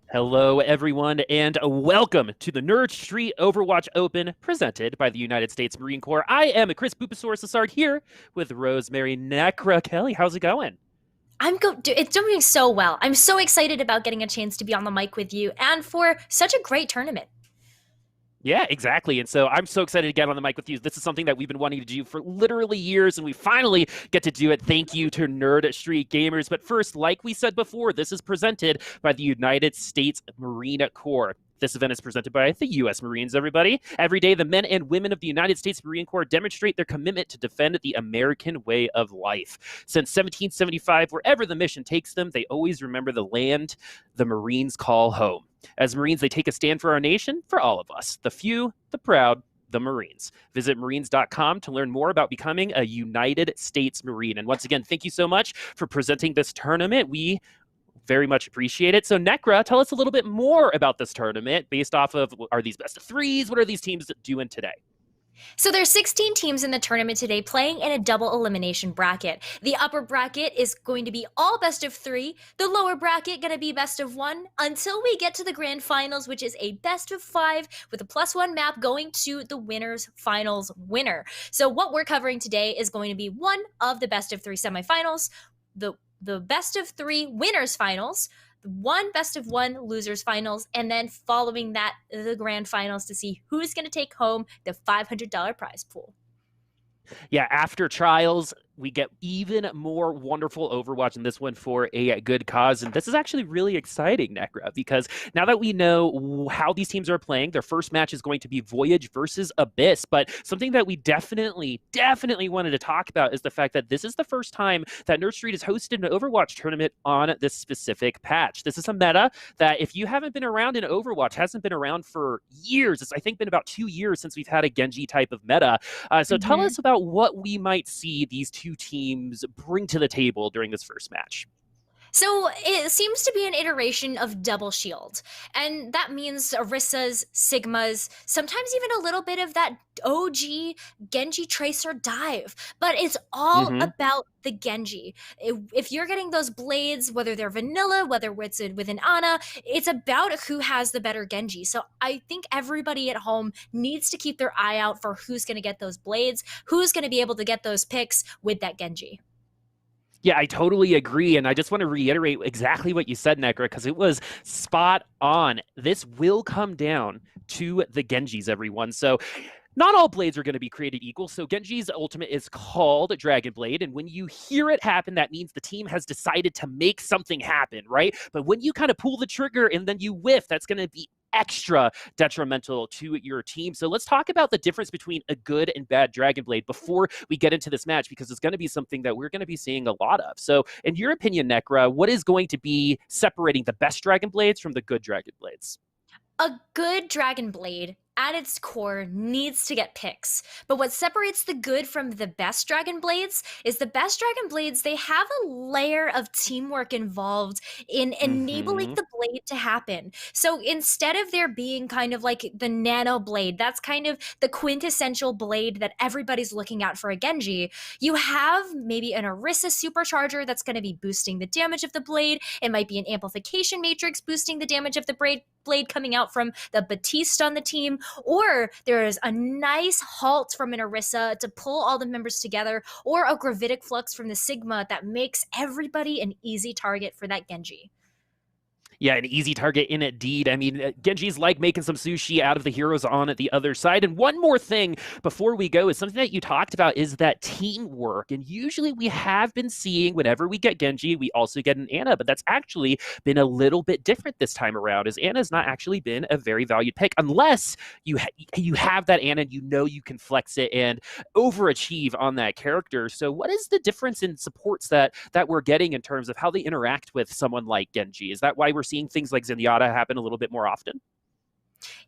Hello, everyone, and welcome to the NSG Overwatch Open presented by the United States Marine Corps. I am Chris Bupasaurus Assard here with Rosemary Necra Kelly. How's it going? It's doing so well. I'm so excited about getting a chance to be on the mic with you and for such a great tournament. Yeah, exactly. And so I'm so excited to get on the mic with you. This is something that we've been wanting to do for literally years, and we finally get to do it. Thank you to Nerd Street Gamers. But first, like we said before, this is presented by the United States Marine Corps. This event is presented by the U.S. Marines, everybody. Every day, the men and women of the United States Marine Corps demonstrate their commitment to defend the American way of life. Since 1775, wherever the mission takes them, they always remember the land the Marines call home. As Marines, they take a stand for our nation, for all of us, the few, the proud, the Marines. Visit Marines.com to learn more about becoming a United States Marine. And once again, thank you so much for presenting this tournament. We very much appreciate it. So Necra, tell us a little bit more about this tournament based off of, are these best of threes? What are these teams doing today? So there's 16 teams in the tournament today playing in a double elimination bracket. The upper bracket is going to be all best of three. The lower bracket going to be best of one until we get to the grand finals, which is a best of five with a +1 map going to the winner's finals winner. So what we're covering today is going to be one of the best of three semifinals, the best of three winners finals, one best of one losers finals, and then following that, the grand finals to see who's going to take home the $500 prize pool. Yeah, after trials, we get even more wonderful Overwatch in this one for a good cause. And this is actually really exciting, Necra, because now that we know how these teams are playing, their first match is going to be Voyage versus Abyss. But something that we definitely wanted to talk about is the fact that this is the first time that Nerd Street has hosted an Overwatch tournament on this specific patch. This is a meta that, if you haven't been around in Overwatch, hasn't been around for years. It's, I think, been about 2 years since we've had a Genji type of meta. So tell us about what we might see these two teams bring to the table during this first match. So it seems to be an iteration of Double Shield, and that means Orissa's, Sigma's, sometimes even a little bit of that OG Genji Tracer dive, but it's all about the Genji. If you're getting those blades, whether they're vanilla, whether it's with an Ana, it's about who has the better Genji. So I think everybody at home needs to keep their eye out for who's going to get those blades, who's going to be able to get those picks with that Genji. Yeah, I totally agree. And I just want to reiterate exactly what you said, Necra, because it was spot on. This will come down to the Genjis, everyone. So Not all blades are going to be created equal, so Genji's ultimate is called Dragon Blade, and when you hear it happen, that means the team has decided to make something happen, right? But when you kind of pull the trigger and then you whiff, that's going to be extra detrimental to your team. So let's talk about the difference between a good and bad Dragon Blade before we get into this match, because it's going to be something that we're going to be seeing a lot of. So in your opinion, Necra, what is going to be separating the best Dragon Blades from the good Dragon Blades? A good Dragon Blade at its core needs to get picks. But what separates the good from the best Dragon Blades is the best Dragon Blades, they have a layer of teamwork involved in enabling the blade to happen. So instead of there being kind of like the nano blade, that's kind of the quintessential blade that everybody's looking at for a Genji, you have maybe an Orisa supercharger that's going to be boosting the damage of the blade. It might be an amplification matrix boosting the damage of the blade coming out from the Batiste on the team, or there is a nice halt from an Orisa to pull all the members together, or a gravitic flux from the Sigma that makes everybody an easy target for that Genji. Yeah, an easy target indeed. I mean, Genji's like making some sushi out of the heroes on the other side. And one more thing before we go is something that you talked about is that teamwork. And usually we have been seeing whenever we get Genji, we also get an Ana, but that's actually been a little bit different this time around, as Ana's not actually been a very valued pick unless you have that Ana and you know you can flex it and overachieve on that character. So what is the difference in supports that we're getting in terms of how they interact with someone like Genji? Is that why we're seeing things like Zenyatta happen a little bit more often?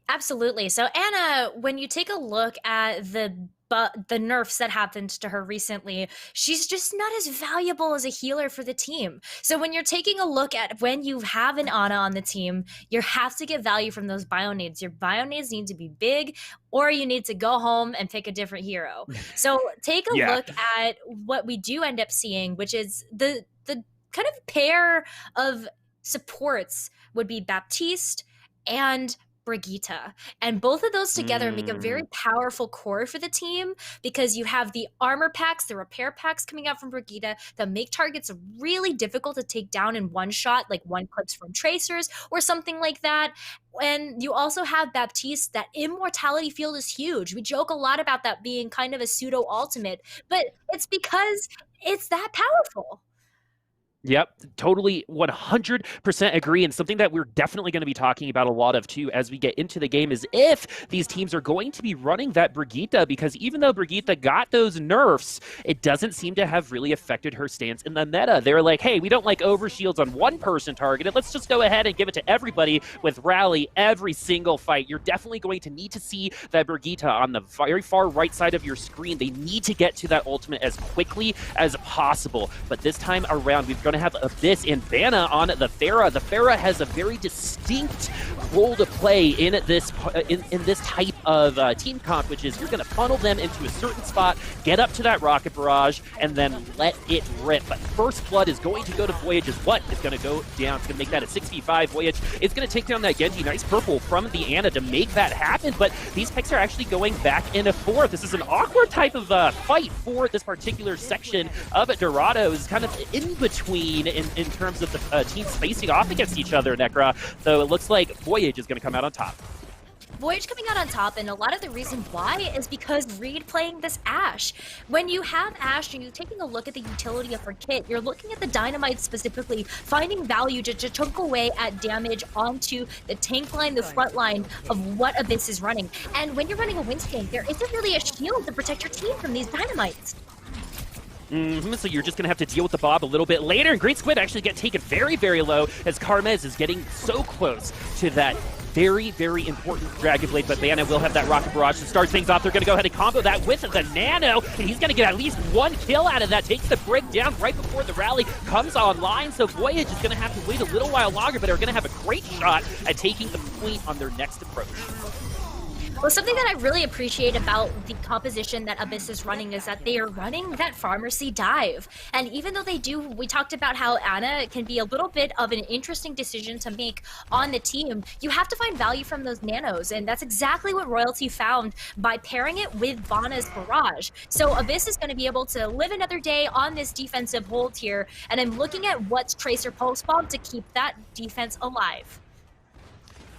Absolutely. So Ana, when you take a look at the nerfs that happened to her recently, she's just not as valuable as a healer for the team. So when you're taking a look at when you have an Ana on the team, you have to get value from those bio nades. Your bio nades need to be big, or you need to go home and pick a different hero. So take a look at what we do end up seeing, which is the kind of pair of supports would be Baptiste and Brigitte. And both of those together make a very powerful core for the team, because you have the armor packs, the repair packs coming out from Brigitte that make targets really difficult to take down in one shot, like one clips from tracers or something like that. And you also have Baptiste. That immortality field is huge. We joke a lot about that being kind of a pseudo ultimate, but it's because it's that powerful. Yep, totally 100% agree. And something that we're definitely going to be talking about a lot of too as we get into the game is if these teams are going to be running that Brigitte, because even though Brigitte got those nerfs, it doesn't seem to have really affected her stance in the meta. They're like, hey, we don't like overshields on one person targeted. Let's just go ahead and give it to everybody with Rally every single fight. You're definitely going to need to see that Brigitte on the very far right side of your screen. They need to get to that ultimate as quickly as possible. But this time around, we've going to have Abyss and Vanna on the Pharah. The Pharah has a very distinct role to play in this type of team comp, which is you're going to funnel them into a certain spot, get up to that rocket barrage, and then let it rip. But first blood is going to go to Voyage. Is what is going to go down. It's going to make that a 6v5. Voyage is going to take down that Genji. Nice purple from the Ana to make that happen. But these picks are actually going back and forth. This is an awkward type of fight for this particular section of Dorado. Is kind of in between in terms of the teams facing off against each other, Necra. So it looks like Voyage is going to come out on top. Voyage coming out on top, and a lot of the reason why is because Reed playing this Ashe. When you have Ashe and you're taking a look at the utility of her kit, you're looking at the Dynamite specifically, finding value to chunk away at damage onto the tank line, the front line of what Abyss is running. And when you're running a Wind Tank, there isn't really a shield to protect your team from these Dynamites. So you're just going to have to deal with the Bob a little bit later. And Great Squid actually get taken very, very low as Carmez is getting so close to that very, very important Dragon Blade. But Vanna will have that Rocket Barrage to start things off. They're going to go ahead and combo that with the Nano. And he's going to get at least one kill out of that. Takes the break down right before the rally comes online. So Voyage is going to have to wait a little while longer, but they're going to have a great shot at taking the point on their next approach. Well, something that I really appreciate about the composition that Abyss is running is that they are running that Pharmacy dive. And even though they do, we talked about how Ana can be a little bit of an interesting decision to make on the team, you have to find value from those nanos. And that's exactly what Royalty found by pairing it with Vanna's Barrage. So Abyss is going to be able to live another day on this defensive hold here. And I'm looking at what's Tracer Pulse Bomb to keep that defense alive.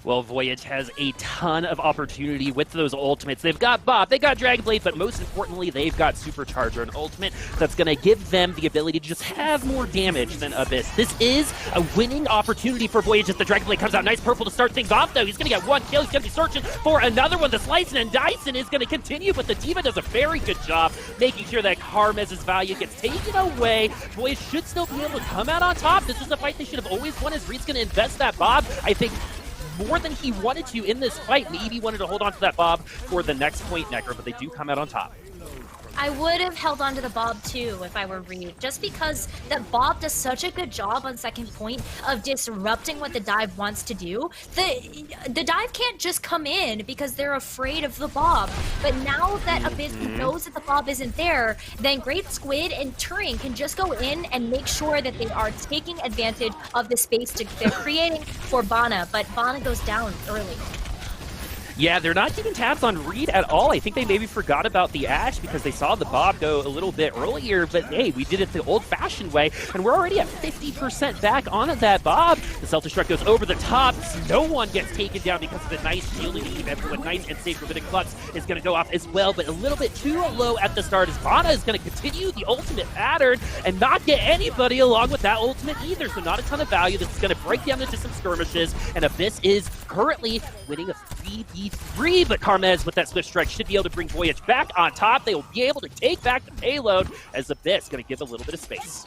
Well, Voyage has a ton of opportunity with those ultimates. They've got Bob, they got Dragon Blade, but most importantly, they've got Supercharger, an ultimate that's going to give them the ability to just have more damage than Abyss. This is a winning opportunity for Voyage as the Dragon Blade comes out. Nice purple to start things off, though. He's going to get one kill. He's going to be searching for another one. The slicing and dicing is going to continue, but the D.Va does a very good job making sure that Karmez's value gets taken away. Voyage should still be able to come out on top. This is a fight they should have always won as Reed's going to invest that Bob. I think more than he wanted to in this fight. Maybe he wanted to hold on to that Bob for the next point, Necro, but they do come out on top. I would have held on to the Bob too if I were Reed, just because that Bob does such a good job on second point of disrupting what the dive wants to do. The dive can't just come in because they're afraid of the Bob. But now that Abyss knows that the Bob isn't there, then Great Squid and Turing can just go in and make sure that they are taking advantage of the space they're creating for Bana. But Bana goes down early. Yeah, they're not keeping tabs on Reed at all. I think they maybe forgot about the Ashe because they saw the Bob go a little bit earlier, but hey, we did it the old-fashioned way, and we're already at 50% back on that Bob. The Self-Destruct goes over the top. No one gets taken down because of the nice shielding to keep everyone nice and safe. Rabbinic Clutch is going to go off as well, but a little bit too low at the start as Bana is going to continue the ultimate pattern and not get anybody along with that ultimate either, so not a ton of value. This is going to break down into some skirmishes, and Abyss is currently winning a 3v3, but Karmez with that Swift Strike should be able to bring Voyage back on top. They will be able to take back the payload as Abyss going to give a little bit of space.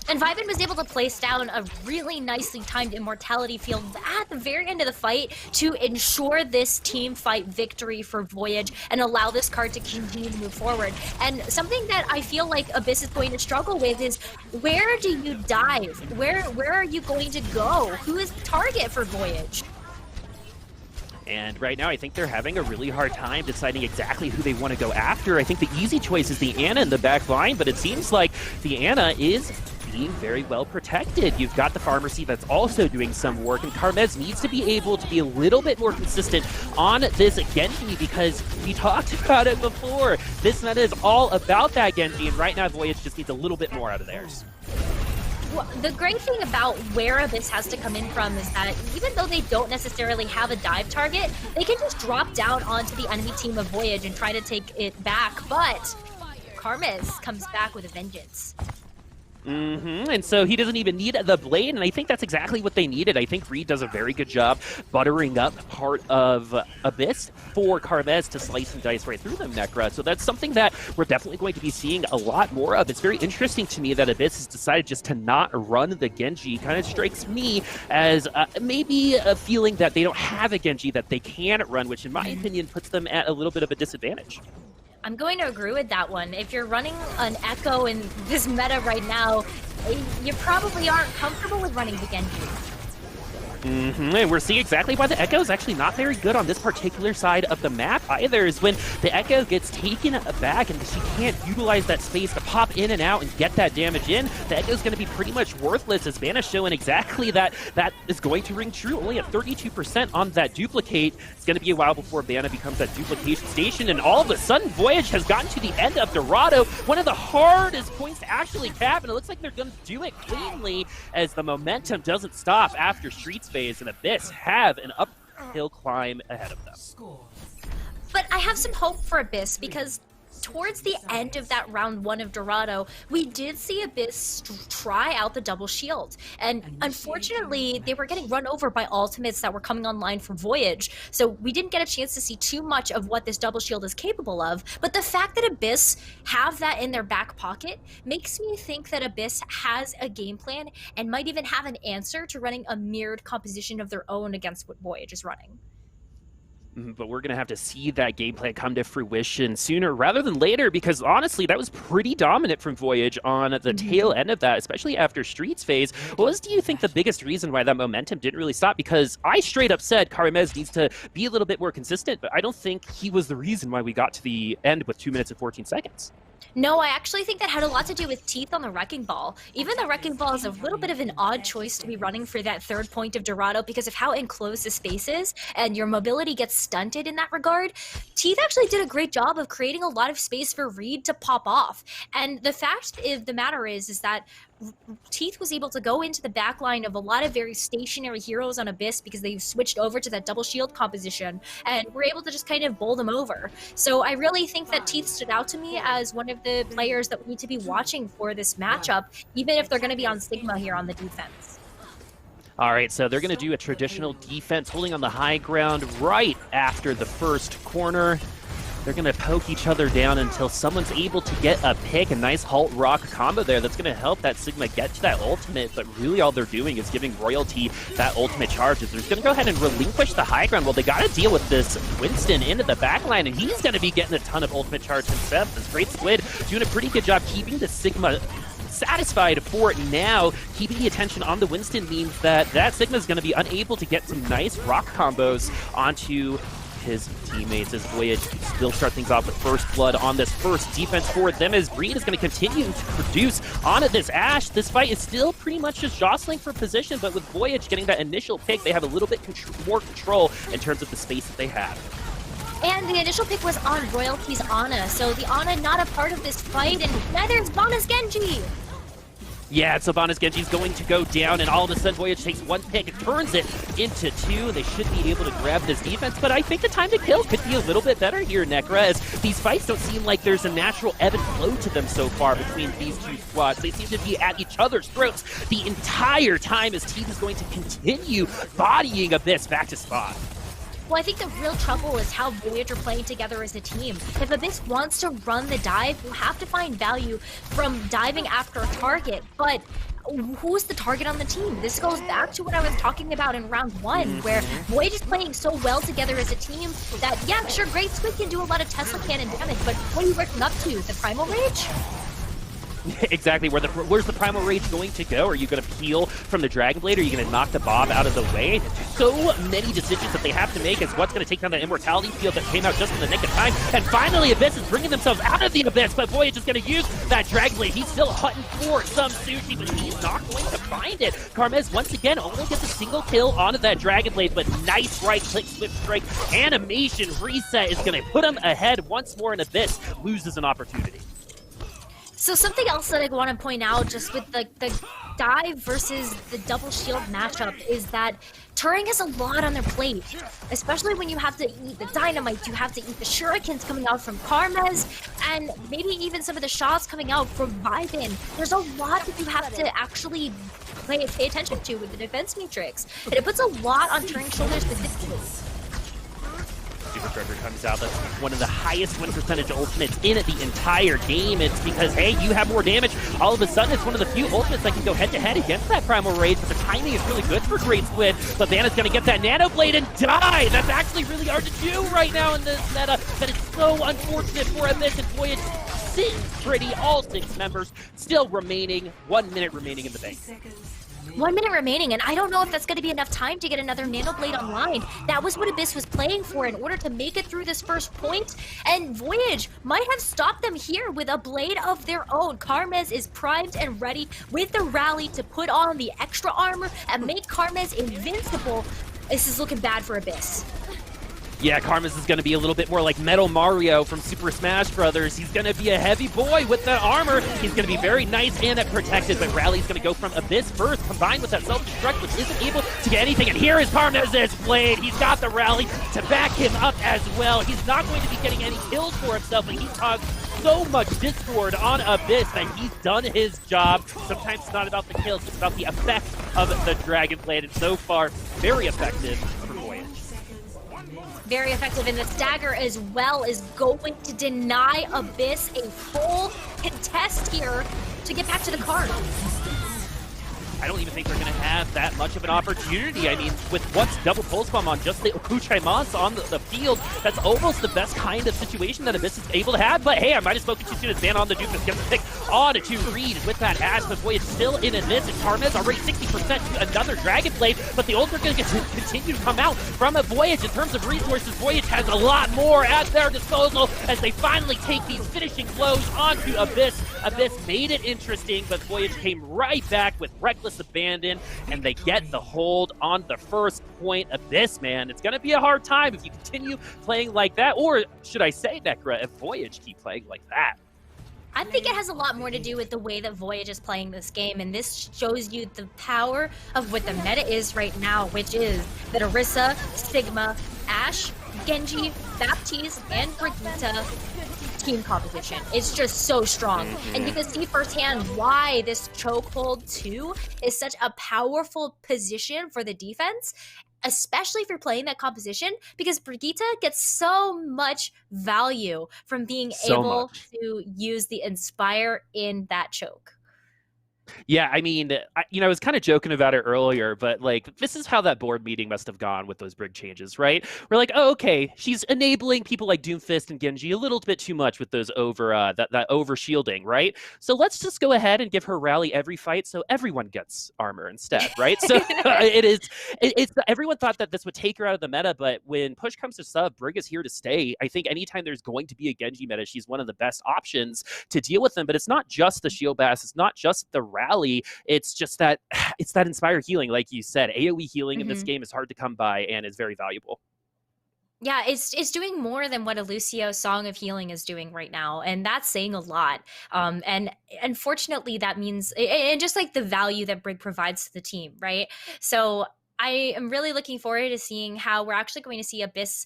And Vibin was able to place down a really nicely timed Immortality field at the very end of the fight to ensure this team fight victory for Voyage and allow this card to continue to move forward. And something that I feel like Abyss is going to struggle with is, where do you dive? Where are you going to go? Who is the target for Voyage? And right now, I think they're having a really hard time deciding exactly who they want to go after. I think the easy choice is the Ana in the back line, but it seems like the Ana is being very well protected. You've got the Pharmacy that's also doing some work, and Karmez needs to be able to be a little bit more consistent on this Genji because we talked about it before. This meta is all about that Genji, and right now Voyage just needs a little bit more out of theirs. Well, the great thing about where Abyss has to come in from is that even though they don't necessarily have a dive target, they can just drop down onto the enemy team of Voyage and try to take it back, but Karmez comes back with a vengeance. And so he doesn't even need the blade, and I think that's exactly what they needed. I think Reed does a very good job buttering up part of Abyss for Karmez to slice and dice right through them, Necra. So that's something that we're definitely going to be seeing a lot more of. It's very interesting to me that Abyss has decided just to not run the Genji. Kind of strikes me as maybe a feeling that they don't have a Genji that they can run, which in my opinion puts them at a little bit of a disadvantage. I'm going to agree with that one. If you're running an Echo in this meta right now, you probably aren't comfortable with running the Genji. And we're seeing exactly why the Echo is actually not very good on this particular side of the map either, is when the Echo gets taken back and she can't utilize that space to pop in and out and get that damage in, the Echo is going to be pretty much worthless, as Vanna's showing exactly that is going to ring true. Only at 32% on that duplicate. It's going to be a while before Vanna becomes that duplication station, and all of a sudden Voyage has gotten to the end of Dorado, one of the hardest points to actually cap, and it looks like they're going to do it cleanly as the momentum doesn't stop after Streets phase, and Abyss have an uphill climb ahead of them. But I have some hope for Abyss because towards the end of that round one of Dorado, we did see Abyss try out the double shield. And unfortunately, they were getting run over by ultimates that were coming online for Voyage. So we didn't get a chance to see too much of what this double shield is capable of. But the fact that Abyss have that in their back pocket makes me think that Abyss has a game plan and might even have an answer to running a mirrored composition of their own against what Voyage is running. But we're going to have to see that game plan come to fruition sooner rather than later, because honestly, that was pretty dominant from Voyage on the tail end of that, especially after Streets phase. What do you think the biggest reason why that momentum didn't really stop? Because I straight up said Karmez needs to be a little bit more consistent, but I don't think he was the reason why we got to the end with 2 minutes and 14 seconds. No, I actually think that had a lot to do with teeth on the Wrecking Ball. Even the Wrecking Ball is a little bit of an odd choice to be running for that third point of Dorado because of how enclosed the space is, and your mobility gets stunted in that regard. Teeth actually did a great job of creating a lot of space for Reed to pop off. And the fact of the matter is that Teeth was able to go into the back line of a lot of very stationary heroes on Abyss because they switched over to that double shield composition and were able to just kind of bowl them over. So I really think that Teeth stood out to me as one of the players that we need to be watching for this matchup, even if they're going to be on Sigma here on the defense. All right, so they're going to do a traditional defense, holding on the high ground right after the first corner. They're going to poke each other down until someone's able to get a pick. A nice Halt Rock combo there that's going to help that Sigma get to that ultimate, but really all they're doing is giving Royalty that ultimate charges. They're just going to go ahead and relinquish the high ground. Well, they got to deal with this Winston into the backline, and he's going to be getting a ton of ultimate charge himself. This Great Squid doing a pretty good job keeping the Sigma satisfied for now. Keeping the attention on the Winston means that Sigma is going to be unable to get some nice rock combos onto his teammates as Voyage still start things off with first blood on this first defense for them, as Breed is going to continue to produce on this Ashe. This fight is still pretty much just jostling for position, but with Voyage getting that initial pick, they have a little bit more control in terms of the space that they have. And the initial pick was on Royalty's Ana, so the Ana not a part of this fight, and neither is Vana's Genji. Yeah, so Vana's Genji's going to go down, and all of a sudden Voyage takes one pick and turns it into two. They should be able to grab this defense, but I think the time to kill could be a little bit better here, Necra, as these fights don't seem like there's a natural ebb and flow to them so far between these two squads. They seem to be at each other's throats the entire time, as Teeth is going to continue bodying Abyss back to spot. Well, I think the real trouble is how Voyage are playing together as a team. If Abyss wants to run the dive, we'll have to find value from diving after a target, but who's the target on the team? This goes back to what I was talking about in round one, where Voyage is playing so well together as a team that, yeah, sure, Great Squid can do a lot of Tesla cannon damage, but what are you working up to? The Primal Rage? Exactly. Where's the Primal Rage going to go? Are you going to peel from the Dragon Blade? Are you going to knock the Bob out of the way? So many decisions that they have to make as what's going to take down the Immortality field that came out just in the nick of time. And finally, Abyss is bringing themselves out of the Abyss, but Voyage is going to use that Dragon Blade. He's still hunting for some sushi, but he's not going to find it. Carmez, once again, only gets a single kill onto that Dragon Blade, but nice right-click Swift Strike animation reset is going to put him ahead once more, and Abyss loses an opportunity. So something else that I want to point out just with the dive versus the double shield matchup is that Turing has a lot on their plate, especially when you have to eat the dynamite, you have to eat the shurikens coming out from Carmez, and maybe even some of the shots coming out from Vivin. There's a lot that you have to actually pay attention to with the defense matrix, and it puts a lot on Turing's shoulders specifically. Super Trevor comes out. That's one of the highest win percentage ultimates in the entire game. It's because, hey, you have more damage. All of a sudden, it's one of the few ultimates that can go head-to-head against that Primal Rage, but the timing is really good for Great Squid. But Vanna's going to get that Nano Blade and die! That's actually really hard to do right now in this meta, that it's so unfortunate for Abyss and Voyage. Sitting pretty, all 6 members still remaining. 1 minute remaining in the bank. 1 minute remaining, and I don't know if that's going to be enough time to get another Nano Blade online. That was what Abyss was playing for in order to make it through this first point, and Voyage might have stopped them here with a blade of their own. Carmez is primed and ready with the rally to put on the extra armor and make Carmez invincible. This is looking bad for Abyss. Yeah, Carmez is going to be a little bit more like Metal Mario from Super Smash Brothers. He's going to be a heavy boy with the armor. He's going to be very nice and protected, but Rally's going to go from Abyss first, combined with that self-destruct, which isn't able to get anything. And here is Carmez's blade. He's got the Rally to back him up as well. He's not going to be getting any kills for himself, but he's caused so much discord on Abyss that he's done his job. Sometimes it's not about the kills, it's about the effect of the Dragon Blade, and so far, very effective for Voyage. Very effective, and the stagger as well is going to deny Abyss a full contest here to get back to the card. I don't even think they're going to have that much of an opportunity. I mean, with what's double pulse bomb on just the accoutrements on the field, that's almost the best kind of situation that Abyss is able to have. But hey, I might have spoken too soon as Van on the Doofus gets the pick on to Reed with that Ashe, but Voyage still in this, and Carmez already 60% to another Dragon Blade, but the ults are going to continue to come out from a Voyage. In terms of resources, Voyage has a lot more at their disposal as they finally take these finishing blows onto Abyss. Abyss made it interesting, but Voyage came right back with reckless abandon, and they get the hold on the first point. Abyss, man, it's going to be a hard time if you continue playing like that, or should I say, Necra, if Voyage keep playing like that. I think it has a lot more to do with the way that Voyage is playing this game, and this shows you the power of what the meta is right now, which is that Orisa, Sigma, Ashe, Genji, Baptiste, and Brigitte team composition. It's just so strong. And you can see firsthand why this chokehold 2 is such a powerful position for the defense, especially if you're playing that composition, because Brigitte gets so much value from being able to use the Inspire in that choke. Yeah, I mean, I was kind of joking about it earlier, but like, this is how that board meeting must have gone with those Brig changes, right? We're like, oh, okay, she's enabling people like Doomfist and Genji a little bit too much with those that over shielding, right? So let's just go ahead and give her rally every fight, so everyone gets armor instead, right? So it's everyone thought that this would take her out of the meta, but when push comes to sub, Brig is here to stay. I think anytime there's going to be a Genji meta, she's one of the best options to deal with them. But it's not just the shield bass, it's not just the rally, it's just that it's that Inspire healing, like you said. AoE healing in this game is hard to come by and is very valuable. Yeah, it's doing more than what a Lucio Song of Healing is doing right now, and that's saying a lot. And unfortunately, that means, and just like the value that Brig provides to the team, right? So I am really looking forward to seeing how we're actually going to see Abyss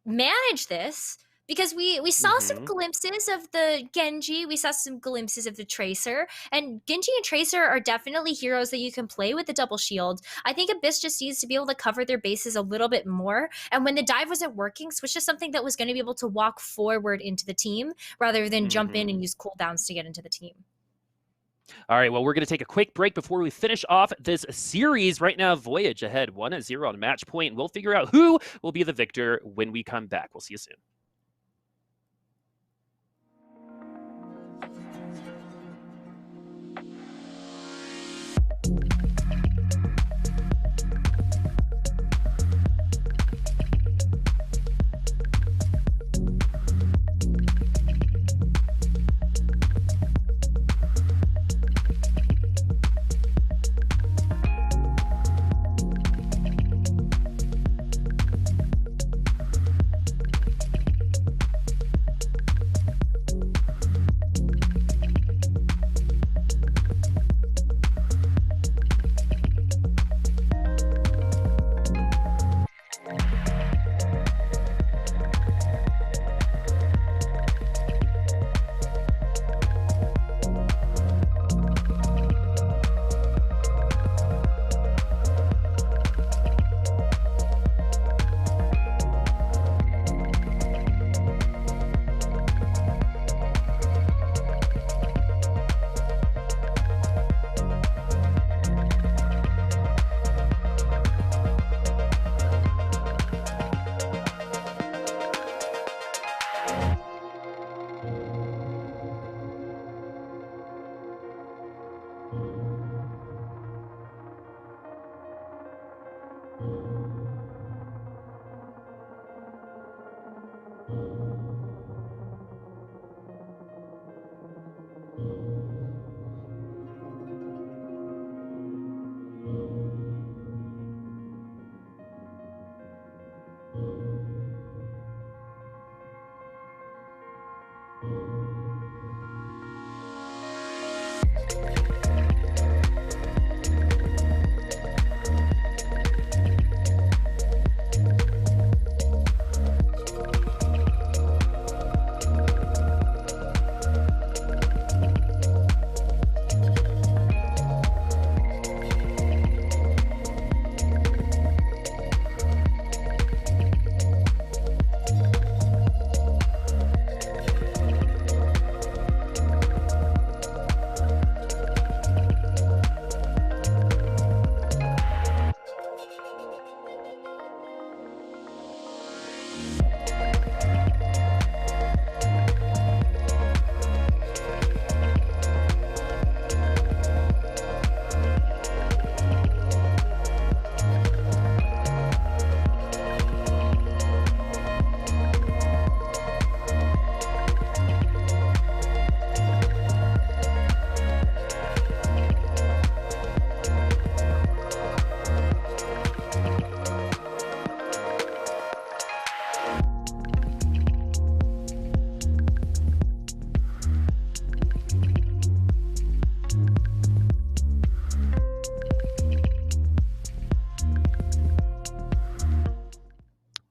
manage this, because we saw some glimpses of the Genji, we saw some glimpses of the Tracer, and Genji and Tracer are definitely heroes that you can play with the double shield. I think Abyss just needs to be able to cover their bases a little bit more, and when the dive wasn't working, switch to something that was going to be able to walk forward into the team rather than jump in and use cooldowns to get into the team. All right, well, we're going to take a quick break before we finish off this series. Right now, Voyage ahead 1-0 on match point, and we'll figure out who will be the victor when we come back. We'll see you soon.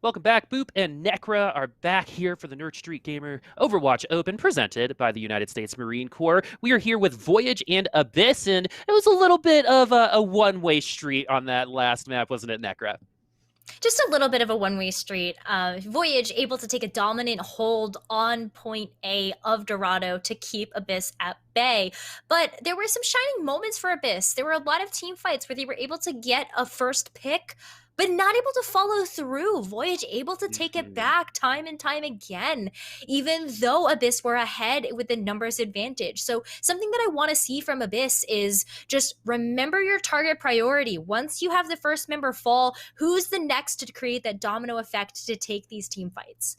Welcome back. Boop and Necra are back here for the Nerd Street Gamer Overwatch Open presented by the United States Marine Corps. We are here with Voyage and Abyss, and it was a little bit of a one-way street on that last map, wasn't it, Necra? Just a little bit of a one-way street. Voyage able to take a dominant hold on point A of Dorado to keep Abyss at bay. But there were some shining moments for Abyss. There were a lot of team fights where they were able to get a first pick, but not able to follow through. Voyage able to take it back time and time again, even though Abyss were ahead with the numbers advantage. So something that I want to see from Abyss is just remember your target priority. Once you have the first member fall, who's the next to create that domino effect to take these team fights?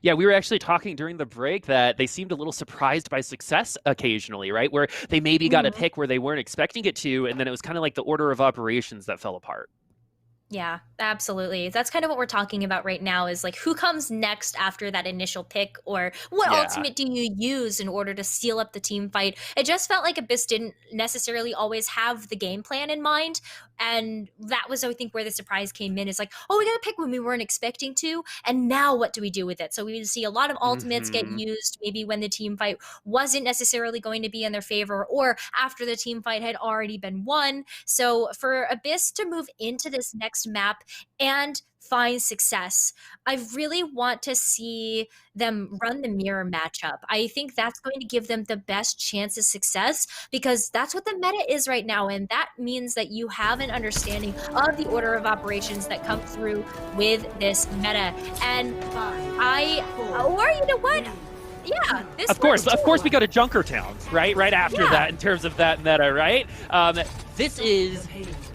Yeah, we were actually talking during the break that they seemed a little surprised by success occasionally, right? Where they maybe got a pick where they weren't expecting it to, and then it was kind of like the order of operations that fell apart. Yeah, absolutely. That's kind of what we're talking about right now is like who comes next after that initial pick, or what ultimate do you use in order to seal up the team fight? It just felt like Abyss didn't necessarily always have the game plan in mind. And that was, I think, where the surprise came in is like, oh, we got to pick when we weren't expecting to. And now what do we do with it? So we would see a lot of ultimates get used maybe when the team fight wasn't necessarily going to be in their favor or after the team fight had already been won. So for Abyss to move into this next map and find success, I really want to see them run the mirror matchup. I think that's going to give them the best chance of success because that's what the meta is right now, and that means that you have an understanding of the order of operations that come through with this meta. And or you know what? Yeah, of course, we go to Junkertown, right? Right after that, in terms of that meta, right? This is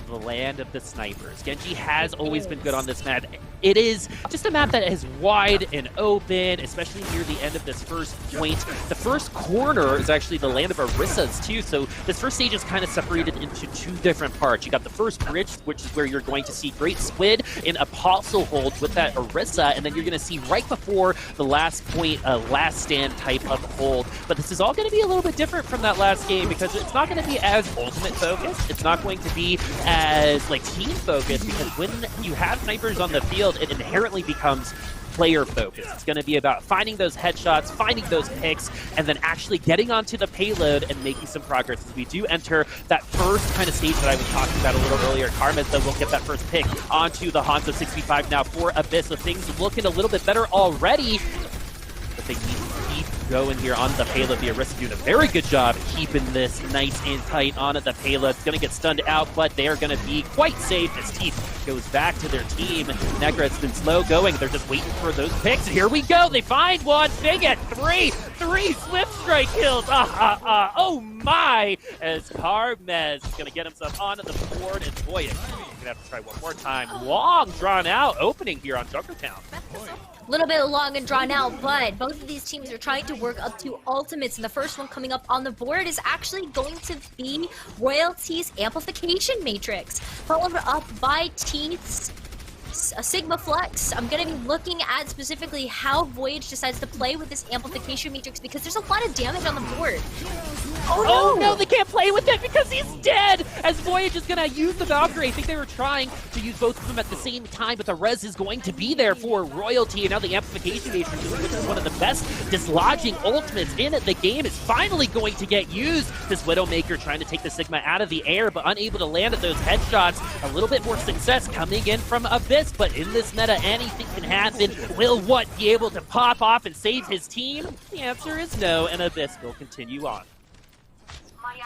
the land of the snipers. Genji has always been good on this map. It is just a map that is wide and open, especially near the end of this first point. The first corner is actually the land of Orissas too, so this first stage is kind of separated into two different parts. You got the first bridge, which is where you're going to see Great Squid in Apostle hold with that Orisa, and then you're going to see right before the last point a last stand type of hold. But this is all going to be a little bit different from that last game because it's not going to be as ultimate focused. It's not going to be as like team focused because when you have snipers on the field, it inherently becomes player focused. It's going to be about finding those headshots, finding those picks, and then actually getting onto the payload and making some progress as we do enter that first kind of stage that I was talking about a little earlier. Karma, though, will get that first pick onto the Hanzo 65 now for Abyss, so things looking a little bit better already, but they need to keep going here on the payload. The Orisa doing a very good job keeping this nice and tight on the payload. It's going to get stunned out, but they're going to be quite safe as Teeth goes back to their team. Necra has been slow going. They're just waiting for those picks. Here we go. They find one. They get three Swift Strike kills. Oh my! As Carmez is going to get himself onto the board, and boy, he's going to have to try one more time. Long drawn out opening here on Junkertown. A little bit long and drawn out, but both of these teams are trying to work up to ultimates, and the first one coming up on the board is actually going to be Royalty's Amplification Matrix, followed up by Teeth's Sigma Flex. I'm going to be looking at specifically how Voyage decides to play with this Amplification Matrix because there's a lot of damage on the board. Oh no, they can't play with it because he's dead! As Voyage is going to use the Valkyrie. I think they were trying to use both of them at the same time, but the res is going to be there for Royalty, and now the Amplification Matrix, which is one of the best dislodging ultimates in the game, is finally going to get used. This Widowmaker trying to take the Sigma out of the air, but unable to land at those headshots. A little bit more success coming in from Abyss, but in this meta, anything can happen. Will What be able to pop off and save his team? The answer is no, and Abyss will continue on.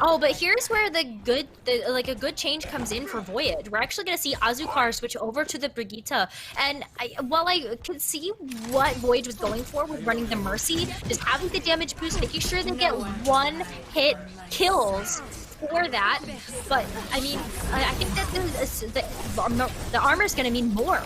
Oh, but here's where a good change comes in for Voyage. We're actually going to see Azucar switch over to the Brigitte. And while I could see what Voyage was going for with running the Mercy, just having the damage boost, making sure they get one-hit kills for that. But, I mean, I think that the armor is going to mean more.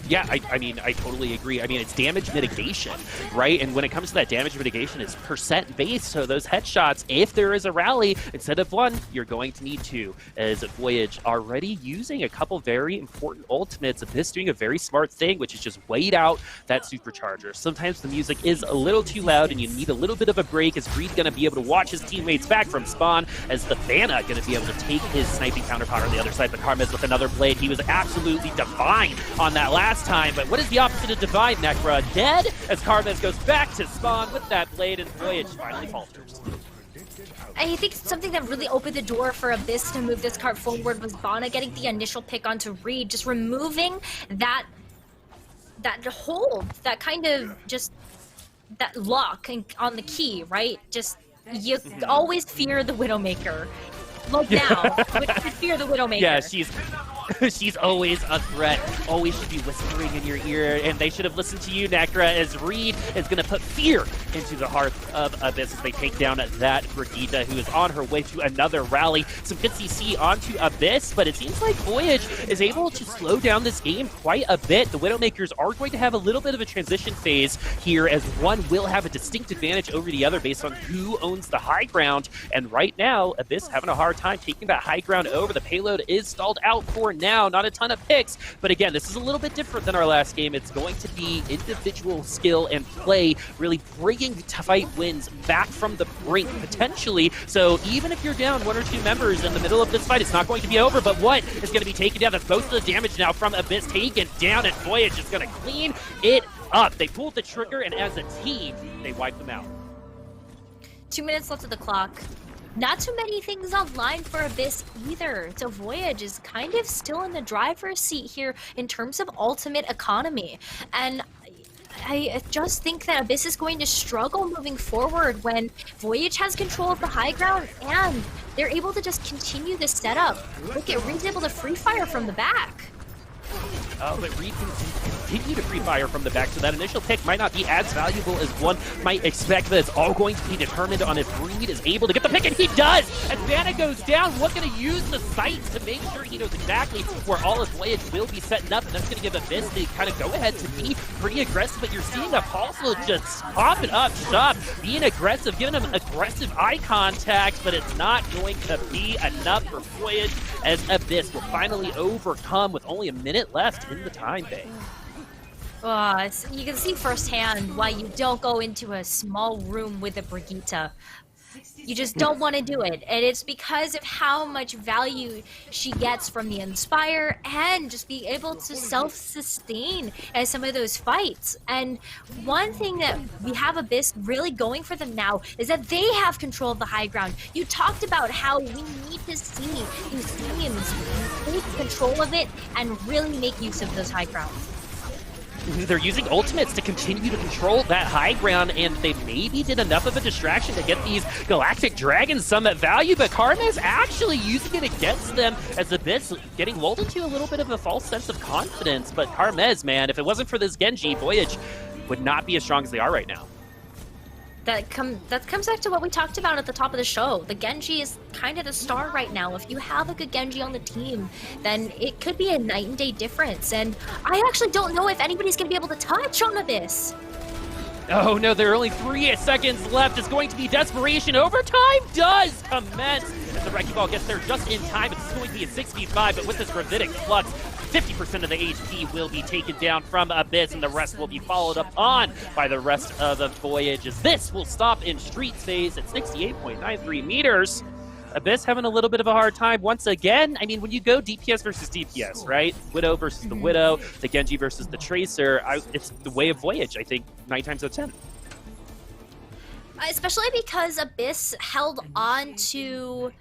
Yeah, I mean, I totally agree. I mean, it's damage mitigation, right? And when it comes to that damage mitigation, it's percent based. So those headshots, if there is a rally, instead of 1, you're going to need 2. As Voyage already using a couple very important ultimates, Abyss doing a very smart thing, which is just wait out that supercharger. Sometimes the music is a little too loud and you need a little bit of a break. Is Reed going to be able to watch his teammates back from spawn? As the Vanna going to be able to take his sniping counterpart on the other side, but Karmez with another blade. He was absolutely divine on that last time, but what is the opposite of divine? Necra dead as Karmez goes back to spawn with that blade and Voyage finally falters. I think something that really opened the door for Abyss to move this card forward was Bana getting the initial pick onto Reed, just removing that hold, that kind of just that lock on the key, right? Just you always fear the Widowmaker. Like now, but fear the Widowmaker. Yeah, she's always a threat. Always should be whispering in your ear, and they should have listened to you, Necra, as Reed is going to put fear into the heart of Abyss as they take down that Brigitte, who is on her way to another rally. Some good CC onto Abyss, but it seems like Voyage is able to slow down this game quite a bit. The Widowmakers are going to have a little bit of a transition phase here, as one will have a distinct advantage over the other based on who owns the high ground, and right now, Abyss having a hard time taking that high ground over. The payload is stalled out for now, not a ton of picks, but again, this is a little bit different than our last game. It's going to be individual skill and play, really bringing fight wins back from the brink, potentially. So even if you're down 1 or 2 members in the middle of this fight, it's not going to be over, but what is going to be taken down? That's most of the damage now from Abyss taken down, and Voyage is going to clean it up. They pulled the trigger, and as a team, they wiped them out. 2 minutes left of the clock. Not too many things online for Abyss either. So Voyage is kind of still in the driver's seat here in terms of ultimate economy. And I just think that Abyss is going to struggle moving forward when Voyage has control of the high ground and they're able to just continue this setup. Look at Reed's able to free fire from the back. Oh, but Reed can continue to free fire from the back, so that initial pick might not be as valuable as one might expect, but it's all going to be determined on if Reed is able to get the pick, and he does! As Vanna goes down, what's going to use the sights to make sure he knows exactly where all his Voyage will be setting up, and that's going to give Abyss the kind of go-ahead to be pretty aggressive, but you're seeing Apostle just popping up shop, being aggressive, giving him aggressive eye contact, but it's not going to be enough for Voyage, as Abyss will finally overcome with only a minute left in the time bank. You can see firsthand why you don't go into a small room with a Brigitte. You just don't want to do it, and it's because of how much value she gets from the Inspire and just be able to self-sustain as some of those fights. And one thing that we have Abyss really going for them now is that they have control of the high ground. You talked about how we need to see these teams take control of it and really make use of those high grounds. They're using ultimates to continue to control that high ground, and they maybe did enough of a distraction to get these Galactic Dragons some value, but Karmez actually using it against them as Abyss getting lulled into a little bit of a false sense of confidence. But Karmez, man, if it wasn't for this Genji, Voyage would not be as strong as they are right now. That comes back to what we talked about at the top of the show. The Genji is kind of the star right now. If you have a good Genji on the team, then it could be a night and day difference. And I actually don't know if anybody's going to be able to touch on Abyss. Oh no, there are only 3 seconds left. It's going to be desperation. Overtime does commence as the Wrecking Ball gets there just in time. It's going to be a 6v5, but with this Gravitic Flux, 50% of the HP will be taken down from Abyss, and the rest will be followed up on by the rest of the Voyages. This will stop in street phase at 68.93 meters. Abyss having a little bit of a hard time once again. I mean, when you go DPS versus DPS, right? Widow versus the Widow, the Genji versus the Tracer, it's the way of Voyage, I think, 9 times out of 10. Especially because Abyss held on to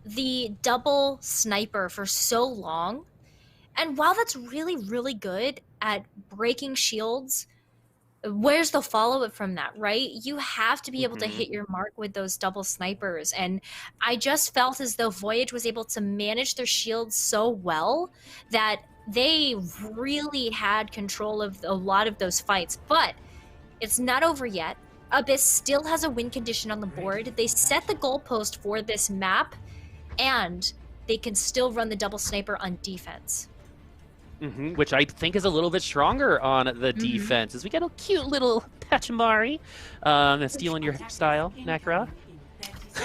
the double sniper for so long. And while that's really, really good at breaking shields, where's the follow-up from that, right? You have to be able to hit your mark with those double snipers. And I just felt as though Voyage was able to manage their shields so well that they really had control of a lot of those fights. But it's not over yet. Abyss still has a win condition on the board. They set the goalpost for this map, and they can still run the double sniper on defense. Which I think is a little bit stronger on the Hmm. defense, as we get a cute little Pachimari stealing your style, Necra.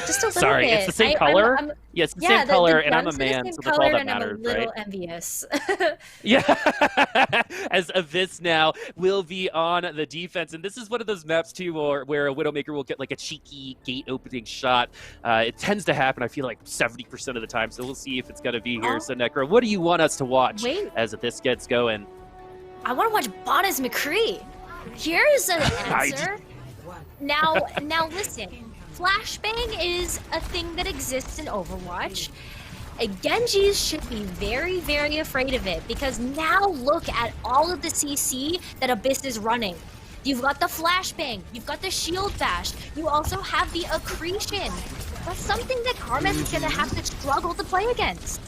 Just a little Sorry, it's the bit. same color. I'm Yeah, it's the same yeah, the color, and I'm a guns are the man, same so that's all color, that and I'm a matters, right? little envious. Yeah, as Abyss now will be on the defense, and this is one of those maps too, where a Widowmaker will get like a cheeky gate opening shot. It tends to happen, I feel like 70% of the time. So we'll see if it's gonna be here. Oh, So Necro, what do you want us to watch wait. as this gets going? I want to watch Bonus McCree. Here's an answer. Now listen. Flashbang is a thing that exists in Overwatch. Genjis should be very, very afraid of it because now look at all of the CC that Abyss is running. You've got the flashbang, you've got the shield bash, you also have the accretion. That's something that Karmas is gonna have to struggle to play against.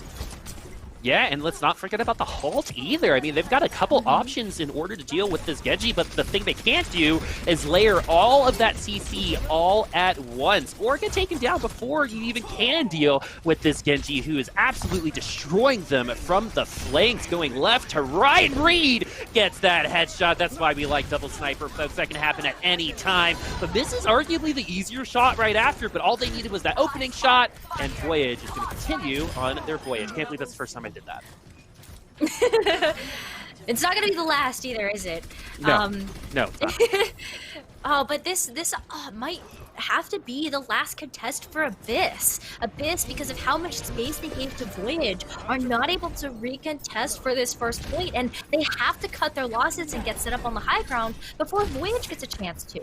Yeah, and let's not forget about the halt either. I mean, they've got a couple options in order to deal with this Genji, but the thing they can't do is layer all of that CC all at once, or get taken down before you even can deal with this Genji, who is absolutely destroying them from the flanks, going left to right. Reed gets that headshot. That's why we like double sniper, folks. That can happen at any time. But this is arguably the easier shot right after, but all they needed was that opening shot, and Voyage is going to continue on their voyage. Can't believe that's the first time I did that. It's not gonna be the last either, is it? No, no, it's not. Oh, but this might have to be the last contest for Abyss. Abyss, because of how much space they gave to Voyage, are not able to recontest for this first point, and they have to cut their losses and get set up on the high ground before Voyage gets a chance to.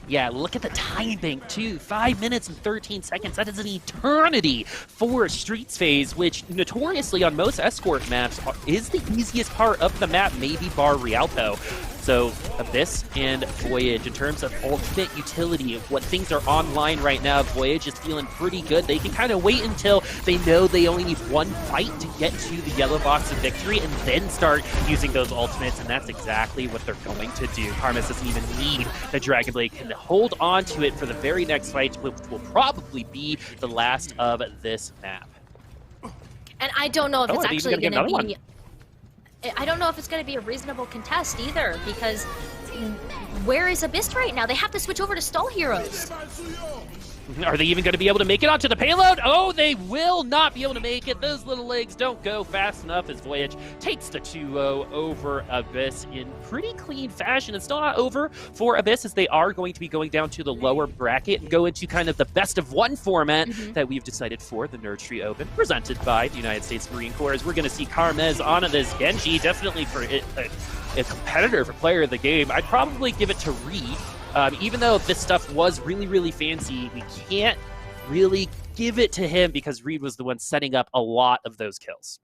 Yeah, look at the timing too. 5 minutes and 13 seconds. That is an eternity for Streets phase, which notoriously on most escort maps is the easiest part of the map, maybe bar Rialto. So Abyss and Voyage, in terms of ultimate utility of what things are online right now, Voyage is feeling pretty good. They can kind of wait until they know they only need one fight to get to the yellow box of victory and then start using those ultimates, and that's exactly what they're going to do. Karmas doesn't even need the Dragon Blade, can hold on to it for the very next fight, which will probably be the last of this map. And I don't know if it's actually going to be... I don't know if it's going to be a reasonable contest either, because where is Abyss right now? They have to switch over to stall heroes. Are they even going to be able to make it onto the payload? Oh, they will not be able to make it. Those little legs don't go fast enough as Voyage takes the 2-0 over Abyss in pretty clean fashion. It's still not over for Abyss, as they are going to be going down to the lower bracket and go into kind of the best of one format that we've decided for the Nerd Tree Open, presented by the United States Marine Corps. As we're going to see Karmas on this Genji, definitely for a competitor for player of the game. I'd probably give it to Reed. Even though this stuff was really, really fancy, we can't really give it to him because Reed was the one setting up a lot of those kills.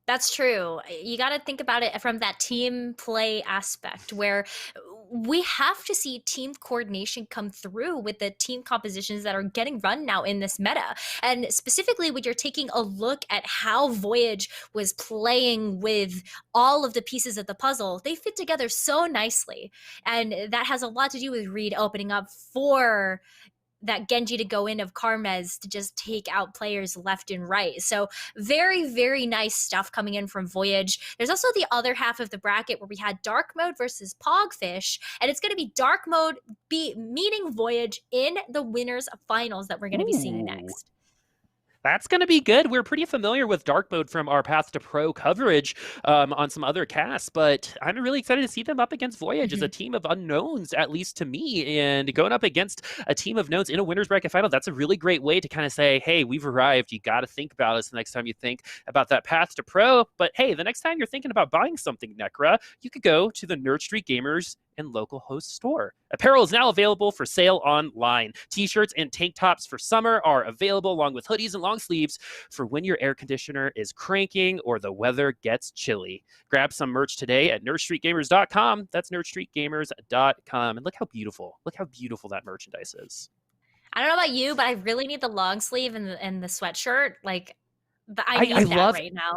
That's true. You got to think about it from that team play aspect, where we have to see team coordination come through with the team compositions that are getting run now in this meta. And specifically when you're taking a look at how Voyage was playing with all of the pieces of the puzzle, they fit together so nicely. And that has a lot to do with Reed opening up for that Genji to go in of Karmas to just take out players left and right. So very, very nice stuff coming in from Voyage. There's also the other half of the bracket where we had Dark Mode versus Pogfish, and it's going to be Dark Mode meeting Voyage in the winners finals that we're going to be seeing next. That's going to be good. We're pretty familiar with Dark Mode from our Path to Pro coverage on some other casts, but I'm really excited to see them up against Voyage as a team of unknowns, at least to me, and going up against a team of knowns in a winner's bracket final. That's a really great way to kind of say, hey, we've arrived. You got to think about us the next time you think about that Path to Pro. But hey, the next time you're thinking about buying something, Necra, you could go to the Nerd Street Gamers and local host store. Apparel is now available for sale online. T-shirts and tank tops for summer are available, along with hoodies and long sleeves for when your air conditioner is cranking or the weather gets chilly. Grab some merch today at nerdstreetgamers.com. That's nerdstreetgamers.com. And look how beautiful that merchandise is. I don't know about you, but I really need the long sleeve and the sweatshirt. Like, I need that right now.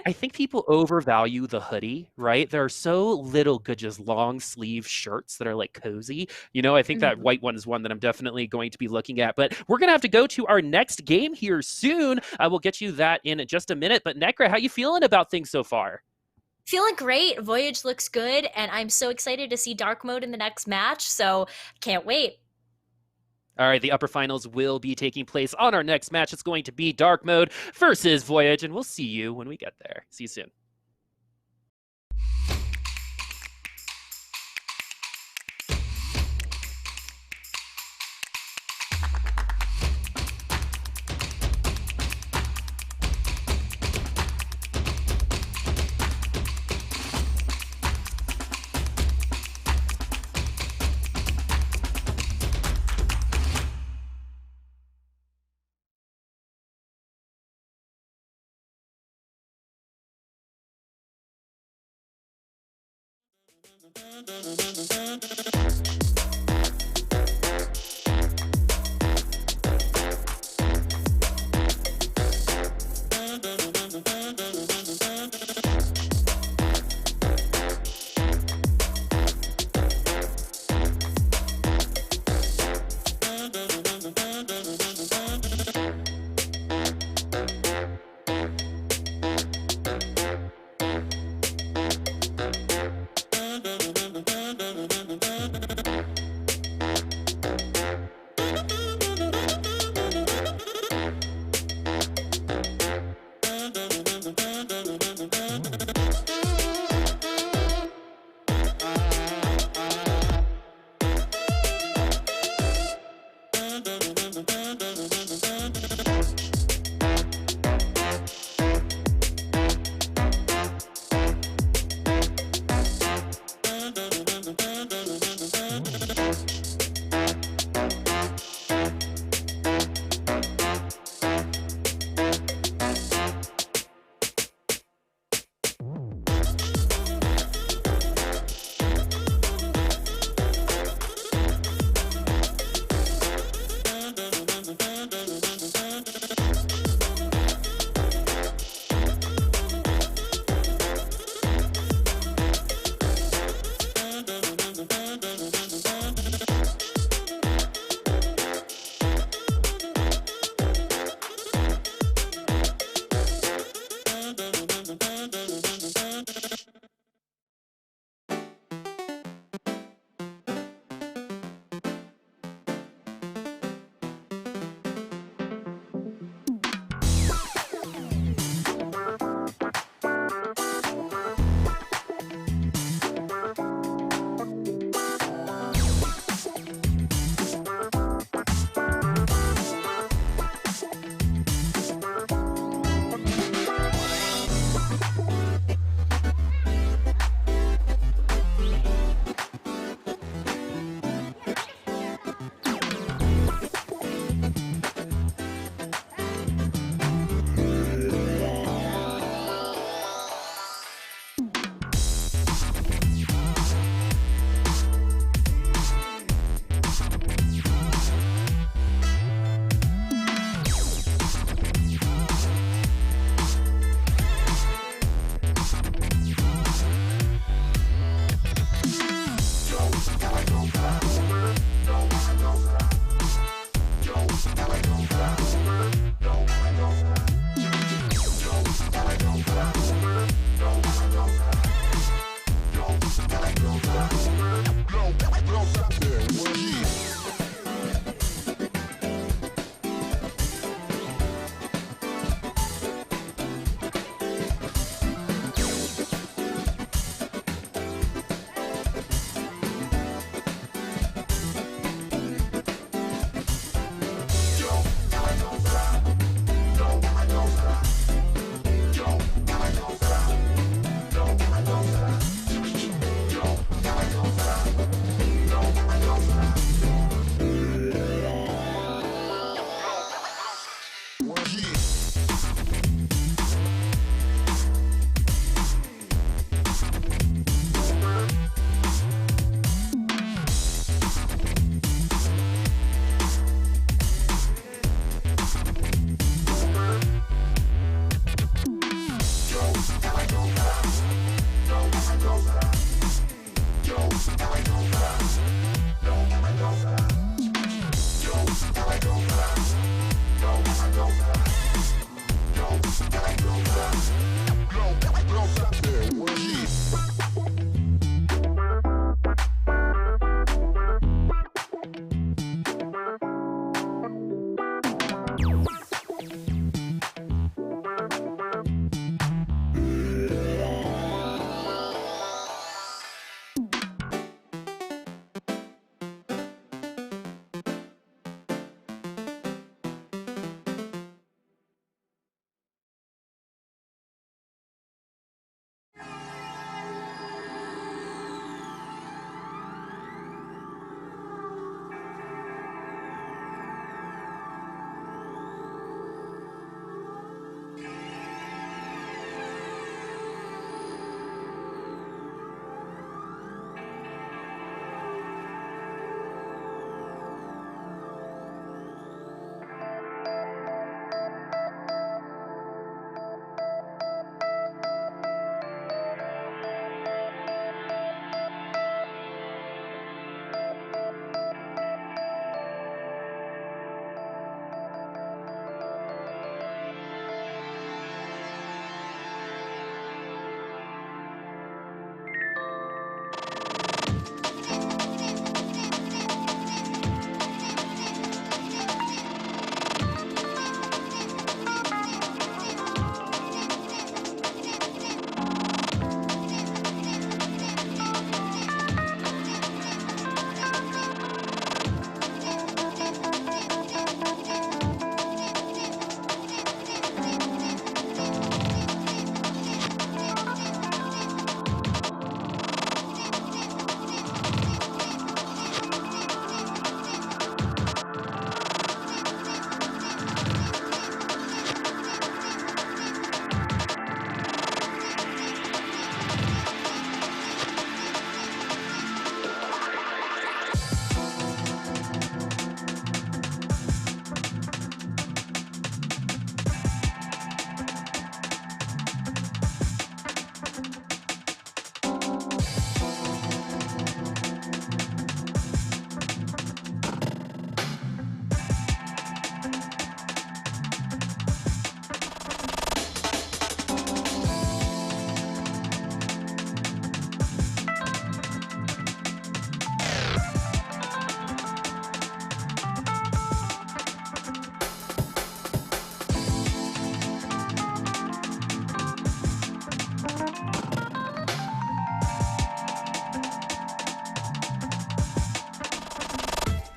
I think people overvalue the hoodie, right? There are so little good, just long sleeve shirts that are like cozy. I think that Mhm. white one is one that I'm definitely going to be looking at. But we're gonna have to go to our next game here soon. I will get you that in just a minute. But Necra, how you feeling about things so far? Feeling great. Voyage looks good, and I'm so excited to see dark mode in the next match. So can't wait. All right, the upper finals will be taking place on our next match. It's going to be Dark Mode versus Voyage, and we'll see you when we get there. See you soon.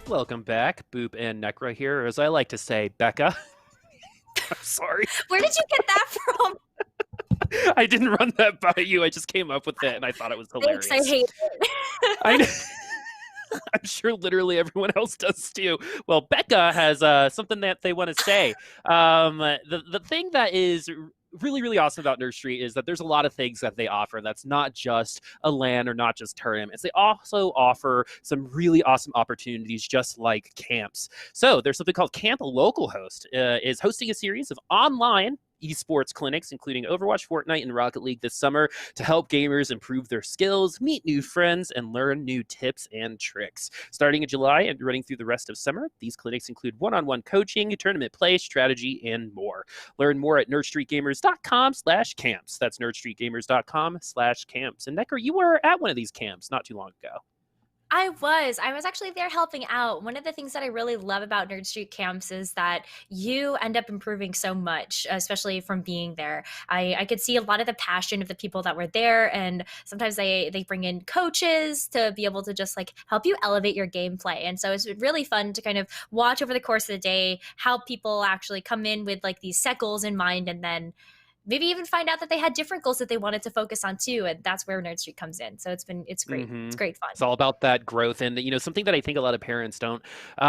Welcome back, Boop and Necra here, or as I like to say, Becca. I'm sorry. Where did you get that from? I didn't run that by you. I just came up with it, and I thought it was hilarious. Thanks, I hate it. I know. I'm sure literally everyone else does too. Well, Becca has something that they want to say. The thing that is really, really awesome about Nerd Street is that there's a lot of things that they offer that's not just a LAN or not just tournaments. They also offer some really awesome opportunities, just like camps. So there's something called Camp Localhost, is hosting a series of online esports clinics, including Overwatch, Fortnite, and Rocket League this summer to help gamers improve their skills, meet new friends, and learn new tips and tricks. Starting in July and running through the rest of summer, these clinics include one-on-one coaching, tournament play, strategy, and more. Learn more at nerdstreetgamers.com/camps. That's nerdstreetgamers.com/camps. And Necker, you were at one of these camps not too long ago. I was actually there helping out. One of the things that I really love about Nerd Street camps is that you end up improving so much, especially from being there. I could see a lot of the passion of the people that were there, and sometimes they bring in coaches to be able to just like help you elevate your gameplay. And so it's really fun to kind of watch over the course of the day how people actually come in with like these set goals in mind, and then maybe even find out that they had different goals that they wanted to focus on too, and that's where Nerd Street comes in. So it's great. It's great fun. It's all about that growth, and something that I think a lot of parents don't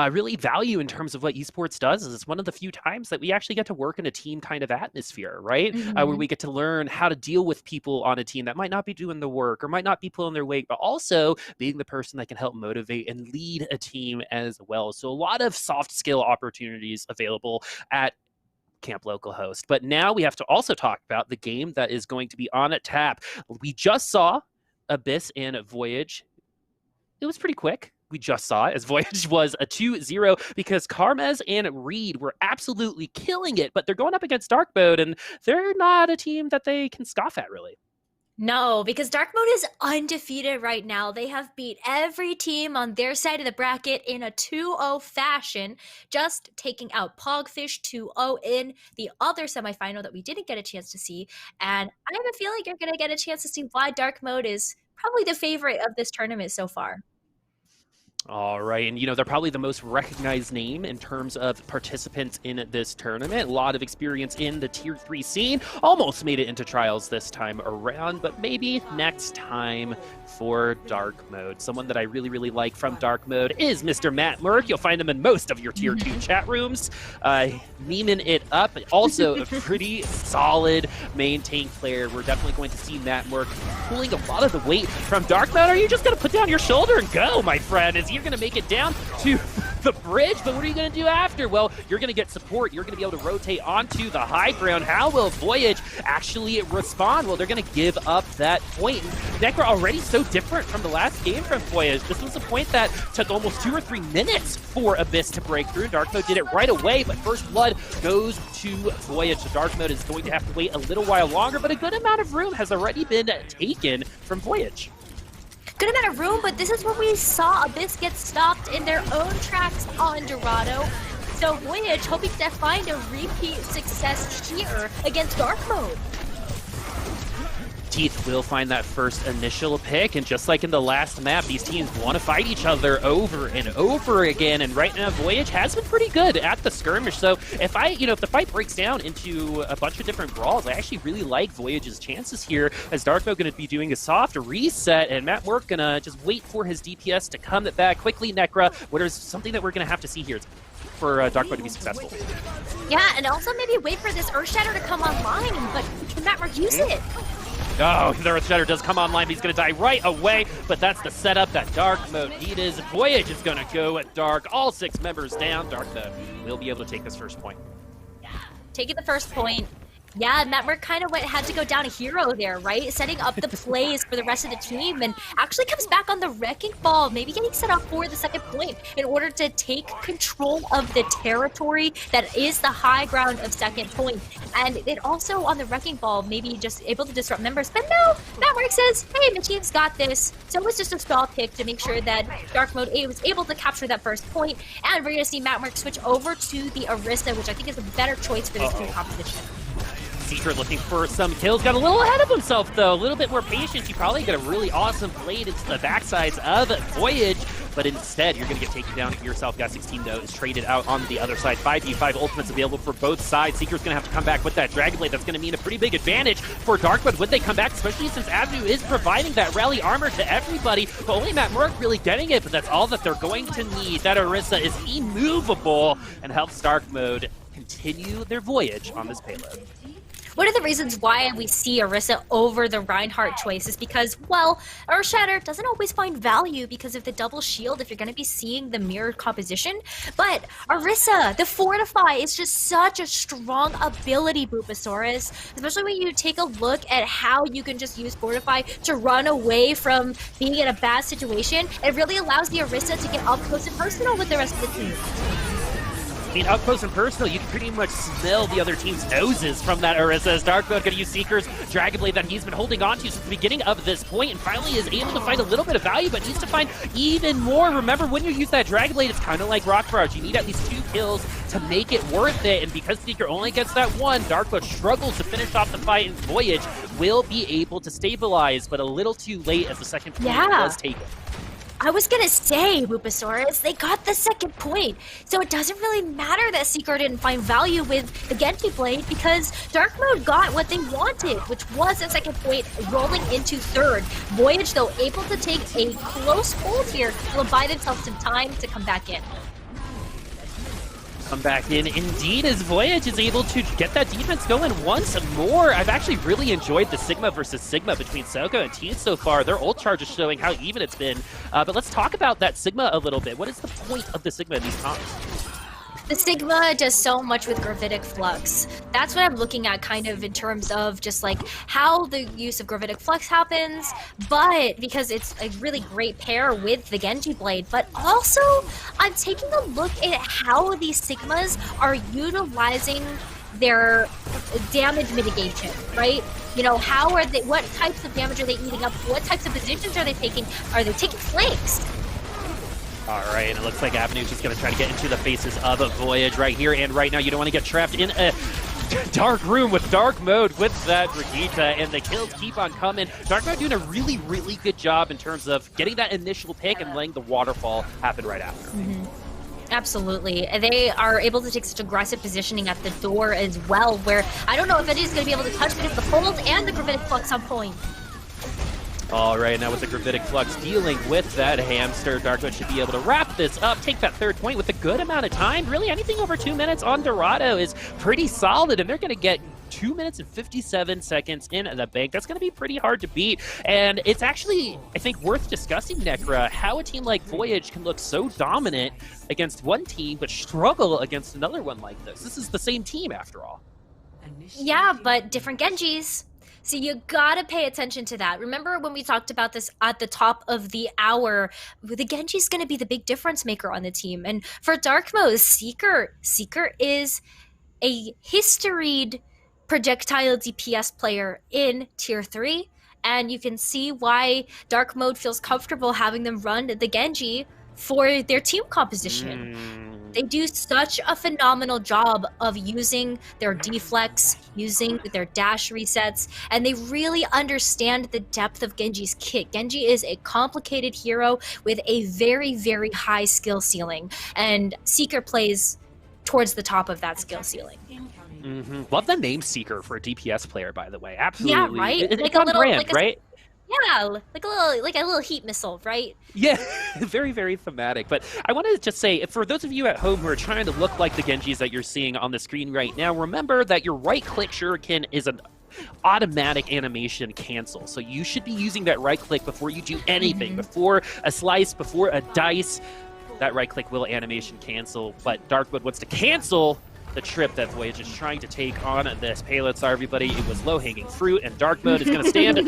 really value in terms of what esports does is it's one of the few times that we actually get to work in a team kind of atmosphere, right? Where we get to learn how to deal with people on a team that might not be doing the work or might not be pulling their weight, but also being the person that can help motivate and lead a team as well. So a lot of soft skill opportunities available at Camp Localhost. But now we have to also talk about the game that is going to be on tap. We just saw Abyss and Voyage. It was pretty quick. We just saw it as Voyage was a 2-0 because Karmez and Reed were absolutely killing it, but they're going up against Dark Mode, and they're not a team that they can scoff at, really. No, because Dark Mode is undefeated right now. They have beat every team on their side of the bracket in a 2-0 fashion, just taking out Pogfish 2-0 in the other semifinal that we didn't get a chance to see. And I have a feeling you're going to get a chance to see why Dark Mode is probably the favorite of this tournament so far. All right, and they're probably the most recognized name in terms of participants in this tournament. A lot of experience in the Tier 3 scene. Almost made it into Trials this time around, but maybe next time for Dark Mode. Someone that I really, really like from Dark Mode is Mr. Matt Merck. You'll find him in most of your Tier 2 chat rooms, memeing it up. Also, a pretty solid main tank player. We're definitely going to see Matt Merck pulling a lot of the weight from Dark Mode. Are you just going to put down your shoulder and go, my friend? You're going to make it down to the bridge, but what are you going to do after? Well, you're going to get support. You're going to be able to rotate onto the high ground. How will Voyage actually respond? Well, they're going to give up that point. Necro already so different from the last game from Voyage. This was a point that took almost 2 or 3 minutes for Abyss to break through. Dark Mode did it right away, but first blood goes to Voyage. So Dark Mode is going to have to wait a little while longer, but a good amount of room has already been taken from Voyage. Good amount of room, but this is what we saw. Abyss get stopped in their own tracks on Dorado. So Voyage hoping to find a repeat success here against Dark Mode. Teeth will find that first initial pick, and just like in the last map, these teams want to fight each other over and over again, and right now Voyage has been pretty good at the skirmish. So if the fight breaks down into a bunch of different brawls, I actually really like Voyage's chances here, as Dark Mode going to be doing a soft reset, and Matt Merck going to just wait for his DPS to come back quickly. Necra, what is something that we're going to have to see here for Dark Mode to be successful? Yeah, and also maybe wait for this Earth Shatter to come online, but can Matt Merck use it? Oh, the Earth Shatter does come online, but he's going to die right away, but that's the setup that Dark Mode needed. Voyage is going to go at Dark. All 6 members down. Dark Mode will be able to take this first point. Taking the first point. Yeah, Matt Merck kind of had to go down a hero there, right? Setting up the plays for the rest of the team, and actually comes back on the Wrecking Ball, maybe getting set up for the second point in order to take control of the territory that is the high ground of second point. And it also, on the Wrecking Ball, maybe just able to disrupt members. But no, Matt Merck says, hey, the team's got this. So it was just a stall pick to make sure that Dark Mode was able to capture that first point. And we're going to see Matt Merck switch over to the Arista, which I think is a better choice for this team competition. Secret looking for some kills. Got a little ahead of himself, though. A little bit more patience. He probably got a really awesome blade into the backsides of Voyage. but instead you're going to get taken down yourself. Gas 16 though is traded out on the other side. 5v5 ultimates available for both sides. Seeker's going to have to come back with that Dragon Blade. That's going to mean a pretty big advantage for Darkwood when they come back, especially since Avenue is providing that rally armor to everybody, but only Matt Murk really getting it, but that's all that they're going to need. That Orisa is immovable and helps Dark Mode continue their voyage on this payload. One of the reasons why we see Orisa over the Reinhardt choice is because, well, Earthshatter doesn't always find value because of the double shield if you're going to be seeing the mirrored composition. But Orisa, the Fortify, is just such a strong ability, Bulbasaurus, especially when you take a look at how you can just use Fortify to run away from being in a bad situation. It really allows the Orisa to get up close and personal with the rest of the team. I mean, up close and personal, you can pretty much smell the other team's noses from that Orisa. As Dark Mode going to use Seeker's Dragon Blade that he's been holding on to since the beginning of this point, and finally is able to find a little bit of value, but needs to find even more. Remember, when you use that Dragon Blade, it's kind of like Rock Barrage. You need at least 2 kills to make it worth it, and because Seeker only gets that 1, Dark Mode struggles to finish off the fight, and Voyage will be able to stabilize, but a little too late as the second point was taken. I was gonna say, Bulbasaurus, they got the second point, so it doesn't really matter that Seeker didn't find value with the Genji Blade because Dark Mode got what they wanted, which was a second point rolling into third. Voyage, though, able to take a close hold here, will buy themselves some time to come back in. Come back in indeed as Voyage is able to get that defense going once more. I've actually really enjoyed the Sigma versus Sigma between Soko and Teen so far. Their ult charge is showing how even it's been. But let's talk about that Sigma a little bit. What is the point of the Sigma in these comps? The Sigma does so much with Gravitic Flux. That's what I'm looking at kind of in terms of just like how the use of Gravitic Flux happens, but because it's a really great pair with the Genji Blade, but also I'm taking a look at how these Sigmas are utilizing their damage mitigation, right? You know, how are they, what types of damage are they eating up? What types of positions are they taking? Are they taking flanks? All right, and it looks like Avenue's just going to try to get into the faces of a Voyage right here and right now. You don't want to get trapped in a dark room with Dark Mode with that Brigitte, and the kills keep on coming. Dark Mode doing a really, really good job in terms of getting that initial pick and letting the waterfall happen right after. Absolutely. They are able to take such aggressive positioning at the door as well, where I don't know if Eddie's going to be able to touch because the hold and the Gravitic Flux on point. All right, now with the Gravitic Flux dealing with that hamster, Dark Mode should be able to wrap this up, take that third point with a good amount of time. Really, anything over 2 minutes on Dorado is pretty solid, and they're going to get 2 minutes and 57 seconds in the bank. That's going to be pretty hard to beat, and it's actually, I think, worth discussing, Necra, how a team like Voyage can look so dominant against one team, but struggle against another one like this. This is the same team, after all. Yeah, but different Genjis. So you gotta pay attention to that. Remember when we talked about this at the top of the hour, the Genji's gonna be the big difference maker on the team. And for Dark Mode, Seeker is a historied projectile DPS player in Tier 3. And you can see why Dark Mode feels comfortable having them run the Genji for their team composition. They do such a phenomenal job of using their deflex, using their dash resets, and they really understand the depth of Genji's kit. Genji is a complicated hero with a very, very high skill ceiling, and Seeker plays towards the top of that skill ceiling. Love the name Seeker for a DPS player, by the way. Absolutely. Yeah, right? It's on brand, right? Yeah, like a little heat missile, right? Yeah, very, very thematic. But I wanted to just say, for those of you at home who are trying to look like the Genjis that you're seeing on the screen right now, remember that your right-click shuriken is an automatic animation cancel. So you should be using that right-click before you do anything, before a slice, before a dice. That right-click will animation cancel, but Darkwood wants to cancel the trip that Voyage is trying to take on this payload. Sorry, everybody, it was low-hanging fruit, and Dark Mode is going to stand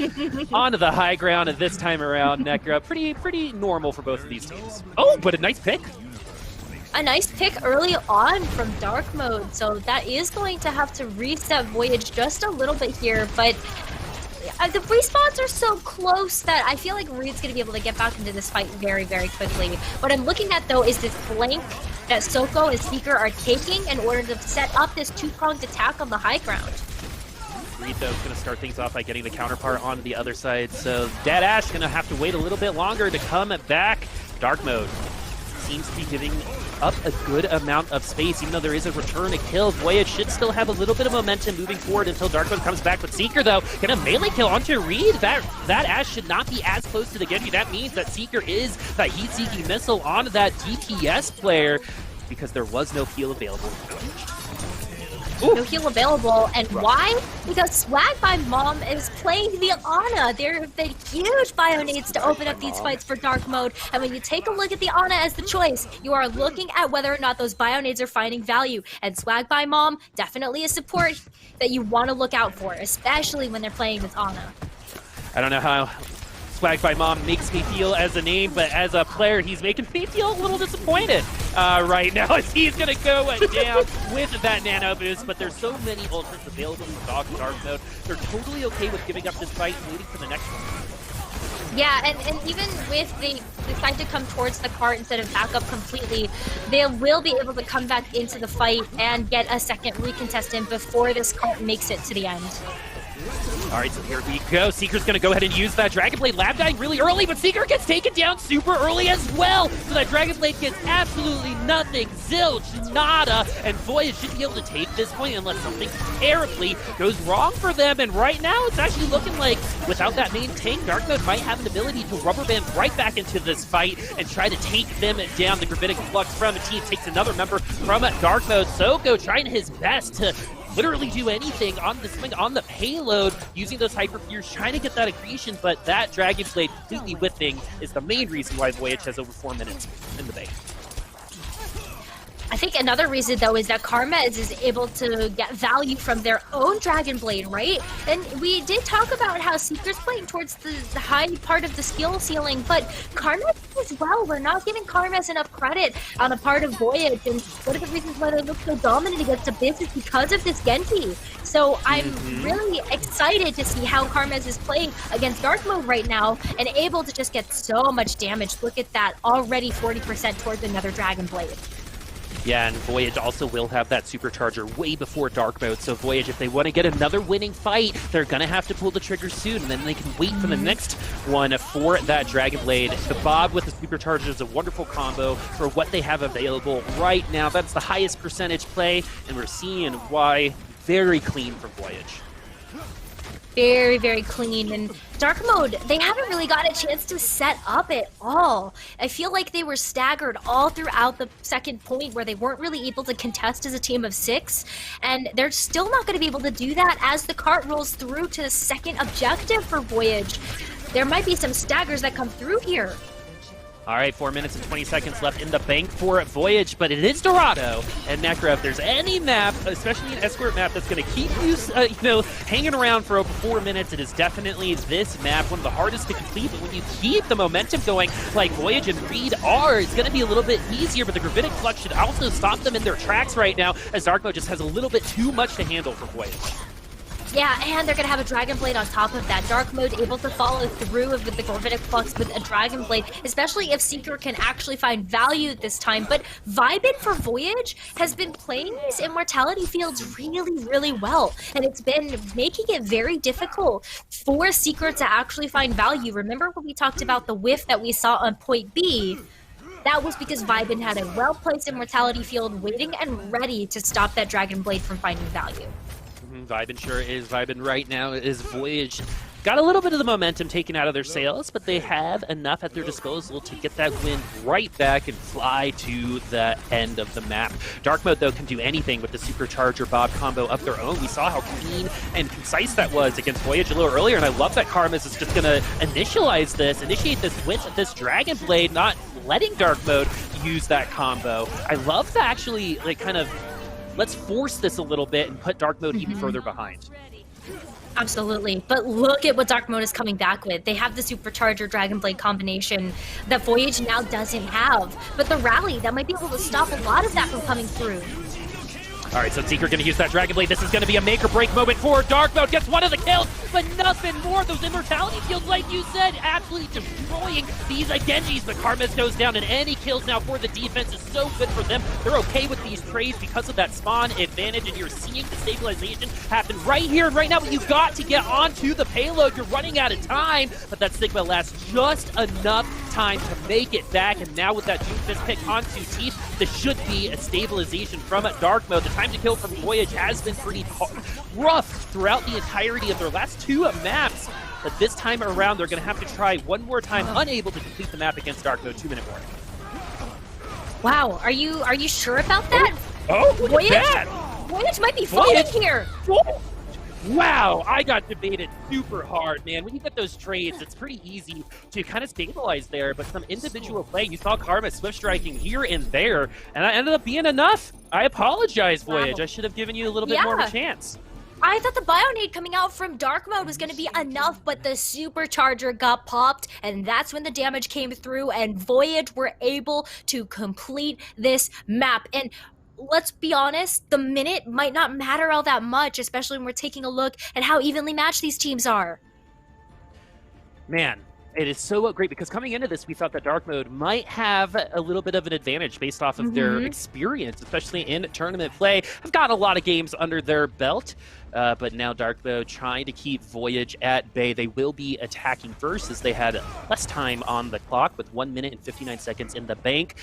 onto the high ground this time around. Necra, pretty normal for both of these teams. Oh, but a nice pick. A nice pick early on from Dark Mode, so that is going to have to reset Voyage just a little bit here, but the respawns are so close that I feel like Reed's going to be able to get back into this fight very, very quickly. What I'm looking at, though, is this flank that Soko and Seeker are taking in order to set up this two-pronged attack on the high ground. Reed, though, is going to start things off by getting the counterpart on the other side, so Dead Ash going to have to wait a little bit longer to come back. Dark Mode seems to be giving up a good amount of space, even though there is a return to kill. Voyage should still have a little bit of momentum moving forward until Dark Mode comes back. But Seeker, though, get a melee kill onto Reed. That Ashe should not be as close to the Genji. That means that Seeker is that heat-seeking missile on that DPS player because there was no heal available. No heal available, and why? Because Swag by Mom is playing the Ana. There have been huge bio nades to open up these fights for Dark Mode, and when you take a look at the Ana as the choice, you are looking at whether or not those bio nades are finding value, and Swag by Mom definitely a support that you want to look out for, especially when they're playing this Ana. I don't know how Swag by Mom makes me feel as a name, but as a player, he's making me feel a little disappointed right now as he's going to go down with that nano boost. But there's so many ultras available for Dark Mode. They're totally okay with giving up this fight and waiting for the next one. Yeah, and even with they decide to come towards the cart instead of back up completely, they will be able to come back into the fight and get a second recontestant before this cart makes it to the end. All right, so here we go. Seeker's going to go ahead and use that Dragon Blade. Lab dying really early, but Seeker gets taken down super early as well. So that Dragon Blade gets absolutely nothing. Zilch, nada, and Voyage should be able to take this point unless something terribly goes wrong for them. And right now, it's actually looking like without that main tank, Dark Mode might have an ability to rubber band right back into this fight and try to take them down. The Gravitic Flux from the team takes another member from Dark Mode. Soko trying his best to literally do anything on the swing, on the payload, using those Hyper Fears, trying to get that accretion, but that Dragon Blade completely whiffing is the main reason why Voyage has over 4 minutes in the bank. I think another reason, though, is that Karmez is able to get value from their own Dragon Blade, right? And we did talk about how Seeker's playing towards the high part of the skill ceiling, but Karmez as well. We're not giving Karmez enough credit on the part of Voyage, and one of the reasons why they look so dominant against Abyss is because of this Genji. So I'm really excited to see how Karmez is playing against Dark Mode right now and able to just get so much damage. Look at that, already 40% towards another Dragon Blade. Yeah, and Voyage also will have that supercharger way before Dark Mode, so Voyage, if they want to get another winning fight, they're going to have to pull the trigger soon, and then they can wait for the next one for that Dragon Blade. The Bob with the supercharger is a wonderful combo for what they have available right now. That's the highest percentage play, and we're seeing why. Very clean from Voyage. Very, very clean. And Dark Mode, they haven't really got a chance to set up at all. I feel like they were staggered all throughout the second point where they weren't really able to contest as a team of 6. And they're still not going to be able to do that as the cart rolls through to the second objective for Voyage. There might be some staggers that come through here. All right, 4 minutes and 20 seconds left in the bank for Voyage, but it is Dorado and Necro. If there's any map, especially an escort map, that's going to keep you, hanging around for over 4 minutes, it is definitely this map, one of the hardest to complete. But when you keep the momentum going, like Voyage and Reed are, it's going to be a little bit easier. But the Gravitic Flux should also stop them in their tracks right now, as Dark Mode just has a little bit too much to handle for Voyage. Yeah, and they're going to have a Dragon Blade on top of that. Dark Mode able to follow through with the Gravitic Flux with a Dragon Blade, especially if Seeker can actually find value this time. But Vibin for Voyage has been playing these Immortality fields really, really well. And it's been making it very difficult for Seeker to actually find value. Remember when we talked about the whiff that we saw on point B? That was because Vibin had a well-placed Immortality field waiting and ready to stop that Dragon Blade from finding value. Vibin sure is. Vibin right now is Voyage. Got a little bit of the momentum taken out of their sails, but they have enough at their disposal to get that win right back and fly to the end of the map. Dark Mode, though, can do anything with the Supercharger Bob combo of their own. We saw how clean and concise that was against Voyage a little earlier, and I love that Karmez is just going to initiate this with this Dragon Blade, not letting Dark Mode use that combo. I love that actually, kind of, let's force this a little bit and put Dark Mode even further behind. Absolutely. But look at what Dark Mode is coming back with. They have the Supercharger Dragon Blade combination that Voyage now doesn't have. But the rally, that might be able to stop a lot of that from coming through. All right, so Seeker going to use that Dragon Blade. This is going to be a make-or-break moment for Dark Mode. Gets one of the kills. but nothing more. Those immortality fields, like you said, absolutely destroying these Genjis. But Karmas goes down, and any kills now for the defense is so good for them. They're okay with these trades because of that spawn advantage, and you're seeing the stabilization happen right here and right now. But you've got to get onto the payload. You're running out of time, but that Sigma lasts just enough time to make it back. And now with that Doomfist pick onto Teeth, this should be a stabilization from Dark Mode. The time to kill from Voyage has been pretty rough throughout the entirety of their last two maps. But this time around, they're going to have to try one more time, unable to complete the map against Dark Mode. 2-minute warning. Wow, are you sure about that? Oh, look Voyage? at that! Voyage might be falling here. Wow, I got debated super hard, man. When you get those trades, it's pretty easy to kind of stabilize there, but some individual play, you saw Karma swift striking here and there, and that ended up being enough. I apologize, Voyage. Wow. I should have given you a little bit more of a chance. I thought the Bionade coming out from Dark Mode was going to be enough, but the Supercharger got popped, and that's when the damage came through, and Voyage were able to complete this map. And let's be honest, the minute might not matter all that much, especially when we're taking a look at how evenly matched these teams are. Man, it is so great because coming into this, we thought that Dark Mode might have a little bit of an advantage based off of their experience, especially in tournament play. I've got a lot of games under their belt, but now Dark Mode trying to keep Voyage at bay. They will be attacking first as they had less time on the clock with 1 minute and 59 seconds in the bank.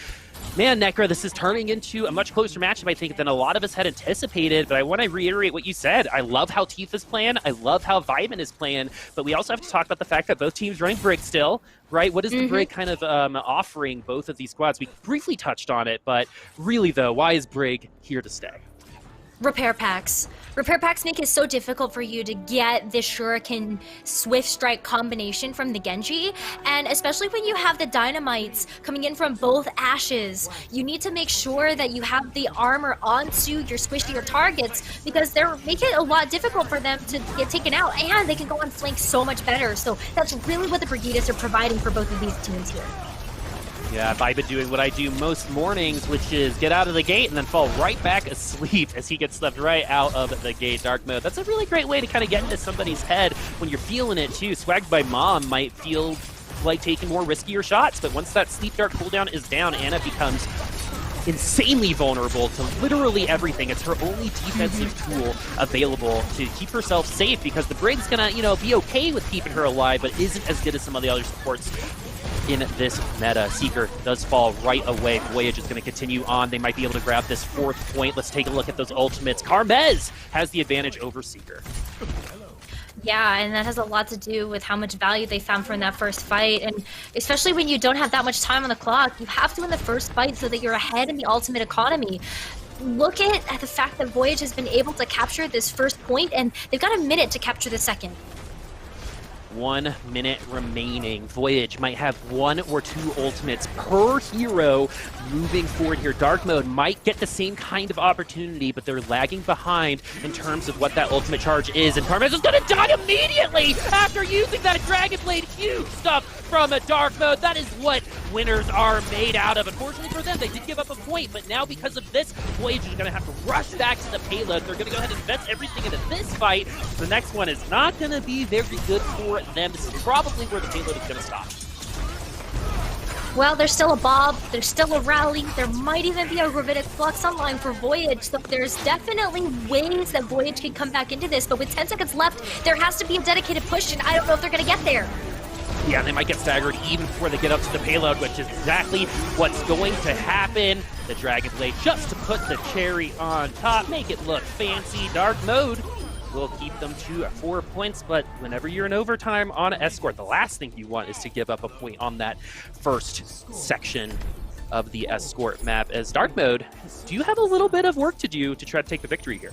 Man, Necra, this is turning into a much closer matchup, I think, than a lot of us had anticipated, but I want to reiterate what you said. I love how Teeth is playing. I love how Vyman is playing, but we also have to talk about the fact that both teams running Brig still, right? What is the Brig kind of offering both of these squads? We briefly touched on it, but really, though, why is Brig here to stay? Repair packs. Repair packs make it so difficult for you to get the Shuriken Swift Strike combination from the Genji, and especially when you have the dynamites coming in from both Ashes, you need to make sure that you have the armor onto your squishier targets because they're making it a lot difficult for them to get taken out, and they can go on flank so much better. So that's really what the Brigidas are providing for both of these teams here. Yeah, I've been doing what I do most mornings, which is get out of the gate and then fall right back asleep as he gets left right out of the gate. Dark Mode. That's a really great way to kind of get into somebody's head when you're feeling it too. Swagged by Mom might feel like taking more riskier shots, but once that Sleep Dart cooldown is down, Anna becomes insanely vulnerable to literally everything. It's her only defensive tool available to keep herself safe because the Brig's gonna, be okay with keeping her alive, but isn't as good as some of the other supports in this meta. Seeker does fall right away. Voyage is going to continue on. They might be able to grab this 4th point. Let's take a look at those ultimates. Karmez has the advantage over Seeker. Yeah, and that has a lot to do with how much value they found from that first fight, and especially when you don't have that much time on the clock, you have to win the first fight so that you're ahead in the ultimate economy. Look at the fact that Voyage has been able to capture this first point, and they've got a minute to capture the second. 1 minute remaining. Voyage might have 1 or 2 ultimates per hero moving forward here. Dark Mode might get the same kind of opportunity, but they're lagging behind in terms of what that ultimate charge is. And Karmez is going to die immediately after using that Dragon Blade. Huge stuff from a Dark Mode. That is what winners are made out of. Unfortunately for them, they did give up a point, but now because of this, Voyage is going to have to rush back to the payload. They're going to go ahead and invest everything into this fight. The next one is not going to be very good for them. This is probably where the payload is going to stop. Well, there's still a Bob, there's still a Rally, there might even be a Gravitic Flux online for Voyage, so there's definitely ways that Voyage can come back into this, but with 10 seconds left, there has to be a dedicated push, and I don't know if they're going to get there. Yeah, they might get staggered even before they get up to the payload, which is exactly what's going to happen. The Dragon Blade just to put the cherry on top, make it look fancy. Dark Mode will keep them to 4 points, but whenever you're in overtime on an escort, the last thing you want is to give up a point on that first section of the escort map. As Dark Mode, do you have a little bit of work to do to try to take the victory here?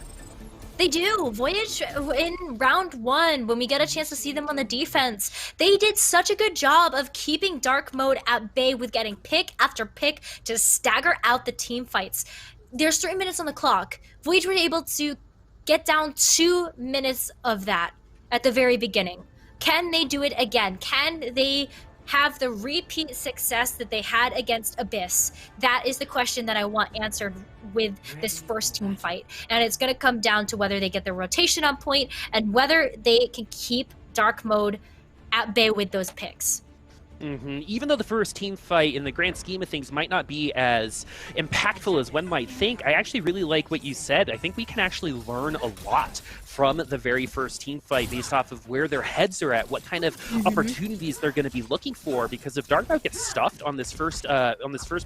They do. Voyage in round 1, when we get a chance to see them on the defense, they did such a good job of keeping Dark Mode at bay with getting pick after pick to stagger out the team fights. There's 3 minutes on the clock. Voyage were able to get down 2 minutes of that at the very beginning. Can they do it again? Can they have the repeat success that they had against Abyss? That is the question that I want answered with this first team fight. And it's going to come down to whether they get their rotation on point and whether they can keep Dark Mode at bay with those picks. Even though the first team fight in the grand scheme of things might not be as impactful as one might think, I actually really like what you said. I think we can actually learn a lot from the very first team fight based off of where their heads are at, what kind of opportunities they're going to be looking for. Because if Dark Mode gets stuffed on this first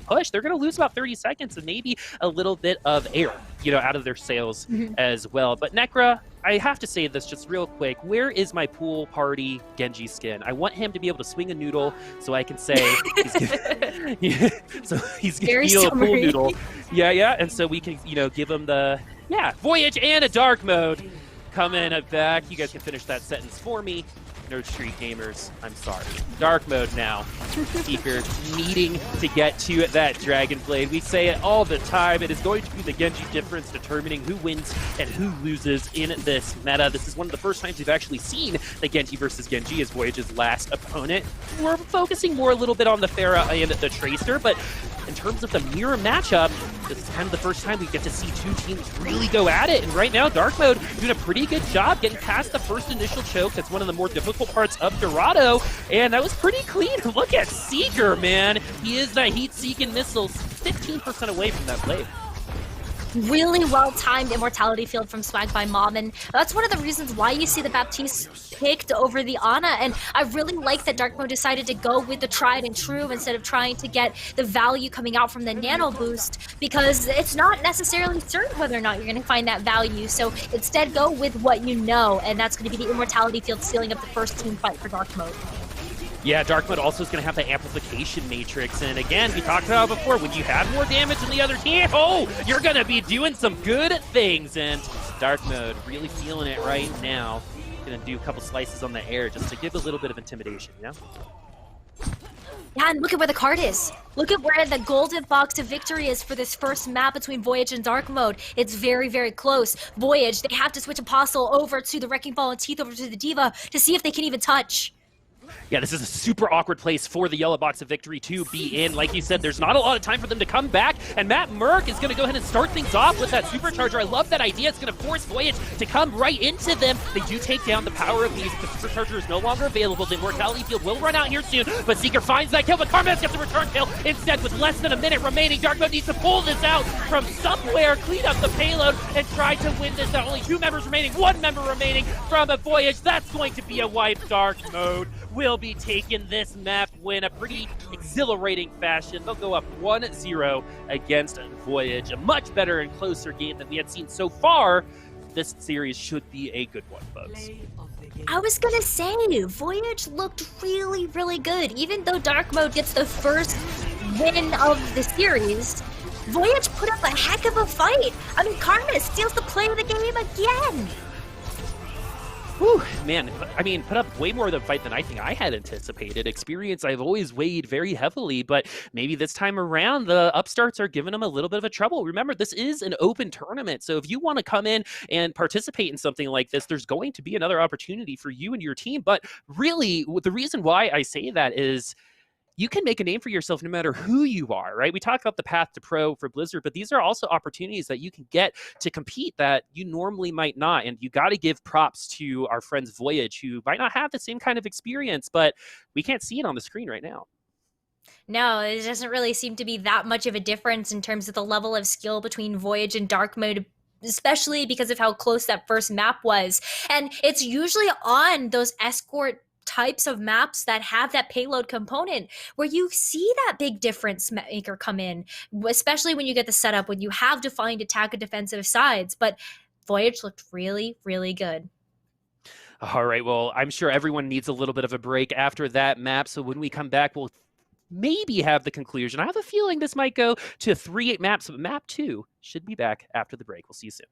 push, they're going to lose about 30 seconds and maybe a little bit of air, out of their sails as well. But Necra, I have to say this just real quick. Where is my pool party Genji skin? I want him to be able to swing a noodle so I can say he's going to feel a pool noodle. Yeah. And so we can, give him the, Voyage and a Dark Mode. Come in at back. You guys can finish that sentence for me. Nerd Street Gamers, I'm sorry. Dark Mode now. Seeker needing to get to that Dragon Blade. We say it all the time. It is going to be the Genji difference determining who wins and who loses in this meta. This is one of the first times we've actually seen the Genji versus Genji as Voyage's last opponent. We're focusing more a little bit on the Pharah and the Tracer, but in terms of the mirror matchup, this is kind of the first time we get to see two teams really go at it. And right now, Dark Mode doing a pretty good job getting past the first initial choke. That's one of the more difficult parts of Dorado. And that was pretty clean. Look at Seeker, man. He is that heat-seeking missiles 15% away from that blade. Really well-timed Immortality Field from Swag by Mom, and that's one of the reasons why you see the Baptiste picked over the Ana, and I really like that Dark Mode decided to go with the tried and true instead of trying to get the value coming out from the Nano Boost, because it's not necessarily certain whether or not you're going to find that value, so instead go with what you know, and that's going to be the Immortality Field sealing up the first team fight for Dark Mode. Yeah, Dark Mode also is going to have the amplification matrix, and again, we talked about it before, when you have more damage than the other team, you're going to be doing some good things, and Dark Mode really feeling it right now. Going to do a couple slices on the air just to give a little bit of intimidation, Yeah, and look at where the card is. Look at where the golden box of victory is for this first map between Voyage and Dark Mode. It's very, very close. Voyage, they have to switch Apostle over to the Wrecking Ball and Teeth over to the Diva to see if they can even touch. Yeah, this is a super awkward place for the yellow box of victory to be in. Like you said, there's not a lot of time for them to come back, and Matt Merck is going to go ahead and start things off with that supercharger. I love that idea. It's going to force Voyage to come right into them. They do take down the power of these. The supercharger is no longer available. The Immortality Field will run out here soon, but Seeker finds that kill, but Carmen's gets the return kill. Instead, with less than a minute remaining, Dark Mode needs to pull this out from somewhere, clean up the payload, and try to win this out. Only 2 members remaining, 1 member remaining from a Voyage. That's going to be a wipe. Dark Mode will be taking this map win a pretty exhilarating fashion. They'll go up 1-0 against Voyage. A much better and closer game than we had seen so far. This series should be a good one, folks. I was gonna say, Voyage looked really, really good. Even though Dark Mode gets the first win of the series, Voyage put up a heck of a fight. I mean, Karma steals the play of the game again. Whew, man, I mean, put up way more of the fight than I think I had anticipated. Experience I've always weighed very heavily, but maybe this time around, the upstarts are giving them a little bit of a trouble. Remember, this is an open tournament, so if you want to come in and participate in something like this, there's going to be another opportunity for you and your team. But really, the reason why I say that is you can make a name for yourself no matter who you are, right? We talk about the path to pro for Blizzard, but these are also opportunities that you can get to compete that you normally might not. And you got to give props to our friends Voyage, who might not have the same kind of experience, but we can't see it on the screen right now. No, it doesn't really seem to be that much of a difference in terms of the level of skill between Voyage and Dark Mode, especially because of how close that first map was. And it's usually on those escort types of maps that have that payload component where you see that big difference maker come in, especially when you get the setup, when you have defined attack and defensive sides. But Voyage looked really, really good. All right, well, I'm sure everyone needs a little bit of a break after that map, so when we come back, we'll maybe have the conclusion. I have a feeling this might go to 3 maps, but map 2 should be back after the break. We'll see you soon.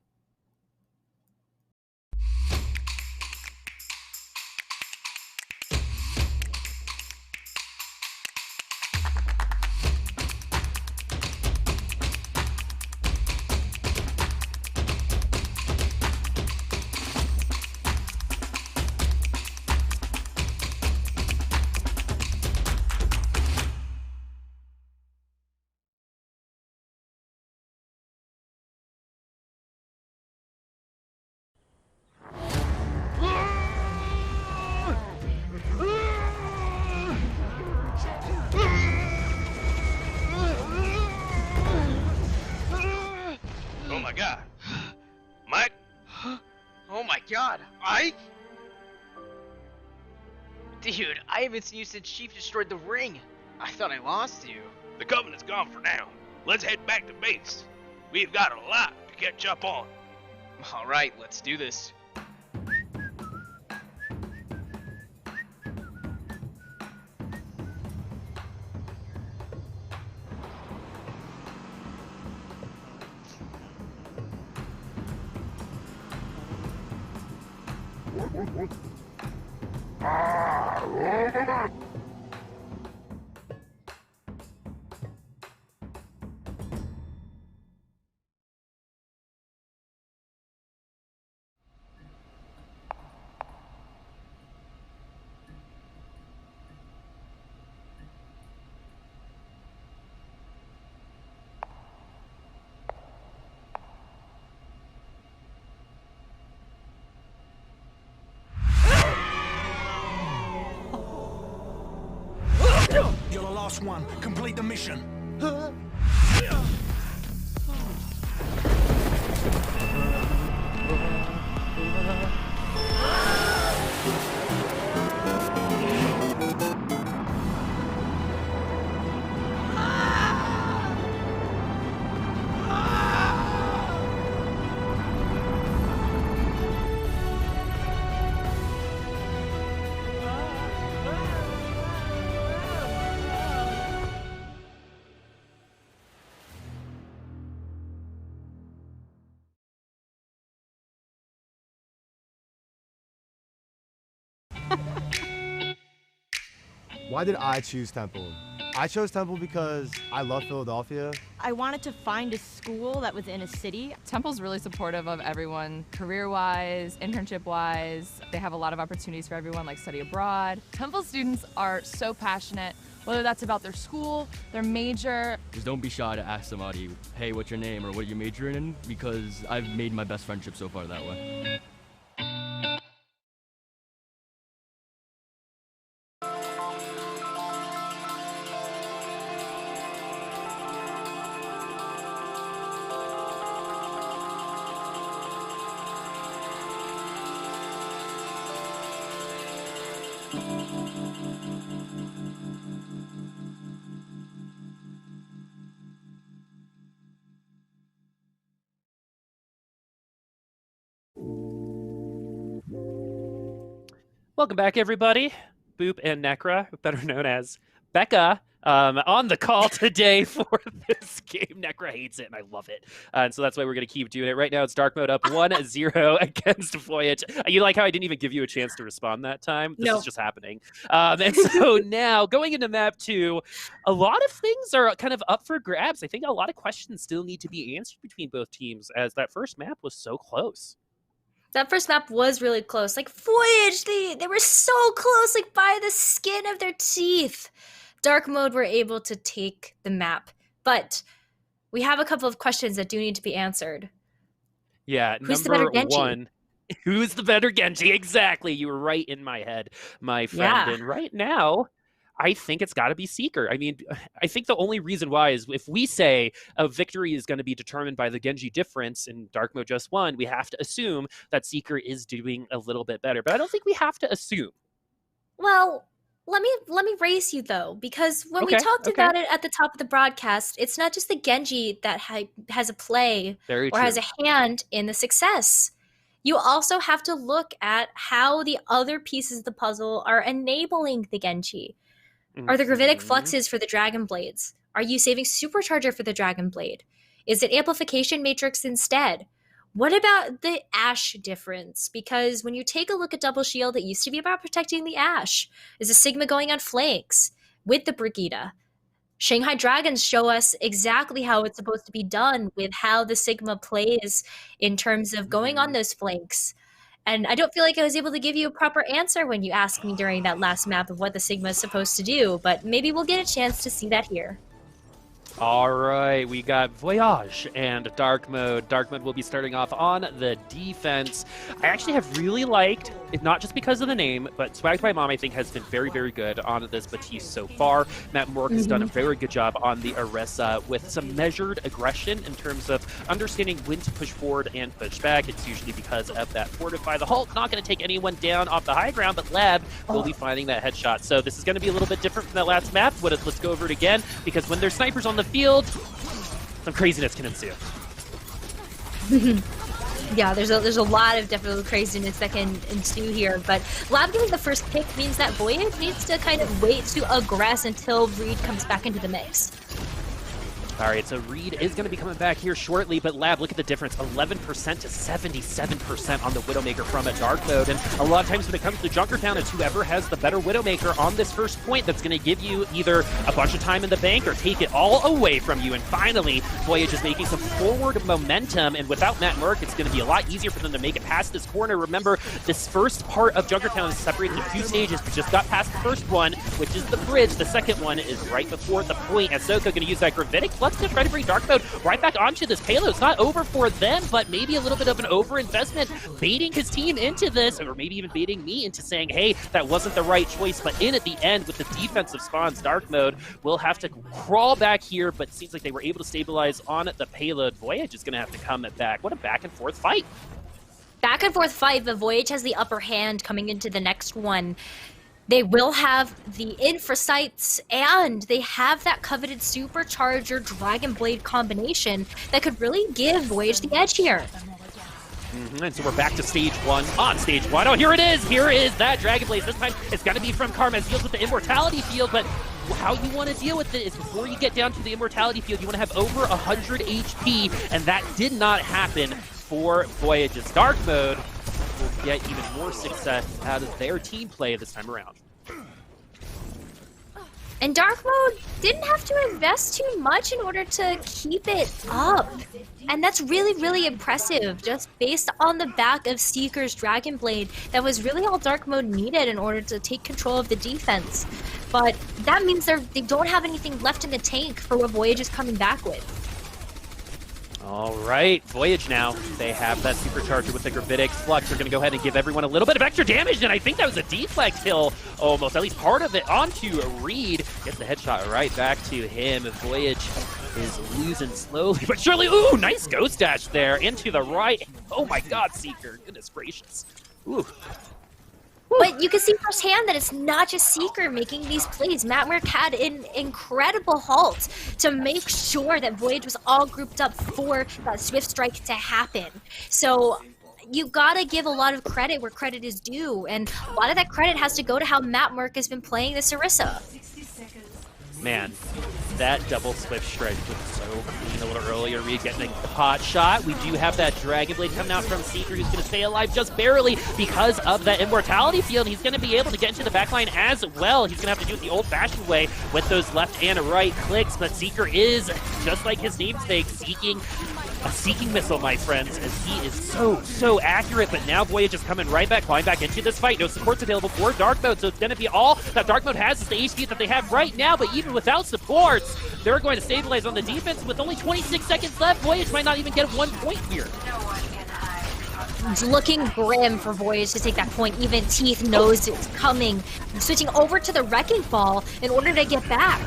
Dude, I haven't seen you since Chief destroyed the ring. I thought I lost you. The Covenant's gone for now. Let's head back to base. We've got a lot to catch up on. Alright, let's do this. You're the last one. Complete the mission. Why did I choose Temple? I chose Temple because I love Philadelphia. I wanted to find a school that was in a city. Temple's really supportive of everyone, career-wise, internship-wise. They have a lot of opportunities for everyone, like study abroad. Temple students are so passionate, whether that's about their school, their major. Just don't be shy to ask somebody, hey, what's your name or what are you majoring in? Because I've made my best friendship so far that way. Welcome back, everybody. Boop and Necra, better known as Becca, on the call today for this game. Necra hates it, and I love it. And so that's why we're going to keep doing it. Right now, it's dark mode up 1-0 against Voyage. You like how I didn't even give you a chance to respond that time? This is just happening. And so now, going into map 2, a lot of things are kind of up for grabs. I think a lot of questions still need to be answered between both teams, as that first map was so close. That first map was really close. Like, Voyage, they were so close, like, by the skin of their teeth. Dark mode were able to take the map. But we have a couple of questions that do need to be answered. Yeah, Who's the better Genji? one. Who's the better Genji? Exactly. You were right in my head, my friend. Yeah. And right now, I think it's got to be Seeker. I mean, I think the only reason why is if we say a victory is going to be determined by the Genji difference and Dark Mode just won, we have to assume that Seeker is doing a little bit better. But I don't think we have to assume. Well, let me raise you though, because when we talked about it at the top of the broadcast, it's not just the Genji that has a play has a hand in the success. You also have to look at how the other pieces of the puzzle are enabling the Genji. Are the gravitic fluxes for the Dragon Blades? Are you saving Supercharger for the Dragon Blade? Is it Amplification Matrix instead? What about the Ashe difference? Because when you take a look at Double Shield, it used to be about protecting the Ashe. Is a Sigma going on flanks with the Brigitte? Shanghai Dragons show us exactly how it's supposed to be done with how the Sigma plays in terms of going on those flanks. And I don't feel like I was able to give you a proper answer when you asked me during that last map of what the Sigma is supposed to do, but maybe we'll get a chance to see that here. All right, we got Voyage and Dark Mode. Dark Mode will be starting off on the defense. I actually have really liked, not just because of the name, but Swagged by Mom, I think, has been very, very good on this Batiste so far. Matt Mork has done a very good job on the Orisa with some measured aggression in terms of understanding when to push forward and push back. It's usually because of that Fortify. The Hulk not going to take anyone down off the high ground, but Lab will be finding that headshot. So this is going to be a little bit different from that last map. Let's go over it again, because when there's snipers on the field, some craziness can ensue. Yeah, there's a lot of definitely craziness that can ensue here, but Lab getting the first pick means that Voyage needs to kind of wait to aggress until Reed comes back into the mix. All right, so Reed is going to be coming back here shortly, but Lab, look at the difference, 11% to 77% on the Widowmaker from a Dark Mode, and a lot of times when it comes to Junkertown, it's whoever has the better Widowmaker on this first point that's going to give you either a bunch of time in the bank or take it all away from you, and finally, Voyage is making some forward momentum, and without Matt Merck, it's going to be a lot easier for them to make it past this corner. Remember, this first part of Junkertown is separated into 2 stages. We just got past the first one, which is the bridge. The second one is right before the point. Ahsoka going to use that Gravitic Flux to try to bring Dark Mode right back onto this payload. It's not over for them, but maybe a little bit of an over-investment, baiting his team into this, or maybe even baiting me into saying, hey, that wasn't the right choice. But in at the end, with the defensive spawns, Dark Mode will have to crawl back here, but it seems like they were able to stabilize on the payload. Voyage is going to have to come back. What a back-and-forth fight. Back and forth fight, but Voyage has the upper hand coming into the next one. They will have the infra sights, and they have that coveted supercharger Dragon Blade combination that could really give Voyage the edge here. And so we're back to stage 1. On stage 1, oh, here it is! Here is that Dragon Blade. This time it's going to be from Karmaz. Deals with the Immortality Field, but how you want to deal with it is before you get down to the Immortality Field, you want to have over 100 HP, and that did not happen for Voyage's Dark Mode. Will get even more success out of their team play this time around. And Dark Mode didn't have to invest too much in order to keep it up. And that's really, really impressive, just based on the back of Seeker's Dragon Blade. That was really all Dark Mode needed in order to take control of the defense. But that means they don't have anything left in the tank for what Voyage is coming back with. All right, Voyage now. They have that supercharger with the Gravitic Flux. They're going to go ahead and give everyone a little bit of extra damage, and I think that was a deflect kill, almost, at least part of it, onto Reed. Gets the headshot right back to him. Voyage is losing slowly, but surely. Ooh, nice ghost dash there into the right. Oh my god, Seeker. Goodness gracious. Ooh. But you can see firsthand that it's not just Seeker making these plays. Matt Merck had an incredible halt to make sure that Voyage was all grouped up for that Swift Strike to happen. So you gotta give a lot of credit where credit is due, and a lot of that credit has to go to how Matt Merck has been playing this Orisa. Man, that double Swift Strike was so clean a little earlier. Reed getting the pot shot. We do have that Dragon Blade coming out from Seeker, who's going to stay alive just barely because of that Immortality Field. He's going to be able to get into the backline as well. He's going to have to do it the old-fashioned way with those left and right clicks, but Seeker is, just like his namesake, seeking a seeking missile, my friends, as he is so accurate. But now Voyage is coming right back, climbing back into this fight. No supports available for Dark Mode, so it's going to be all that Dark Mode has is the HP that they have right now. But even without supports, they're going to stabilize on the defense. With only 26 seconds left, Voyage might not even get 1 point here. It's looking grim for Voyage to take that point. Even Teeth knows it's coming. Switching over to the Wrecking Ball in order to get back.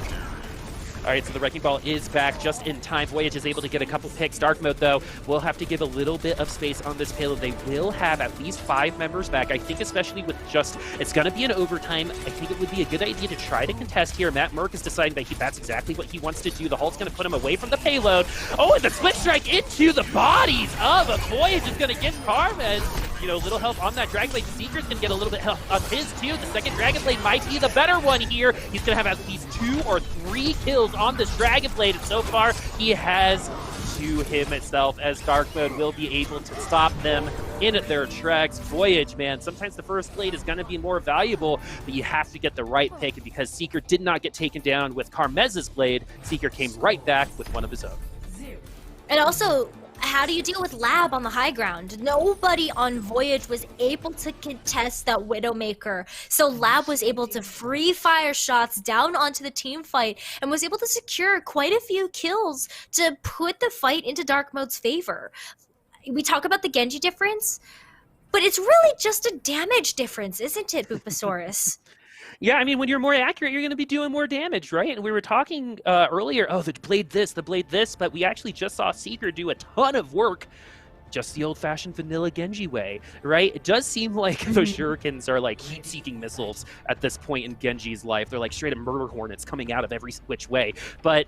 All right, so the Wrecking Ball is back just in time. Voyage is able to get a couple picks. Dark Mode, though, will have to give a little bit of space on this payload. They will have at least 5 members back. I think especially with just, it's going to be an overtime. I think it would be a good idea to try to contest here. Matt Merck is deciding that that's exactly what he wants to do. The Hulk's going to put him away from the payload. Oh, and the split strike into the bodies of a Voyage is going to get Karmaz. Little help on that Dragon Blade. Seeker's going to get a little bit help of his, too. The second Dragon Blade might be the better one here. He's going to have at least 2 or 3 kills on this Dragon Blade, and so far, he has 2 himself, as Dark Mode will be able to stop them in their tracks. Voyage, man, sometimes the first blade is going to be more valuable, but you have to get the right pick, and because Seeker did not get taken down with Karmaz's blade, Seeker came right back with one of his own. And also, how do you deal with Lab on the high ground? Nobody on Voyage was able to contest that Widowmaker. So Lab was able to free fire shots down onto the team fight and was able to secure quite a few kills to put the fight into Dark Mode's favor. We talk about the Genji difference, but it's really just a damage difference, isn't it, Bupasaurus? Yeah, I mean, when you're more accurate, you're going to be doing more damage, right? And we were talking earlier, the blade this, but we actually just saw Seeker do a ton of work just the old-fashioned vanilla Genji way, right? It does seem like those shurikens are like heat-seeking missiles at this point in Genji's life. They're like straight-up murder hornets coming out of every which way. But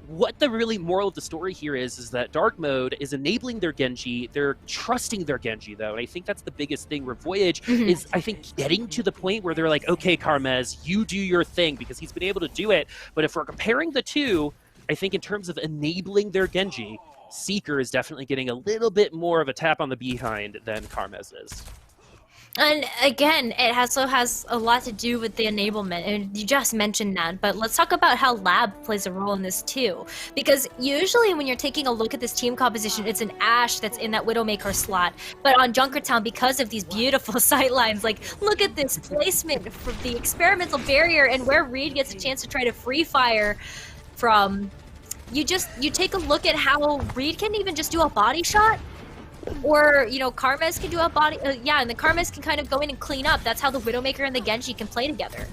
what the really moral of the story here is that Dark Mode is enabling their Genji. They're trusting their Genji, though, and I think that's the biggest thing where Voyage is, I think, getting to the point where they're like, okay, Carmez, you do your thing, because he's been able to do it. But if we're comparing the two, I think in terms of enabling their Genji, Seeker is definitely getting a little bit more of a tap on the behind than Carmez is. And again, it also has a lot to do with the enablement, and you just mentioned that, but let's talk about how Lab plays a role in this too. Because usually when you're taking a look at this team composition, it's an Ashe that's in that Widowmaker slot. But on Junkertown, because of these beautiful sightlines, like, look at this placement for the experimental barrier and where Reed gets a chance to try to free fire from. You take a look at how Reed can even just do a body shot, or, you know, Carmez can do a body, and the Carmez can kind of go in and clean up. That's how the Widowmaker and the Genji can play together.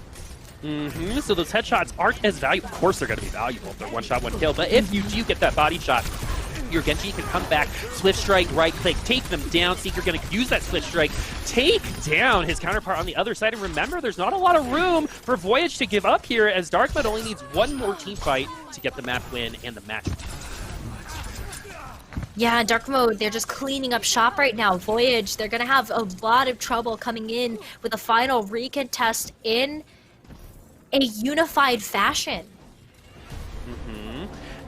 So those headshots aren't as valuable. Of course they're going to be valuable if they're one shot, one kill, but if you do get that body shot, your Genji can come back, Swift Strike, right click, take them down. Seeker going to use that Swift Strike, take down his counterpart on the other side. And remember, there's not a lot of room for Voyage to give up here, as Dark Mode only needs one more team fight to get the map win and the match. Yeah, Dark Mode, they're just cleaning up shop right now. Voyage, they're going to have a lot of trouble coming in with a final recontest in a unified fashion.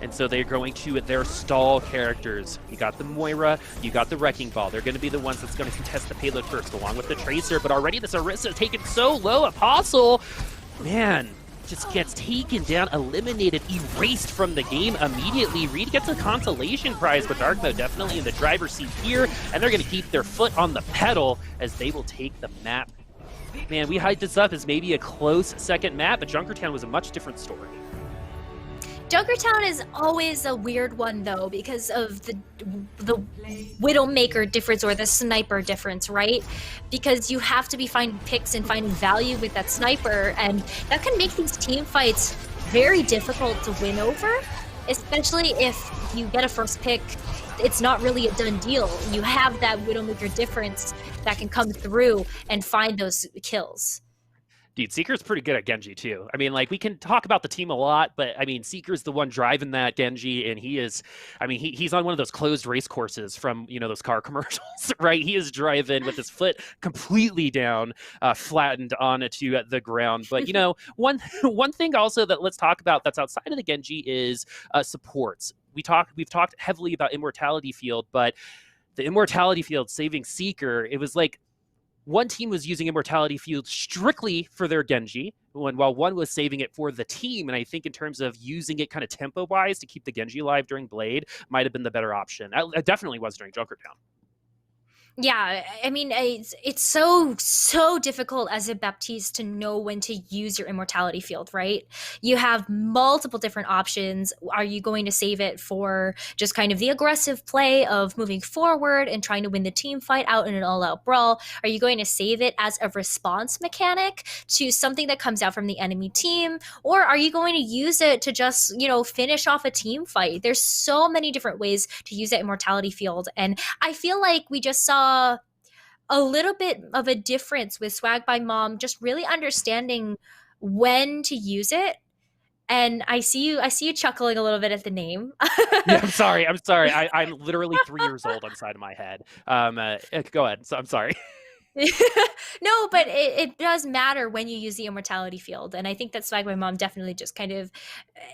And so they're going to their stall characters. You got the Moira, you got the Wrecking Ball. They're going to be the ones that's going to contest the payload first, along with the Tracer. But already this Orisa taken so low. Apostle, man, just gets taken down, eliminated, erased from the game immediately. Reed gets a consolation prize, but Dark Mode definitely in the driver's seat here. And they're going to keep their foot on the pedal as they will take the map. Man, we hyped this up as maybe a close second map, but Junkertown was a much different story. Junkertown is always a weird one, though, because of the Widowmaker difference or the sniper difference, right? Because you have to be finding picks and finding value with that sniper, and that can make these team fights very difficult to win over, especially if you get a first pick. It's not really a done deal. You have that Widowmaker difference that can come through and find those kills. Dude, Seeker's pretty good at Genji, too. I mean, like, we can talk about the team a lot, but, I mean, Seeker's the one driving that Genji, and he is, I mean, he's on one of those closed race courses from, you know, those car commercials, right? He is driving with his foot completely down, flattened onto the ground. But, you know, one thing also that let's talk about that's outside of the Genji is supports. We've talked heavily about Immortality Field, but the Immortality Field saving Seeker, it was like, one team was using Immortality Field strictly for their Genji, while one was saving it for the team. And I think in terms of using it kind of tempo-wise to keep the Genji alive during Blade might have been the better option. It definitely was during Junkertown. Yeah, I mean, it's so difficult as a Baptiste to know when to use your Immortality Field, right? You have multiple different options. Are you going to save it for just kind of the aggressive play of moving forward and trying to win the team fight out in an all-out brawl? Are you going to save it as a response mechanic to something that comes out from the enemy team? Or are you going to use it to just, you know, finish off a team fight? There's so many different ways to use that Immortality Field, and I feel like we just saw a little bit of a difference with Swag by Mom, just really understanding when to use it. And I see you chuckling a little bit at the name. Yeah, I'm sorry. I'm literally 3 years old on the side of my head. Go ahead. So I'm sorry. No, but it does matter when you use the Immortality Field, and I think that Swag by Mom definitely just kind of,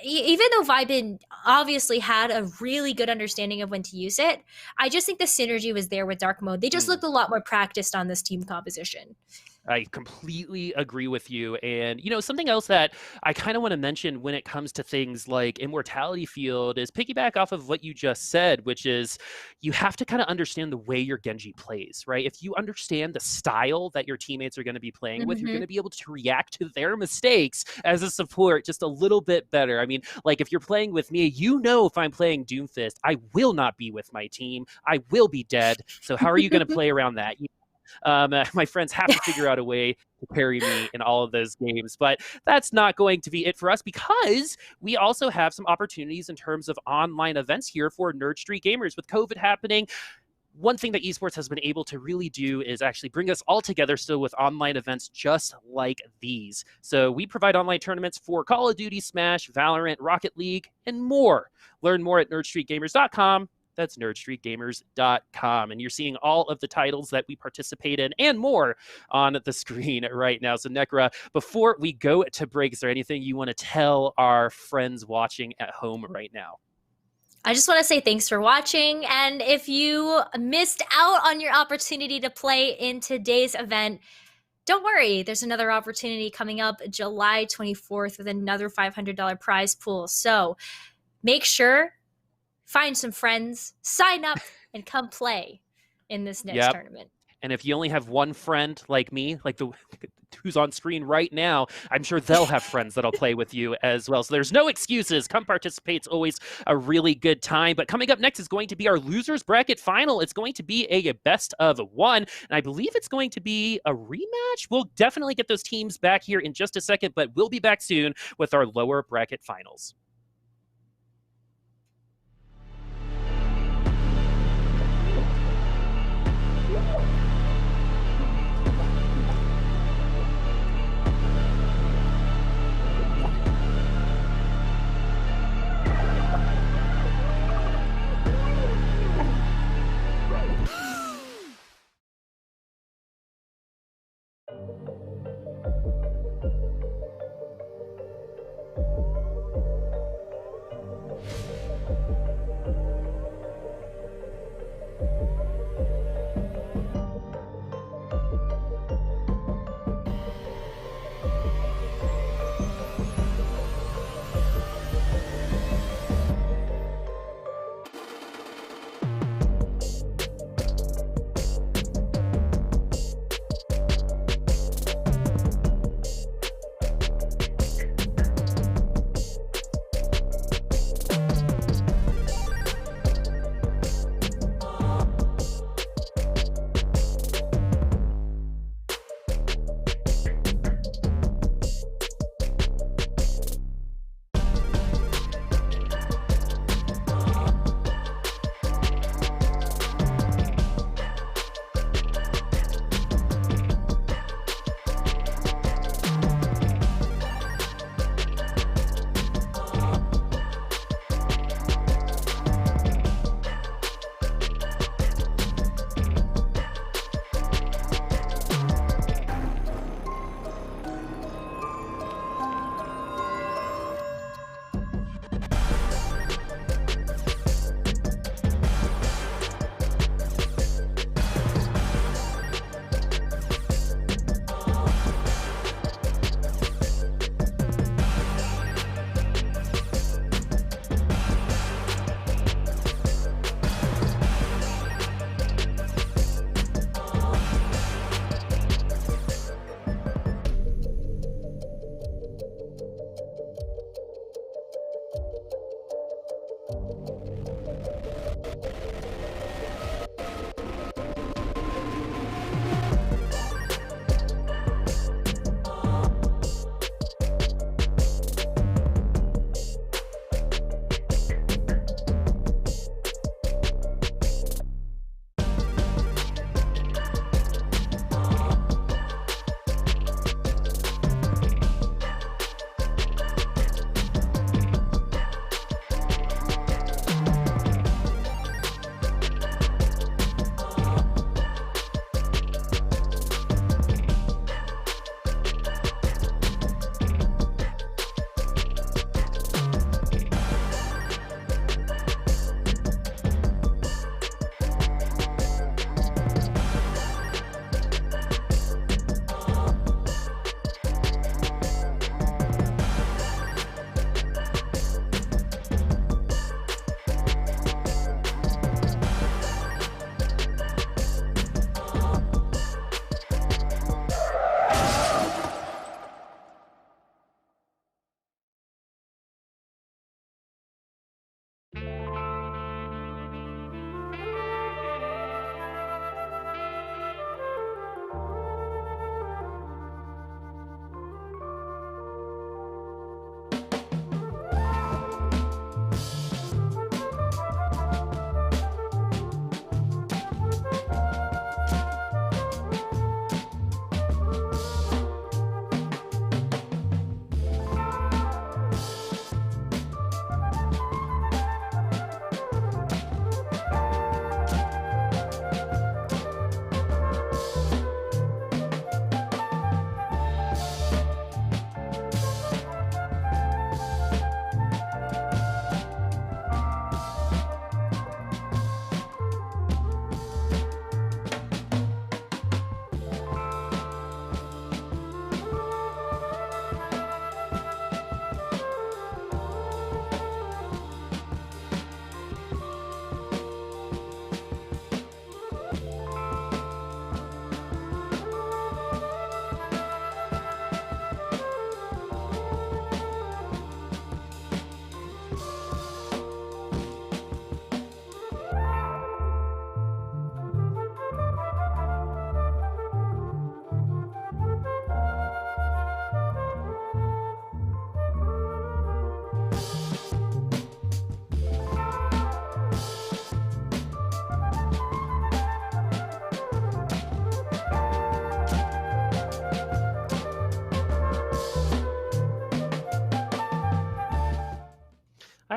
even though Vibin obviously had a really good understanding of when to use it, I just think the synergy was there with Dark Mode. They just looked a lot more practiced on this team composition. I completely agree with you. And, something else that I kind of want to mention when it comes to things like Immortality Field is piggyback off of what you just said, which is you have to kind of understand the way your Genji plays, right? If you understand the style that your teammates are going to be playing with, you're going to be able to react to their mistakes as a support just a little bit better. I mean, like if you're playing with me, if I'm playing Doomfist, I will not be with my team. I will be dead. So how are you going to play around that? My friends have to figure out a way to carry me in all of those games, but that's not going to be it for us because we also have some opportunities in terms of online events here for Nerd Street Gamers. With COVID happening, one thing that esports has been able to really do is actually bring us all together still with online events just like these. So we provide online tournaments for Call of Duty, Smash, Valorant, Rocket League, and more. Learn more at nerdstreetgamers.com. That's nerdstreetgamers.com. And you're seeing all of the titles that we participate in and more on the screen right now. So Nekra, before we go to break, is there anything you want to tell our friends watching at home right now? I just want to say thanks for watching. And if you missed out on your opportunity to play in today's event, don't worry. There's another opportunity coming up July 24th with another $500 prize pool. So make sure, find some friends, sign up, and come play in this next tournament. And if you only have one friend like me, like who's on screen right now, I'm sure they'll have friends that'll play with you as well. So there's no excuses. Come participate. It's always a really good time. But coming up next is going to be our losers bracket final. It's going to be a best of one. And I believe it's going to be a rematch. We'll definitely get those teams back here in just a second, but we'll be back soon with our lower bracket finals.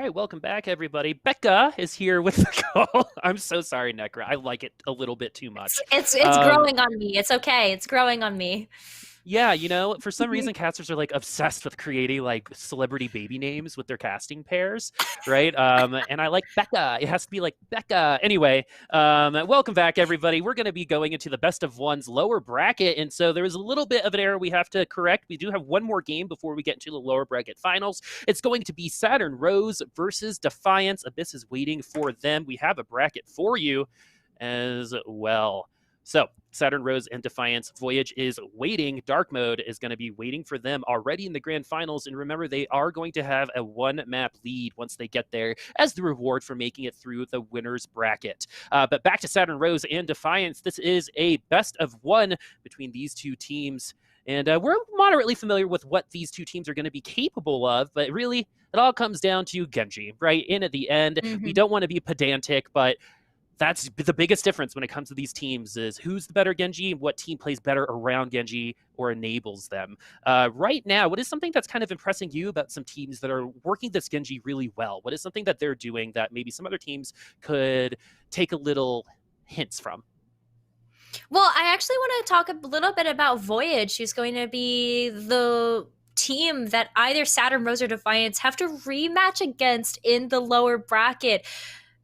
All right, welcome back, everybody. Becca is here with the call. I'm so sorry, Necra. I like it a little bit too much. It's growing on me. It's okay. It's growing on me. Yeah, for some reason, casters are like obsessed with creating like celebrity baby names with their casting pairs, right? And I like Becca. It has to be like Becca. Anyway, welcome back, everybody. We're going to be going into the best of one's lower bracket, and so there was a little bit of an error we have to correct. We do have one more game before we get into the lower bracket finals. It's going to be Saturn Rose versus Defiance. Abyss is waiting for them. We have a bracket for you as well. So Saturn Rose and Defiance, Voyage is waiting. Dark Mode is going to be waiting for them already in the grand finals. And remember, they are going to have a 1-map lead once they get there as the reward for making it through the winner's bracket. But back to Saturn Rose and Defiance. This is a best of 1 between these two teams. And we're moderately familiar with what these two teams are going to be capable of. But really, it all comes down to Genji, right? In at the end, we don't want to be pedantic, but that's the biggest difference when it comes to these teams is who's the better Genji and what team plays better around Genji or enables them. Right now, what is something that's kind of impressing you about some teams that are working this Genji really well? What is something that they're doing that maybe some other teams could take a little hints from? Well, I actually want to talk a little bit about Voyage, who's going to be the team that either Saturn Rose or Defiance have to rematch against in the lower bracket.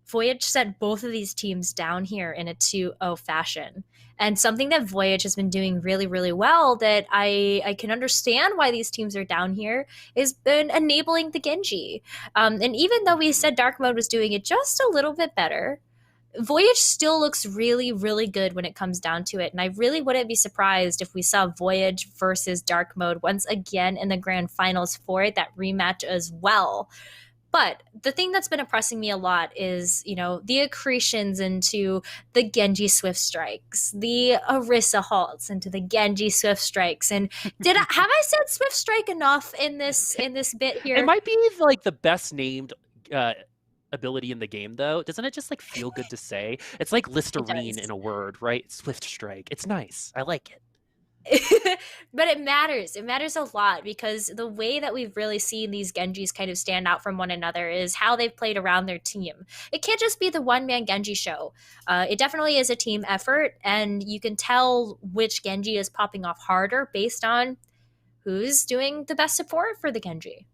Voyage sent both of these teams down here in a 2-0 fashion. And something that Voyage has been doing really, really well that I can understand why these teams are down here is been enabling the Genji. And even though we said Dark Mode was doing it just a little bit better, Voyage still looks really, really good when it comes down to it. And I really wouldn't be surprised if we saw Voyage versus Dark Mode once again in the grand finals for that rematch as well. But the thing that's been impressing me a lot is, the accretions into the Genji Swift Strikes, the Orisa halts into the Genji Swift Strikes. And have I said Swift Strike enough in this bit here? It might be like the best named ability in the game, though. Doesn't it just like feel good to say? It's like Listerine in a word, right? Swift Strike. It's nice. I like it. But it matters. It matters a lot because the way that we've really seen these Genjis kind of stand out from one another is how they've played around their team. It can't just be the one-man Genji show. It definitely is a team effort, and you can tell which Genji is popping off harder based on who's doing the best support for the Genji.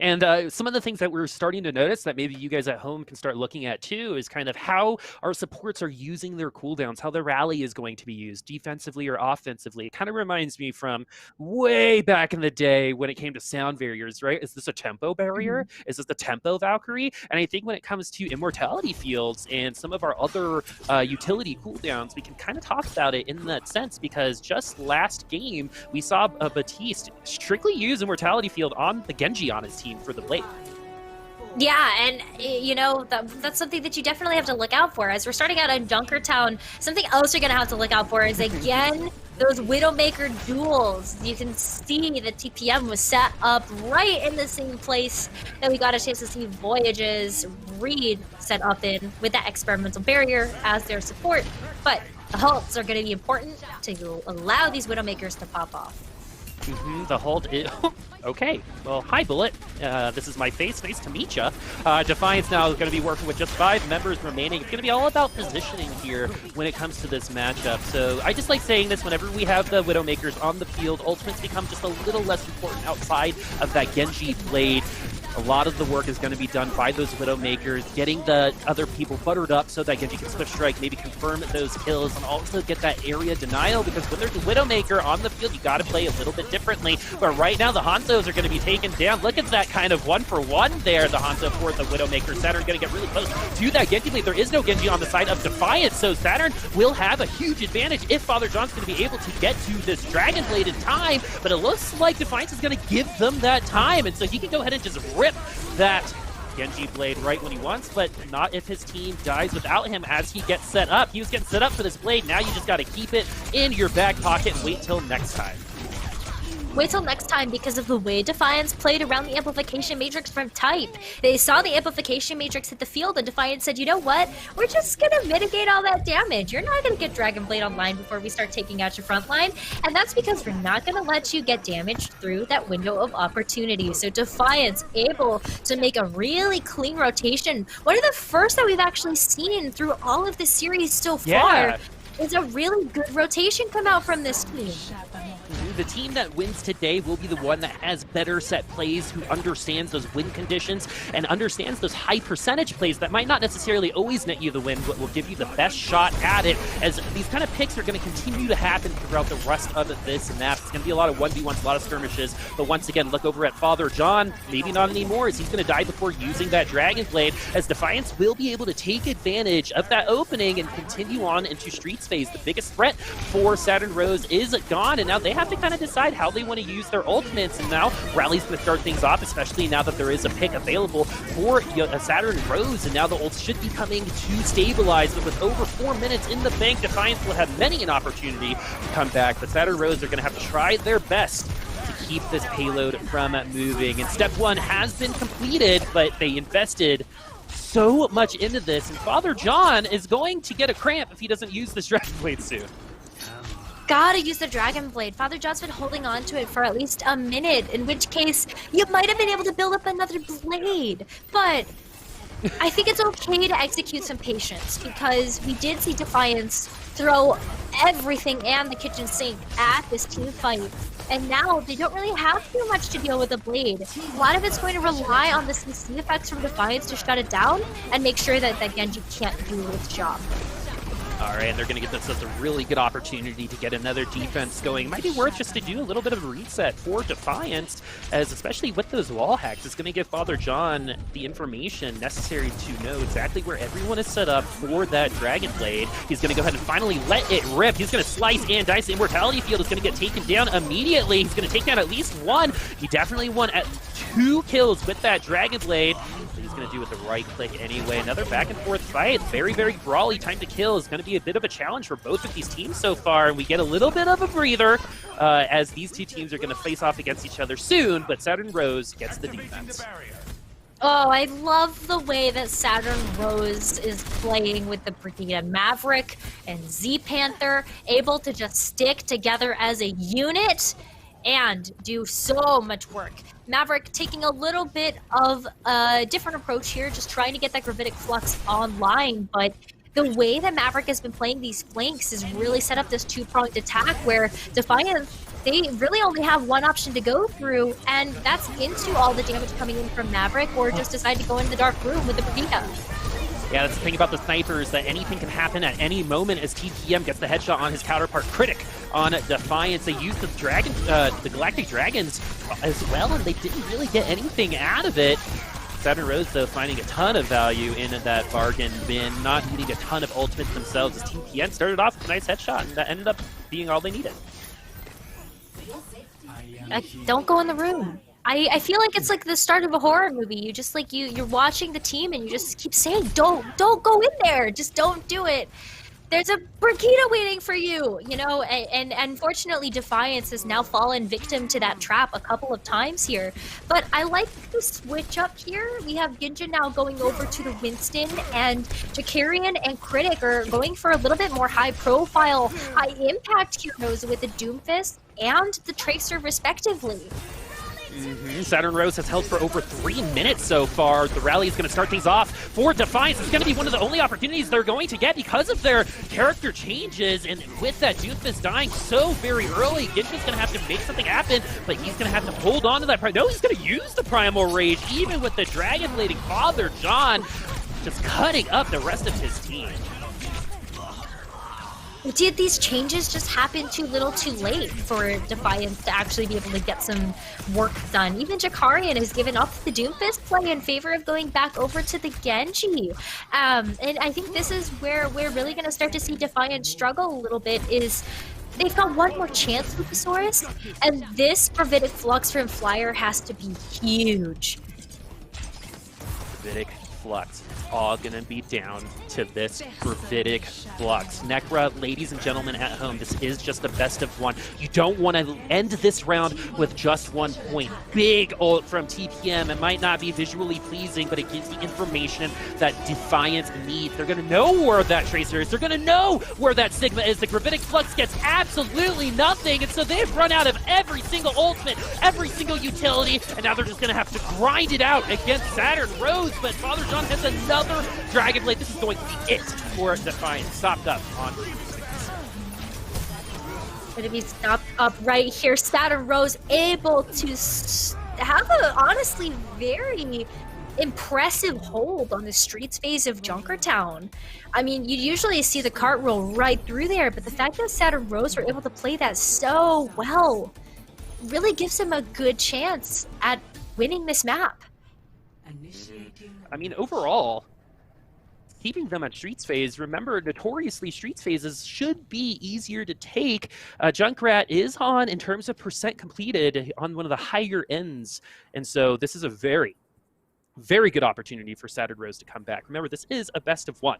And some of the things that we're starting to notice that maybe you guys at home can start looking at too is kind of how our supports are using their cooldowns, how the rally is going to be used defensively or offensively. It kind of reminds me from way back in the day when it came to sound barriers, right? Is this a tempo barrier? Is this the tempo Valkyrie? And I think when it comes to immortality fields and some of our other utility cooldowns, we can kind of talk about it in that sense because just last game, we saw Batiste strictly use immortality field on the Genji on his team for the Blade. Yeah, and that's something that you definitely have to look out for. As we're starting out in Junkertown, something else you're going to have to look out for is, again, those Widowmaker duels. You can see the TPM was set up right in the same place that we got a chance to see Voyage's Reed set up in with that experimental barrier as their support. But the halts are going to be important to allow these Widowmakers to pop off. The halt is... Okay, well, hi, Bullet. This is my face to meet ya. Defiance now is going to be working with just 5 members remaining. It's going to be all about positioning here when it comes to this matchup. So I just like saying this whenever we have the Widowmakers on the field. Ultimates become just a little less important outside of that Genji Blade. A lot of the work is going to be done by those Widowmakers, getting the other people buttered up so that Genji can Swift Strike, maybe confirm those kills, and also get that area denial, because when there's a Widowmaker on the field, you got to play a little bit differently. But right now, the Hanzos are going to be taken down. Look at that kind of 1-for-1 there, the Hanzo for the Widowmaker. Saturn going to get really close to that Genji Blade. There is no Genji on the side of Defiance, so Saturn will have a huge advantage if Father John's going to be able to get to this Dragon Blade in time, but it looks like Defiance is going to give them that time, and so he can go ahead and just rip that Genji Blade right when he wants, but not if his team dies without him as he gets set up. He was getting set up for this Blade. Now you just got to keep it in your back pocket and wait till next time. Wait till next time because of the way Defiance played around the Amplification Matrix from Type. They saw the Amplification Matrix hit the field and Defiance said, you know what? We're just gonna mitigate all that damage. You're not gonna get Dragon Blade online before we start taking out your front line. And that's because we're not gonna let you get damaged through that window of opportunity. So Defiance able to make a really clean rotation. One of the first that we've actually seen through all of the series so far is a really good rotation come out from this team. The team that wins today will be the one that has better set plays, who understands those win conditions and understands those high percentage plays that might not necessarily always net you the win, but will give you the best shot at it, as these kind of picks are going to continue to happen throughout the rest of this map. It's going to be a lot of 1v1s, a lot of skirmishes, but once again, look over at Father John, maybe not anymore, as he's going to die before using that Dragon Blade, as Defiance will be able to take advantage of that opening and continue on into Streets phase. The biggest threat for Saturn Rose is gone, and now they have to kind of decide how they want to use their ultimates, and now Rally's going to start things off, especially now that there is a pick available for Saturn Rose, and now the ults should be coming to stabilize, but with over 4 minutes in the bank, Defiance will have many an opportunity to come back, but Saturn Rose are going to have to try their best to keep this payload from moving, and step 1 has been completed, but they invested so much into this, and Father John is going to get a cramp if he doesn't use this Dragon Blade soon. Gotta use the Dragon Blade. Father John's been holding on to it for at least a minute, in which case you might have been able to build up another blade. But I think it's okay to execute some patience, because we did see Defiance throw everything and the kitchen sink at this team fight. And now they don't really have too much to deal with the blade. A lot of it's going to rely on the CC effects from Defiance to shut it down and make sure that Genji can't do its job. All right, and they're going to get themselves a really good opportunity to get another defense going. It might be worth just to do a little bit of a reset for Defiance, as especially with those wall hacks, it's going to give Father John the information necessary to know exactly where everyone is set up for that Dragon Blade. He's going to go ahead and finally let it rip. He's going to slice and dice. The Immortality Field is going to get taken down immediately. He's going to take down at least one. He definitely won at 2 kills with that Dragon Blade. He's going to do with the right click anyway. Another back and forth fight. Very, very brawly. Time to kill is going to be a bit of a challenge for both of these teams so far. And we get a little bit of a breather as these two teams are going to face off against each other soon. But Saturn Rose gets the defense. Oh, I love the way that Saturn Rose is playing with the Brigida Maverick and Z Panther, able to just stick together as a unit and do so much work. Maverick taking a little bit of a different approach here, just trying to get that Gravitic Flux online, but the way that Maverick has been playing these flanks has really set up this two-pronged attack where Defiance, they really only have one option to go through, and that's into all the damage coming in from Maverick, or just decide to go in the dark room with the Brigida. Yeah, that's the thing about the snipers, that anything can happen at any moment as TTM gets the headshot on his counterpart Critic on Defiance. They used the Galactic Dragons as well, and they didn't really get anything out of it. Saturn Rose, though, finding a ton of value in that bargain bin, not needing a ton of ultimates themselves, as TTM started off with a nice headshot, and that ended up being all they needed. Don't go in the room. I feel like it's like the start of a horror movie. You just like you're watching the team and you just keep saying, don't go in there. Just don't do it. There's a Brigida waiting for you, you know, and unfortunately Defiance has now fallen victim to that trap a couple of times here. But I like the switch up here. We have Ginja now going over to the Winston, and Jakarian and Critic are going for a little bit more high profile, high impact heroes with the Doomfist and the Tracer respectively. Saturn Rose has held for over 3 minutes so far. The rally is going to start things off for Defiance. It's going to be one of the only opportunities they're going to get because of their character changes. And with that Doomfist dying so very early, Ginja's going to have to make something happen, but he's going to have to hold on to that. No, he's going to use the Primal Rage, even with the Dragon Blading Father John just cutting up the rest of his team. Did these changes just happen too little too late for Defiance to actually be able to get some work done? Even Jakarian has given up the Doomfist play in favor of going back over to the Genji. And I think this is where we're really going to start to see Defiance struggle a little bit, is they've got one more chance with the Saurus, and this Gravitic Flux from Flyer has to be huge. Gravitic Flux. It's all gonna be down to this Gravitic Flux. Necra, ladies and gentlemen at home, this is just a best of one. You don't want to end this round with just 1 point. Big ult from TPM. It might not be visually pleasing, but it gives the information that Defiance needs. They're gonna know where that Tracer is. They're gonna know where that Sigma is. The Gravitic Flux gets absolutely nothing, and so they've run out of every single ultimate, every single utility, and now they're just gonna have to grind it out against Saturn Rose, but Father John has another Dragon Blade. This is going to be it for Defiance. Stopped up on Gonna be stopped up right here. Saturn Rose able to have a honestly very impressive hold on the streets phase of Junkertown. I mean, you usually see the cart roll right through there, but the fact that Saturn Rose were able to play that so well really gives him a good chance at winning this map. I mean, overall, keeping them at Streets phase, remember, notoriously, Streets phases should be easier to take. Junkrat is on, in terms of percent completed, on one of the higher ends. And so this is a very, very good opportunity for Saturn Rose to come back. Remember, this is a best of one.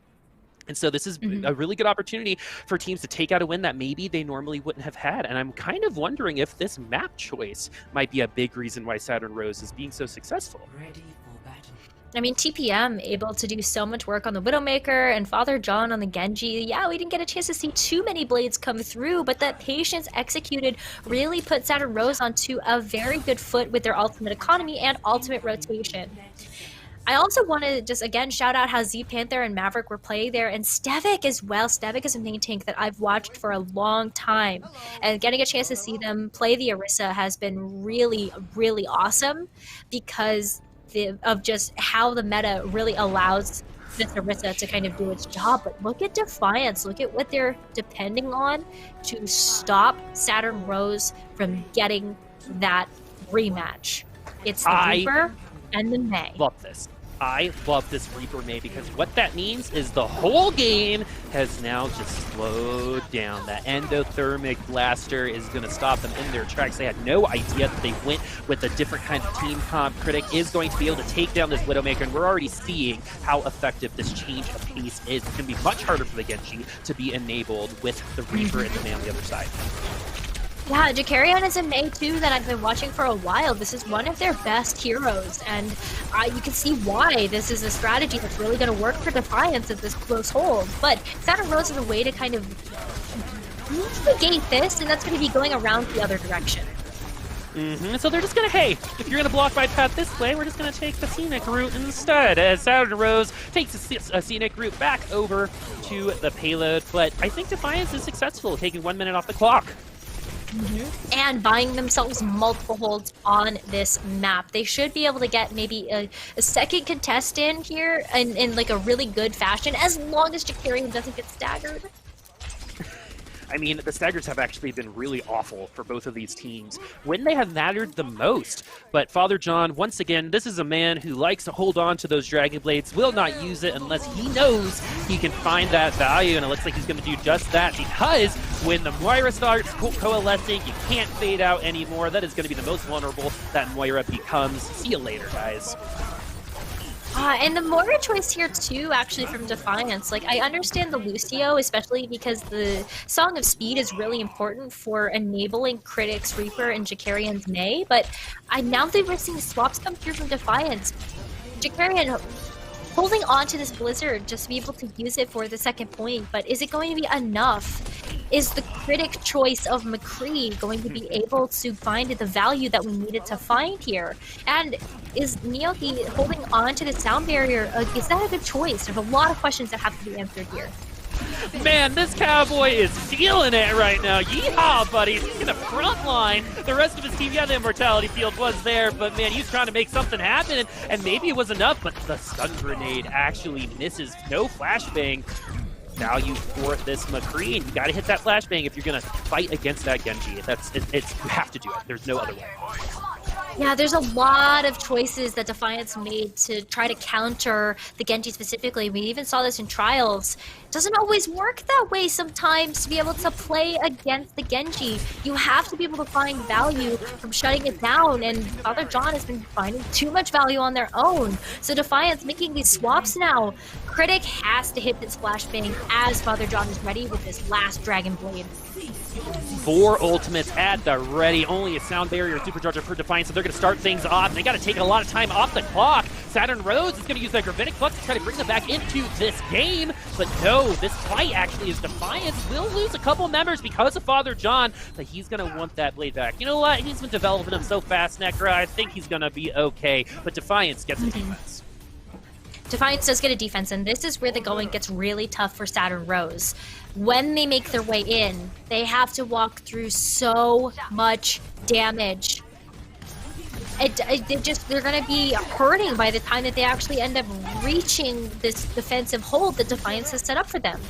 And so this is a really good opportunity for teams to take out a win that maybe they normally wouldn't have had. And I'm kind of wondering if this map choice might be a big reason why Saturn Rose is being so successful. I mean, TPM able to do so much work on the Widowmaker and Father John on the Genji. Yeah, we didn't get a chance to see too many blades come through, but that patience executed really put Saturn Rose onto a very good foot with their ultimate economy and ultimate rotation. I also want to just, again, shout out how Z Panther and Maverick were playing there, and Stevik as well. Stevik is a main tank that I've watched for a long time, and getting a chance to see them play the Orisa has been really, really awesome because of just how the meta really allows this Orisa to kind of do its job. But look at Defiance, look at what they're depending on to stop Saturn Rose from getting that rematch. It's the Reaper and the May. Love this. I love this Reaper May, because what that means is the whole game has now just slowed down. That endothermic blaster is going to stop them in their tracks. They had no idea that they went with a different kind of team comp. Critic is going to be able to take down this Widowmaker, and we're already seeing how effective this change of pace is. It's going to be much harder for the Genji to be enabled with the Reaper and the May on the other side. Yeah, Jakarian is a May too that I've been watching for a while. This is one of their best heroes, and you can see why this is a strategy that's really going to work for Defiance at this close hold. But Saturn Rose is a way to kind of negate this, and that's going to be going around the other direction. So they're just going to, hey, if you're going to block my path this way, we're just going to take the scenic route instead, as Saturn Rose takes a scenic route back over to the payload. But I think Defiance is successful, taking 1 minute off the clock. And buying themselves multiple holds on this map. They should be able to get maybe a second contest in here in like a really good fashion, as long as Jakarian doesn't get staggered. I mean, the staggers have actually been really awful for both of these teams when they have mattered the most. But Father John, once again, this is a man who likes to hold on to those Dragon Blades, will not use it unless he knows he can find that value, and it looks like he's going to do just that, because when the Moira starts coalescing, you can't fade out anymore. That is going to be the most vulnerable that Moira becomes. See you later, guys. And the Moira choice here too, actually, from Defiance. Like, I understand the Lucio, especially because the Song of Speed is really important for enabling Critic's Reaper and Jakarian's May, but now that we're seeing swaps come through from Defiance, Jakarian holding on to this Blizzard just to be able to use it for the second point, but is it going to be enough? Is the Critic choice of McCree going to be able to find the value that we needed to find here? And is Neoki holding on to the sound barrier? Is that a good choice? There's a lot of questions that have to be answered here. Man, this cowboy is feeling it right now. Yeehaw, buddy. He's in the front line. The rest of his team, yeah, the Immortality Field was there, but man, he's trying to make something happen, and maybe it was enough, but the stun grenade actually misses. No flashbang value for this McCree, and you gotta hit that flashbang if you're gonna fight against that Genji. You have to do it. There's no other way. Yeah, there's a lot of choices that Defiance made to try to counter the Genji specifically. We even saw this in trials. It doesn't always work that way sometimes to be able to play against the Genji. You have to be able to find value from shutting it down, and Father John has been finding too much value on their own. So Defiance making these swaps now. Critic has to hit this flashbang as Father John is ready with his last Dragon Blade. 4 ultimates at the ready. Only a sound barrier supercharger for Defiance, so they're going to start things off. They got to take a lot of time off the clock. Saturn Rose is going to use that Gravitic Flux to try to bring them back into this game. But no, this fight actually is Defiance will lose a couple members because of Father John, but he's going to want that blade back. You know what? He's been developing them so fast, Necra. I think he's going to be okay. But Defiance gets a defense. Defiance does get a defense, and this is where the going gets really tough for Saturn Rose. When they make their way in, they have to walk through so much damage. They're going to be hurting by the time that they actually end up reaching this defensive hold that Defiance has set up for them.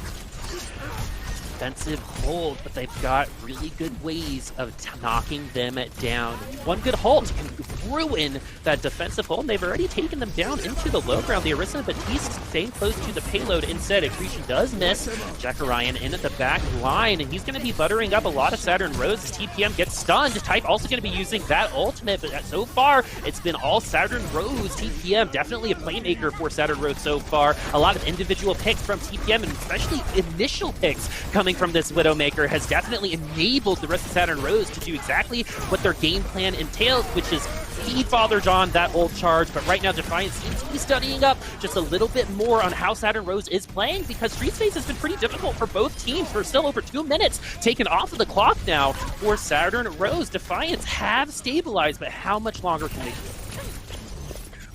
Defensive hold, but they've got really good ways of knocking them down. One good halt can ruin that defensive hold, and they've already taken them down into the low ground. The Arisa Batiste staying close to the payload. Instead, Accretion does miss. Jack Orion in at the back line, and he's going to be buttering up a lot of Saturn Rose as TPM gets stunned. Type also going to be using that ultimate, but so far, it's been all Saturn Rose. TPM definitely a playmaker for Saturn Rose so far. A lot of individual picks from TPM, and especially initial picks coming from this Widowmaker has definitely enabled the rest of Saturn Rose to do exactly what their game plan entails, which is feed Father John that ult charge. But right now, Defiance seems to be studying up just a little bit more on how Saturn Rose is playing, because Street Space has been pretty difficult for both teams. For still over 2 minutes taken off of the clock now for Saturn Rose. Defiance have stabilized, but how much longer can they do it?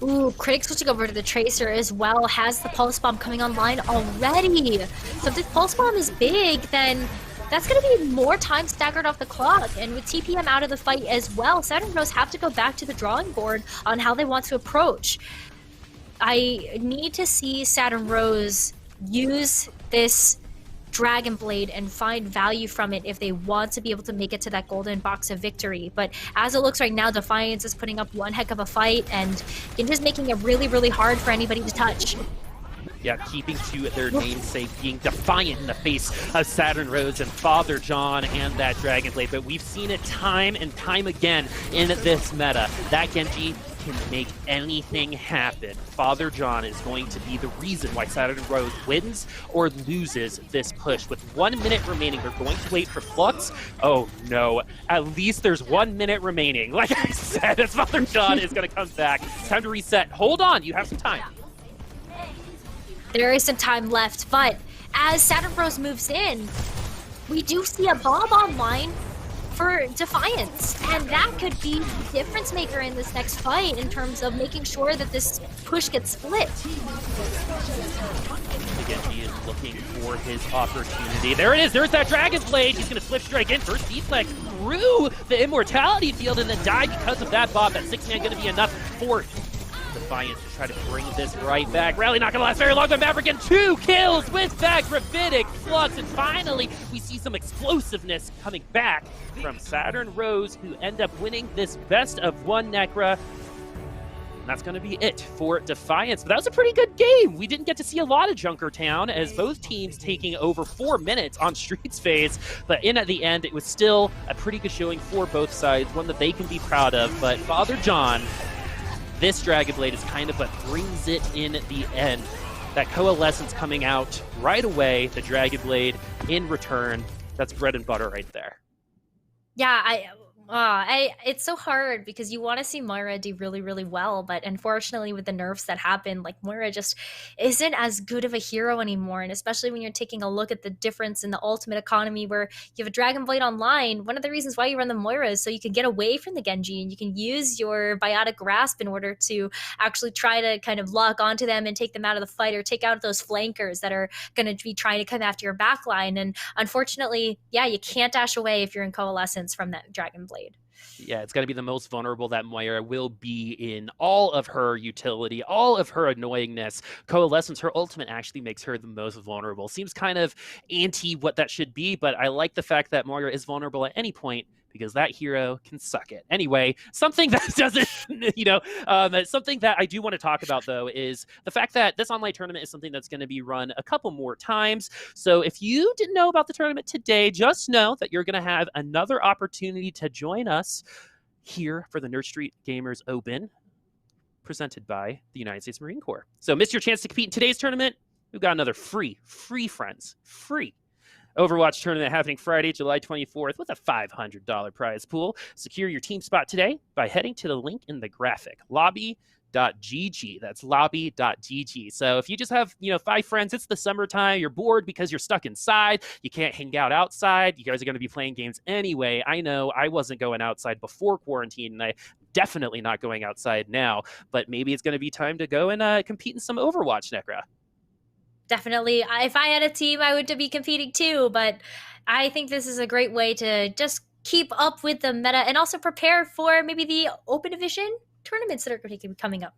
Ooh, Critic switching over to the Tracer as well, has the Pulse Bomb coming online already. So if this Pulse Bomb is big, then that's going to be more time staggered off the clock. And with TPM out of the fight as well, Saturn Rose have to go back to the drawing board on how they want to approach. I need to see Saturn Rose use this Dragon Blade and find value from it if they want to be able to make it to that golden box of victory. But as it looks right now, Defiance is putting up one heck of a fight, and just making it really, really hard for anybody to touch. Yeah, keeping to their namesake, being defiant in the face of Saturn Rose and Father John and that Dragon Blade. But we've seen it time and time again in this meta. That Genji can make anything happen. Father John is going to be the reason why Saturn Rose wins or loses this push. With 1 minute remaining, they're going to wait for Flux. Oh no, at least there's 1 minute remaining. Like I said, as Father John is going to come back. Time to reset. Hold on, you have some time. There is some time left, but as Saturn Rose moves in, we do see a bomb online for Defiance, and that could be the difference maker in this next fight in terms of making sure that this push gets split. Again, he is looking for his opportunity. There it is. There's that Dragon Blade. He's going to flip strike in. First deflect through the Immortality field and then die because of that Bob. That 6-man going to be enough for Defiance to try to bring this right back. Rally not gonna last very long, but Maverick in 2 kills with that Gravitic Flux, and finally we see some explosiveness coming back from Saturn Rose, who end up winning this best of 1 Necra. And that's going to be it for Defiance. But that was a pretty good game. We didn't get to see a lot of Junkertown, as both teams taking over 4 minutes on Streets phase. But in at the end, it was still a pretty good showing for both sides, one that they can be proud of. But Father John, this Dragon Blade is kind of what brings it in the end. That Coalescence coming out right away, the Dragon Blade in return. That's bread and butter right there. Yeah, it's so hard because you want to see Moira do really, really well, but unfortunately with the nerfs that happen, like Moira just isn't as good of a hero anymore. And especially when you're taking a look at the difference in the ultimate economy where you have a Dragon Blade online, one of the reasons why you run the Moira is so you can get away from the Genji and you can use your Biotic Grasp in order to actually try to kind of lock onto them and take them out of the fight, or take out those flankers that are going to be trying to come after your backline. And unfortunately, yeah, you can't dash away if you're in Coalescence from that Dragon Blade. Yeah, it's going to be the most vulnerable that Moira will be in all of her utility, all of her annoyingness. Coalescence, her ultimate actually makes her the most vulnerable. Seems kind of anti what that should be, but I like the fact that Moira is vulnerable at any point because that hero can suck it. Anyway, something that doesn't, something that I do want to talk about, though, is the fact that this online tournament is something that's going to be run a couple more times. So if you didn't know about the tournament today, just know that you're going to have another opportunity to join us here for the Nerd Street Gamers Open, presented by the United States Marine Corps. So miss your chance to compete in today's tournament. We've got another free Overwatch tournament happening Friday, July 24th with a $500 prize pool. Secure your team spot today by heading to the link in the graphic, lobby.gg. That's lobby.gg. So if you just have, 5 friends, it's the summertime, you're bored because you're stuck inside, you can't hang out outside, you guys are going to be playing games anyway. I know I wasn't going outside before quarantine, and I definitely not going outside now, but maybe it's going to be time to go and compete in some Overwatch, Necra. Definitely. If I had a team, I would be competing too, but I think this is a great way to just keep up with the meta and also prepare for maybe the Open Division tournaments that are going to be coming up.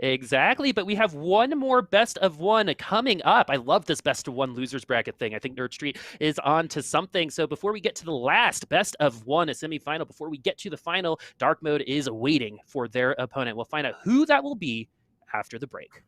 Exactly, but we have one more best of one coming up. I love this best of one losers bracket thing. I think Nerd Street is on to something. So before we get to the last best of one, a semifinal, before we get to the final, Dark Mode is waiting for their opponent. We'll find out who that will be after the break.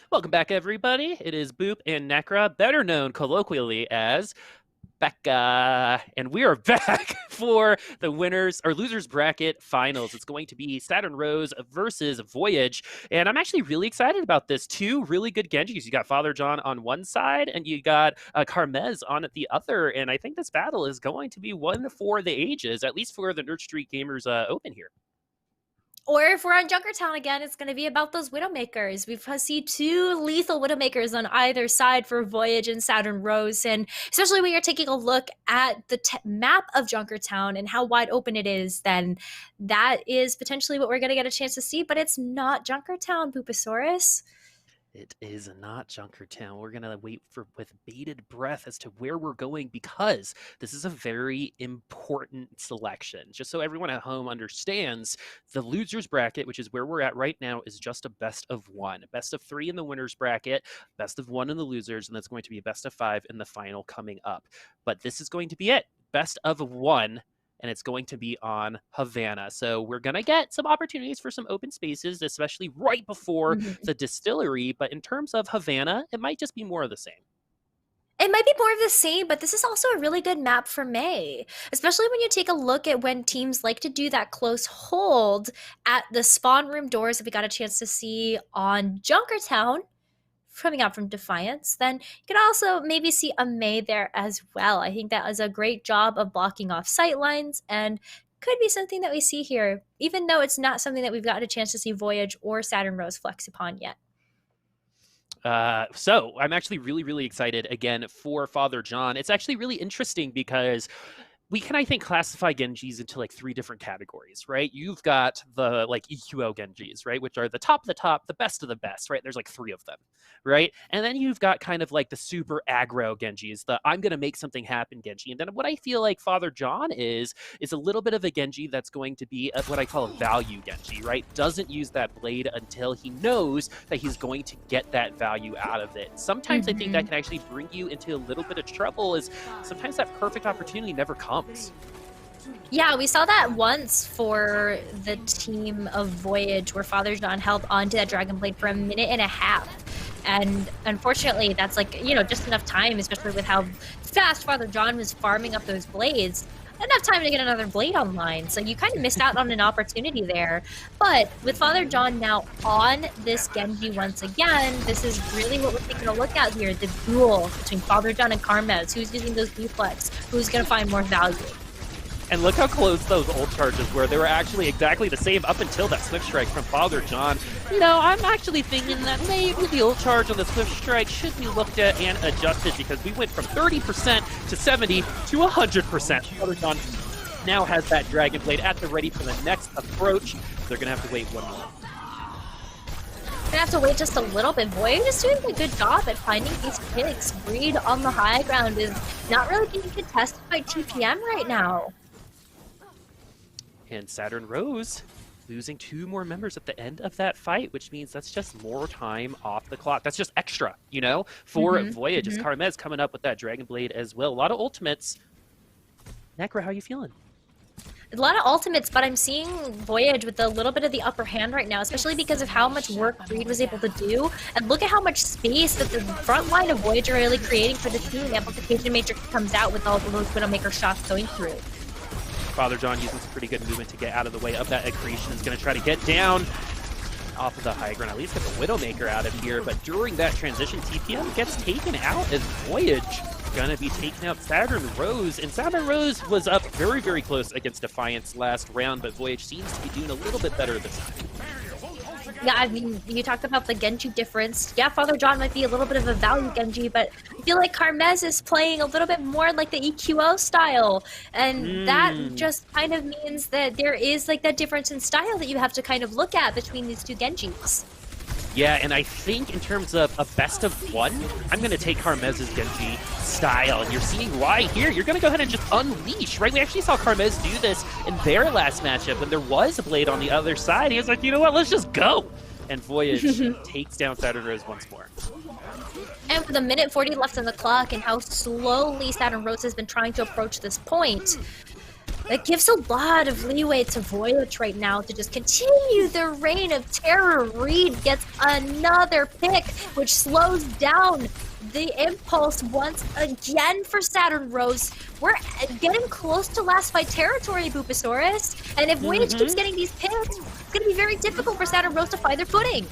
Welcome back, everybody. It is Boop and Necra, better known colloquially as Becca, and we are back for the winners or losers bracket finals. It's going to be Saturn Rose versus Voyage, and I'm actually really excited about this. Two really good Genjis. You got Father John on one side, and you got Carmez on the other, and I think this battle is going to be one for the ages, at least for the Nerd Street Gamers Open here. Or if we're on Junkertown again, it's going to be about those Widowmakers. We've seen two lethal Widowmakers on either side for Voyage and Saturn Rose. And especially when you're taking a look at the map of Junkertown and how wide open it is, then that is potentially what we're going to get a chance to see. But it's not Junkertown, Booposaurus. It is not Junkertown. We're going to wait with bated breath as to where we're going because this is a very important selection. Just so everyone at home understands, the losers bracket, which is where we're at right now, is just a best of one. Best of three in the winners bracket, best of one in the losers, and that's going to be a best of five in the final coming up. But this is going to be it. Best of one. And it's going to be on Havana. So we're going to get some opportunities for some open spaces, especially right before the distillery. But in terms of Havana, it might just be more of the same. It might be more of the same, but this is also a really good map for May, especially when you take a look at when teams like to do that close hold at the spawn room doors that we got a chance to see on Junkertown. Coming out from Defiance, then you can also maybe see a May there as well. I think that is a great job of blocking off sight lines and could be something that we see here, even though it's not something that we've gotten a chance to see Voyage or Saturn Rose flex upon yet. So I'm actually really, really excited again for Father John. It's actually really interesting because we can, I think, classify Genjis into like three different categories, right? You've got the like EQO Genjis, right? Which are the top of the top, the best of the best, right? There's like three of them, right? And then you've got kind of like the super aggro Genjis, the I'm going to make something happen Genji. And then what I feel like Father John is a little bit of a Genji that's going to be what I call a value Genji, right? Doesn't use that blade until he knows that he's going to get that value out of it. Sometimes I think that can actually bring you into a little bit of trouble, is sometimes that perfect opportunity never comes. Yeah, we saw that once for the team of Voyage where Father John held onto that Dragon Blade for a minute and a half. And unfortunately, that's like, just enough time, especially with how fast Father John was farming up those blades. Enough time to get another blade online. So you kind of missed out on an opportunity there. But with Father John now on this Genji once again, this is really what we're taking a look at here. The duel between Father John and Carmez. Who's using those deflex? Who's going to find more value? And look how close those ult charges were. They were actually exactly the same up until that Swift Strike from Father John. I'm actually thinking that maybe the ult charge on the Swift Strike should be looked at and adjusted because we went from 30% to 70 to 100%. Father John now has that Dragon Blade at the ready for the next approach. They're going to have to wait 1 more. Gonna have to wait just a little bit. Voyage is doing a good job at finding these picks. Breed on the high ground is not really being contested by TPM right now. And Saturn Rose losing 2 more members at the end of that fight, which means that's just more time off the clock. That's just extra, for Voyage. As Carmez coming up with that Dragon Blade as well. A lot of ultimates. Necra, how are you feeling? A lot of ultimates, but I'm seeing Voyage with a little bit of the upper hand right now, especially because of how much work Breed was able to do. And look at how much space that the front line of Voyage are really creating for the team. The amplification matrix comes out with all of those Widowmaker shots going through. Father John using some pretty good movement to get out of the way of that accretion. Is going to try to get down off of the high ground, at least get the Widowmaker out of here. But during that transition, TPM gets taken out as Voyage going to be taking out Saturn Rose. And Saturn Rose was up very, very close against Defiance last round, but Voyage seems to be doing a little bit better this time. Yeah, I mean, you talked about the Genji difference. Yeah, Father John might be a little bit of a value Genji, but I feel like Carmez is playing a little bit more like the EQO style. And that just kind of means that there is like that difference in style that you have to kind of look at between these two Genjis. Yeah, and I think in terms of a best of one, I'm going to take Carmez's Genji style. And you're seeing why here. You're going to go ahead and just unleash, right? We actually saw Carmez do this in their last matchup when there was a blade on the other side. He was like, you know what, let's just go. And Voyage takes down Saturn Rose once more. And with a minute 40 left on the clock and how slowly Saturn Rose has been trying to approach this point, That gives a lot of leeway to Voyage right now to just continue their reign of terror. Reed gets another pick, which slows down the impulse once again for Saturn Rose. We're getting close to last fight territory, Bupasaurus. And if Voyage keeps getting these picks, it's going to be very difficult for Saturn Rose to find their footing.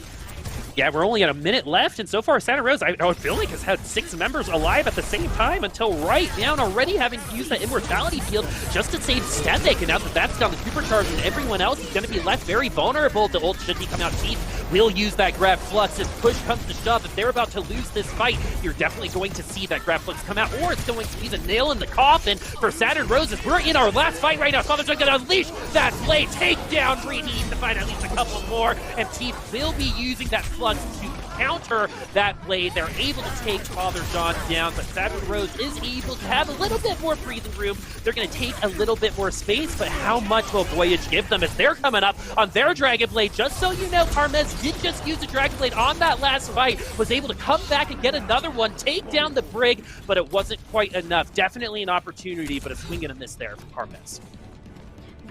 Yeah, we're only at a minute left, and so far Saturn Rose, I feel like, has had 6 members alive at the same time until right now, and already having used that Immortality Field just to save Stevik, and now that that's down the Supercharge and everyone else is going to be left very vulnerable. The ult should be coming out. Teeth will use that Grab Flux. If push comes to shove, if they're about to lose this fight, you're definitely going to see that Grab Flux come out, or it's going to be the nail in the coffin for Saturn Roses. We're in our last fight right now. Father's going to unleash that blade, take down Reed. He needs to find at least a couple more, and Teeth will be using that Flux to counter that blade. They're able to take Father John down, but Saturn Rose is able to have a little bit more breathing room. They're going to take a little bit more space, but how much will Voyage give them as they're coming up on their Dragon Blade? Just so you know, Carmez did just use the Dragon Blade on that last fight, was able to come back and get another one, take down the Brig, but it wasn't quite enough. Definitely an opportunity, but a swing and a miss there from Carmez.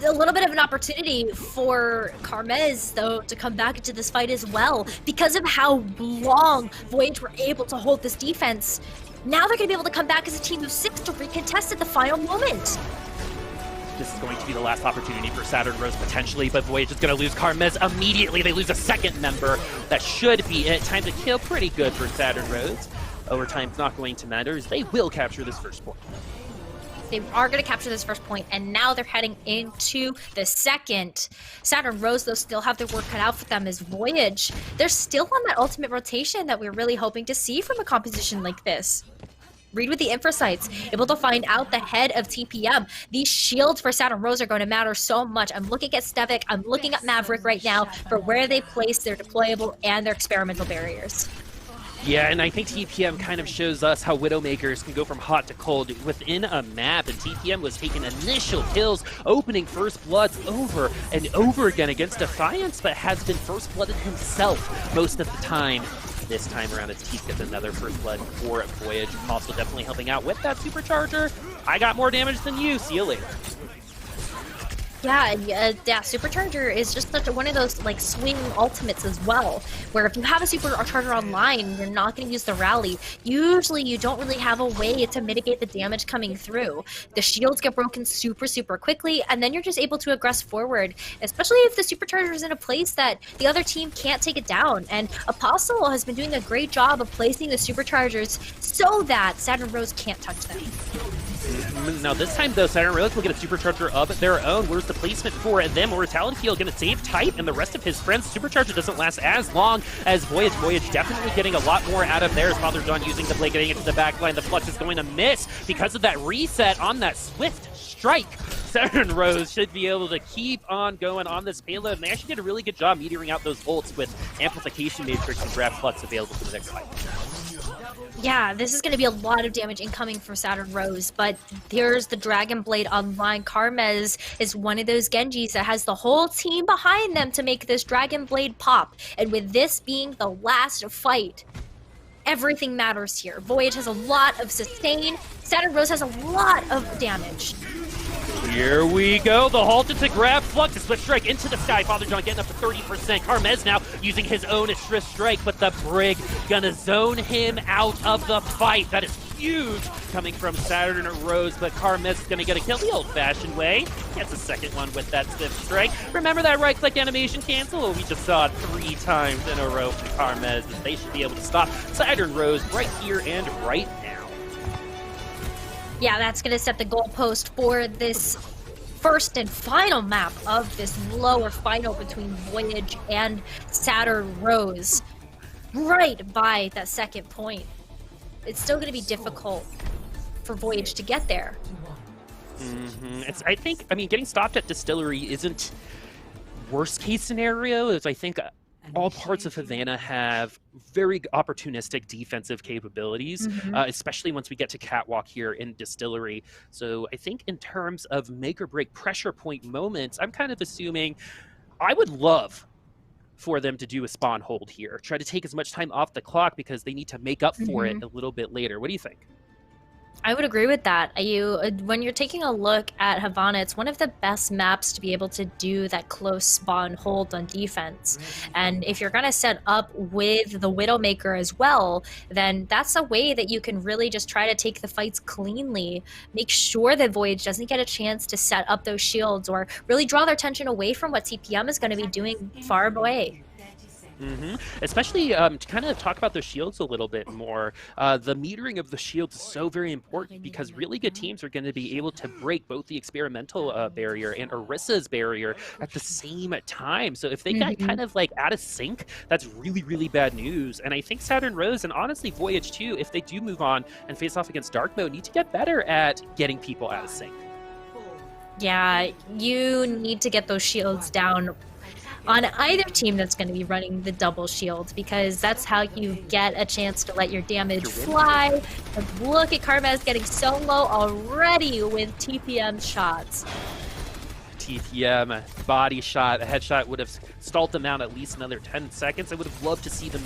A little bit of an opportunity for Carmez, though, to come back into this fight as well. Because of how long Voyage were able to hold this defense, now they're going to be able to come back as a team of 6 to recontest at the final moment. This is going to be the last opportunity for Saturn Rose potentially, but Voyage is going to lose Carmez immediately. They lose a second member. That should be it. Time to kill pretty good for Saturn Rose. Overtime's not going to matter as they will capture this first point. They are going to capture this first point, and now they're heading into the second. Saturn Rose, though, still have their work cut out for them as Voyage. They're still on that ultimate rotation that we're really hoping to see from a composition like this. Reed with the Infrasights, able to find out the head of TPM. These shields for Saturn Rose are going to matter so much. I'm looking at Stevik, I'm looking at Maverick right now for where they place their deployable and their experimental barriers. Yeah, and I think TPM kind of shows us how Widowmakers can go from hot to cold within a map, and TPM was taking initial kills, opening First Bloods over and over again against Defiance, but has been First Blooded himself most of the time. This time around, it's Teeth gets another First Blood for Voyage. Also definitely helping out with that Supercharger. I got more damage than you. See you later. Yeah, Supercharger is just such one of those like swing ultimates as well, where if you have a Supercharger online, you're not going to use the rally. Usually you don't really have a way to mitigate the damage coming through. The shields get broken super quickly, and then you're just able to aggress forward, especially if the Supercharger is in a place that the other team can't take it down. And Apostle has been doing a great job of placing the Superchargers so that Saturn Rose can't touch them. Now this time though, Saturn Rose will get a Supercharger of their own. Where's the placement for them? Mortality Field going to save Type and the rest of his friends. Supercharger doesn't last as long as Voyage. Voyage definitely getting a lot more out of theirs. Father John using the blade, getting into the back line. The Flux is going to miss because of that reset on that Swift Strike. Saturn Rose should be able to keep on going on this payload, and they actually did a really good job metering out those ults with Amplification Matrix and Grab Flux available for the next fight. Yeah, this is going to be a lot of damage incoming for Saturn Rose, but there's the Dragon Blade online. Carmez is one of those Genjis that has the whole team behind them to make this Dragon Blade pop. And with this being the last fight, everything matters here. Voyage has a lot of sustain. Saturn Rose has a lot of damage. Here we go. The halted to Grab Flux. A Swift Strike into the sky. Father John getting up to 30%. Carmez now using his own Swift Strike, but the Brig gonna zone him out of the fight. That is huge coming from Saturn Rose, but Carmez is gonna get a kill the old-fashioned way. Gets a second one with that Swift Strike. Remember that right-click animation cancel? Well, we just saw it 3 times in a row from Carmez, and they should be able to stop Saturn Rose right here and right now. Yeah, that's going to set the goalpost for this first and final map of this lower final between Voyage and Saturn Rose. Right by that second point. It's still going to be difficult for Voyage to get there. I think, getting stopped at Distillery isn't worst case scenario. Is I think all parts of Havana have very opportunistic defensive capabilities, especially once we get to Catwalk here in Distillery. So I think in terms of make or break pressure point moments, I'm kind of assuming I would love for them to do a spawn hold here. Try to take as much time off the clock because they need to make up for it a little bit later. What do you think? I would agree with that. When you're taking a look at Havana, it's one of the best maps to be able to do that close spawn hold on defense. And if you're going to set up with the Widowmaker as well, then that's a way that you can really just try to take the fights cleanly. Make sure that Voyage doesn't get a chance to set up those shields or really draw their attention away from what TPM is going to be doing far away. Especially to kind of talk about the shields a little bit more. The metering of the shields is so very important because really good teams are going to be able to break both the experimental barrier and Orissa's barrier at the same time. So if they got kind of like out of sync, that's really, really bad news. And I think Saturn Rose and honestly Voyage too, if they do move on and face off against Dark Mode, need to get better at getting people out of sync. Yeah, you need to get those shields down on either team that's going to be running the double shield, because that's how you get a chance to let your damage fly. And look at Karmaz getting so low already with TPM shots. TPM body shot, a headshot would have stalled them out at least another 10 seconds. I would have loved to see them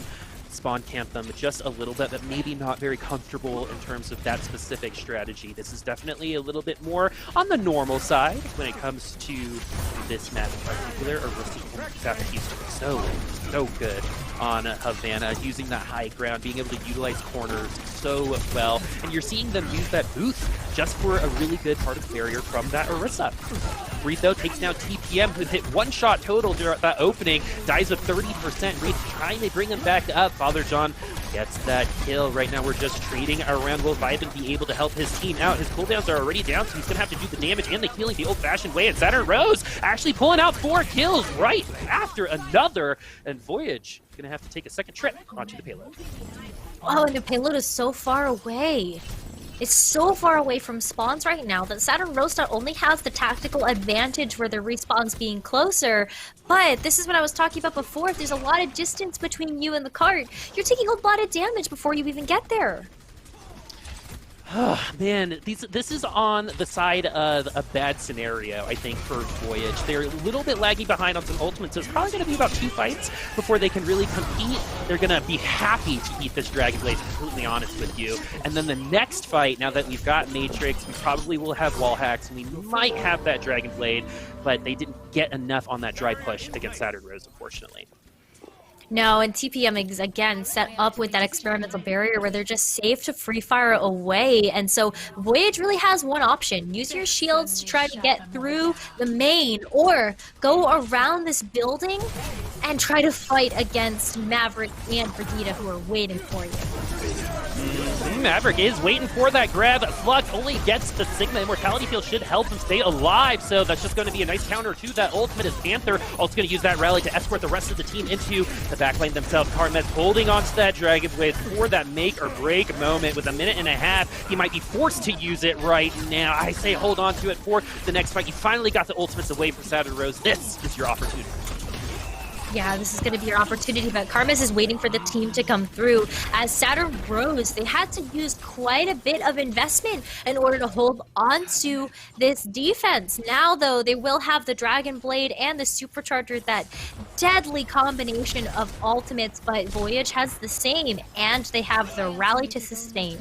spawn camp them just a little bit, but maybe not very comfortable in terms of that specific strategy. This is definitely a little bit more on the normal side when it comes to this map in particular. Arista used to be so good on Havana, using that high ground, being able to utilize corners so well, and you're seeing them use that boost just for a really good part of the barrier from that Orisa. Rito takes down TPM, who hit one shot total during that opening, dies with 30%. Reed trying to bring him back up. Father John gets that kill. Right now we're just trading around. Will Vibin be able to help his team out? His cooldowns are already down, so he's going to have to do the damage and the healing the old-fashioned way. And Saturn Rose actually pulling out 4 kills right after another. And Voyage going to have to take a second trip onto the payload. Oh, and the payload is so far away. It's so far away from spawns right now that Saturn Rose not only has the tactical advantage where the respawns being closer, but this is what I was talking about before. If there's a lot of distance between you and the cart, you're taking a lot of damage before you even get there. Man, this is on the side of a bad scenario, I think, for Voyage. They're a little bit lagging behind on some ultimates, so it's probably going to be about 2 fights before they can really compete. They're going to be happy to eat this Dragon Blade, to be completely honest with you. And then the next fight, now that we've got Matrix, we probably will have wall hacks, and we might have that Dragon Blade, but they didn't get enough on that dry push against Saturn Rose, unfortunately. No, and TPM is again set up with that experimental barrier where they're just safe to free fire away. And so Voyage really has one option. Use your shields to try to get through the main, or go around this building and try to fight against Maverick and Brigitte, who are waiting for you. Maverick is waiting for that grab. Flux only gets the Sigma Immortality Field, should help him stay alive, so that's just going to be a nice counter to that ultimate as Panther also going to use that rally to escort the rest of the team into the backlane themselves. Karmaz holding on to that Dragon Blade for that make or break moment. With a minute and a half, he might be forced to use it right now. I say hold on to it for the next fight. You finally got the ultimates away from Saturn Rose. This is your opportunity. Yeah, this is going to be your opportunity, but Karmaz is waiting for the team to come through. As Saturn Rose, they had to use quite a bit of investment in order to hold on to this defense. Now, though, they will have the Dragon Blade and the Supercharger, that deadly combination of ultimates, but Voyage has the same, and they have the rally to sustain.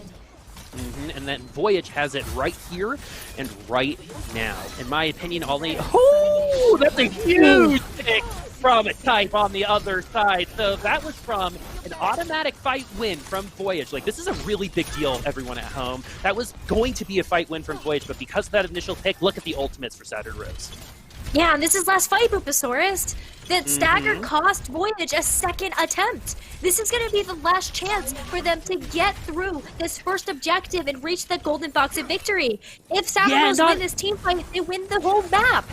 And then Voyage has it right here and right now. In my opinion, all they... Oh, that's a huge pick from a type on the other side. So that was from an automatic fight win from Voyage. Like, this is a really big deal, everyone at home. That was going to be a fight win from Voyage, but because of that initial pick, look at the ultimates for Saturn Rose. Yeah, and this is last fight, Bupasaurus. That stagger cost Voyage a second attempt. This is going to be the last chance for them to get through this first objective and reach the golden box of victory. If Saturn Rose win this team fight, they win the whole map.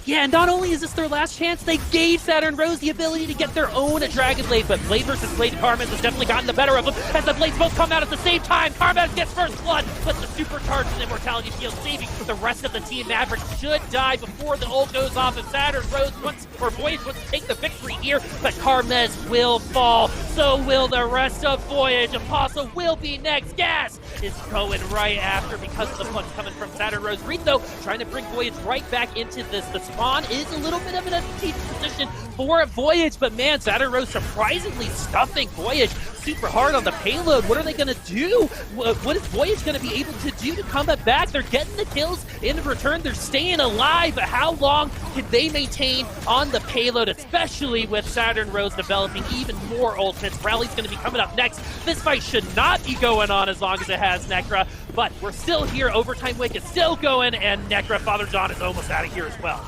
Yeah, and not only is this their last chance, they gave Saturn Rose the ability to get their own Dragon Blade, but Blade versus Blade, Karmaz has definitely gotten the better of them as the Blades both come out at the same time. Karmaz gets first blood, but the Supercharged and Immortality Field saving the rest of the team. Maverick should die before the ult goes off, and Saturn Rose Voyage wants to take the victory here, but Karmaz will fall. So will the rest of Voyage. Apostle will be next. Gas is going right after because of the punch coming from Saturn Rose. Reed, though, trying to bring Voyage right back into this. The spawn is a little bit of an advantageous position for Voyage, but man, Saturn Rose surprisingly stuffing Voyage. super hard on the payload. What are they going to do? What is Voyage going to be able to do to combat back? They're getting the kills in return. They're staying alive, but how long can they maintain on the payload, especially with Saturn Rose developing even more ultimates? Rally's going to be coming up next. This fight should not be going on as long as it has, Necra, but we're still here. Overtime Wake is still going, and Necra, Father John is almost out of here as well.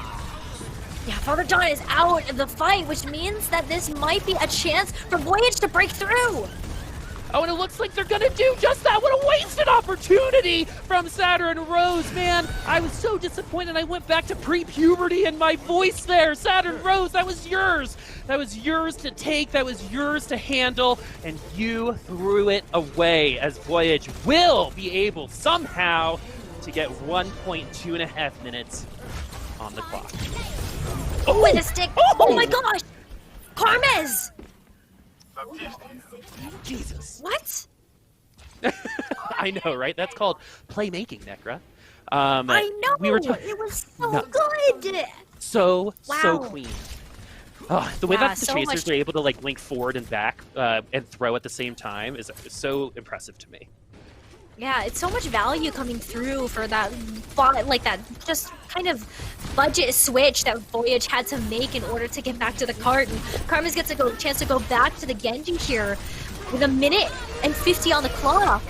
Yeah, Father John is out of the fight, which means that this might be a chance for Voyage to break through. Oh, and it looks like they're gonna do just that. What a wasted opportunity from Saturn Rose, man. I was so disappointed. I went back to pre-puberty in my voice there. Saturn Rose, that was yours. That was yours to take. That was yours to handle. And you threw it away, as Voyage will be able somehow to get 1.2.5 minutes on the clock. Oh, with a stick. Oh my gosh. Carmez. Jesus. What? I know, right? That's called playmaking, Necra. I know. We were it was so good. So Wow. clean. Oh, the way Yeah, that the so chasers much- are able to like link forward and back and throw at the same time is so impressive to me. Yeah, it's so much value coming through for that, like that just kind of budget switch that Voyage had to make in order to get back to the cart. And Carmes gets a chance to go back to the Genji here with 1:50 on the clock.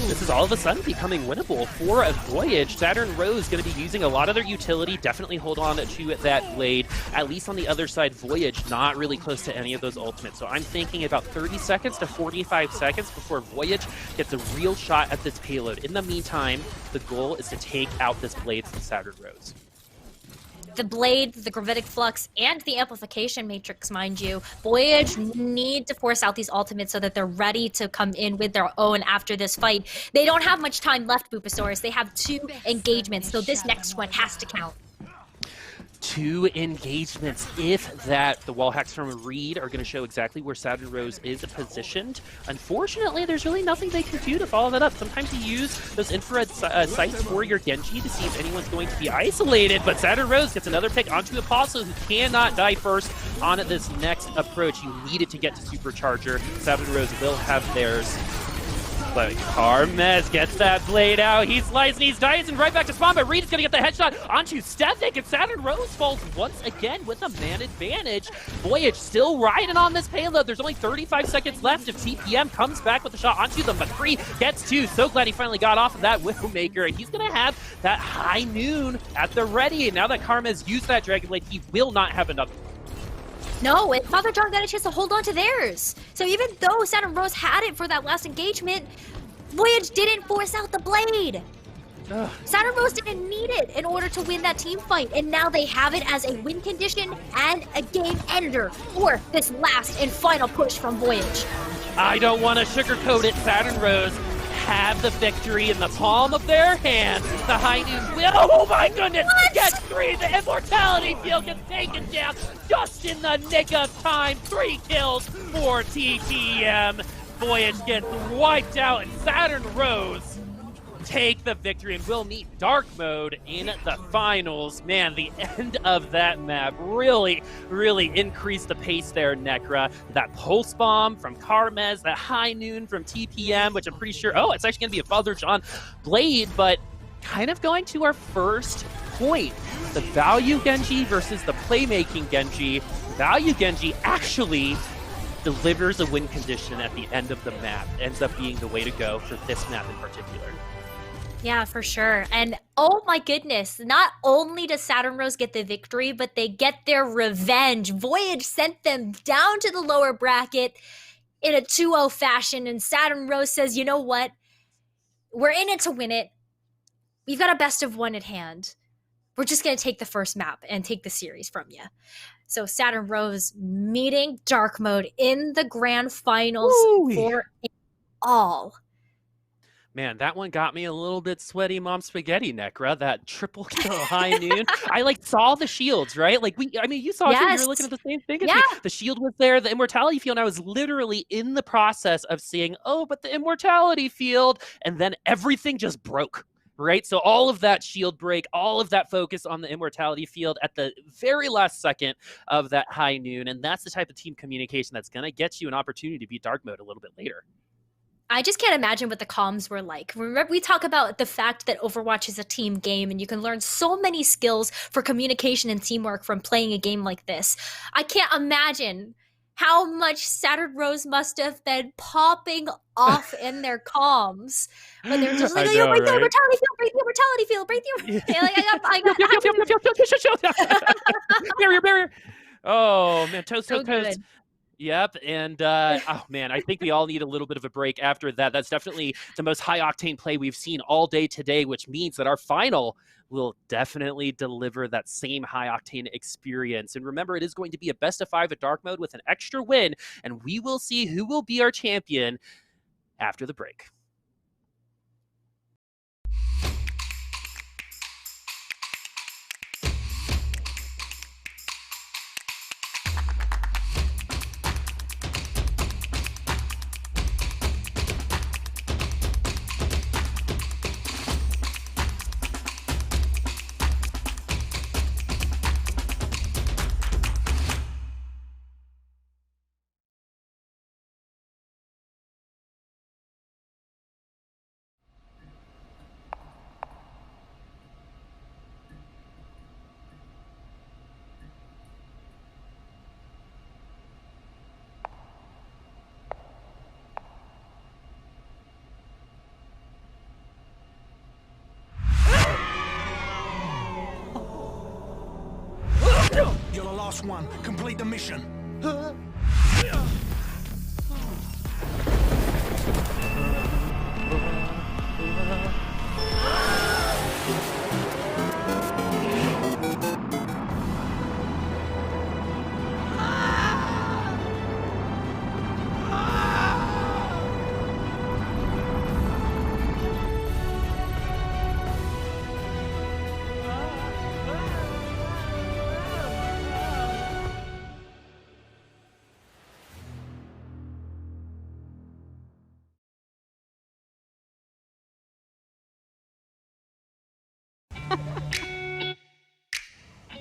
This is all of a sudden becoming winnable for a Voyage. Saturn Rose going to be using a lot of their utility. Definitely hold on to that blade. At least on the other side, Voyage not really close to any of those ultimates. So I'm thinking about 30 seconds to 45 seconds before Voyage gets a real shot at this payload. In the meantime, the goal is to take out this blade from Saturn Rose. The blade, the gravitic flux, and the amplification matrix, mind you. Voyage need to force out these ultimates so that they're ready to come in with their own after this fight. They don't have much time left, Bupasaurus. They have 2 engagements, so this next one has to count. 2 engagements. If that, the wall hacks from Reed are going to show exactly where Saturn Rose is positioned. Unfortunately, there's really nothing they can do to follow that up. Sometimes you use those infrared sights for your Genji to see if anyone's going to be isolated, but Saturn Rose gets another pick onto Apostle, who cannot die first on this next approach. You need it to get to Supercharger. Saturn Rose will have theirs. But Carmes gets that blade out. He slices and he's dicing right back to spawn, but Reed is going to get the headshot onto Stefik, and Saturn Rose falls once again with a man advantage. Voyage still riding on this payload. There's only 35 seconds left if TPM comes back with a shot onto them. McCree gets 2. So glad he finally got off of that Widowmaker, and he's going to have that high noon at the ready. And now that Carmes used that Dragon Blade, he will not have another one. No, and Father John got a chance to hold on to theirs. So even though Saturn Rose had it for that last engagement, Voyage didn't force out the blade. Saturn Rose didn't need it in order to win that team fight, and now they have it as a win condition and a game ender for this last and final push from Voyage. I don't want to sugarcoat it. Saturn Rose have the victory in the palm of their hands. The high noon will, oh my goodness, gets 3. The immortality field gets taken down just in the nick of time. 3 kills for TTM. Voyage gets wiped out, and Saturn Rose take the victory and will meet Dark Mode in the finals. Man, the end of that map really increased the pace there, Necra. That pulse bomb from Carmes, that high noon from TPM, which I'm pretty sure, oh, it's actually going to be a Father John blade, but kind of going to our first point. The value Genji versus the playmaking Genji. Value Genji actually delivers a win condition at the end of the map. It ends up being the way to go for this map in particular. Yeah, for sure. And oh my goodness, not only does Saturn Rose get the victory, but they get their revenge. Voyage sent them down to the lower bracket in a 2-0 fashion, and Saturn Rose says, you know what? We're in it to win it. We've got a best of 1 at hand. We're just going to take the first map and take the series from you. So Saturn Rose meeting Dark Mode in the grand finals for it all. Man, that one got me a little bit sweaty, Mom Spaghetti, Necra. That triple kill high noon. I saw the shields, right? You saw it too. You were looking at the same thing as me. The shield was there, the immortality field, and I was literally in the process of seeing, oh, but the immortality field, and then everything just broke right? So all of that shield break, all of that focus on the immortality field at the very last second of that high noon. And that's the type of team communication that's going to get you an opportunity to beat dark mode a little bit later. I just can't imagine what the comms were like. Remember, we talk about the fact that Overwatch is a team game and you can learn so many skills for communication and teamwork from playing a game like this. I can't imagine how much Saturn Rose must have been popping off in their comms. When they're just like, know, break the right? immortality field, break the immortality field, break the Barrier. Oh, man, Toast. So good. Yep, and oh man, I think we all need a little bit of a break after that. That's definitely the most high-octane play we've seen all day today, which means that our final will definitely deliver that same high-octane experience. And remember, it is going to be a best-of-5 at dark mode with an extra win, and we will see who will be our champion after the break. You're the last one. Complete the mission.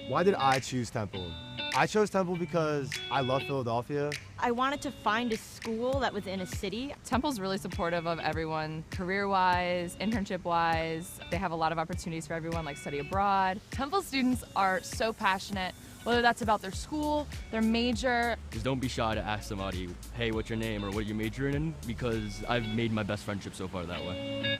Why did I choose Temple? I chose Temple because I love Philadelphia. I wanted to find a school that was in a city. Temple's really supportive of everyone, career-wise, internship-wise. They have a lot of opportunities for everyone, like study abroad. Temple students are so passionate, whether that's about their school, their major. Just don't be shy to ask somebody, hey, what's your name or what are you majoring in? Because I've made my best friendship so far that way.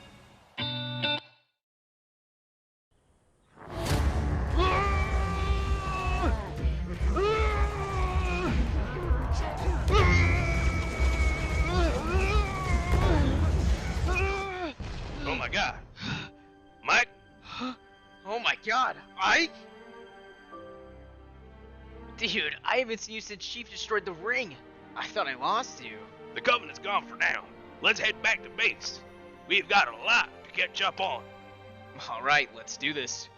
Oh my god. Mike? Oh my god, Ike? Dude, I haven't seen you since Chief destroyed the ring. I thought I lost you. The Covenant's gone for now. Let's head back to base. We've got a lot to catch up on. Alright, let's do this.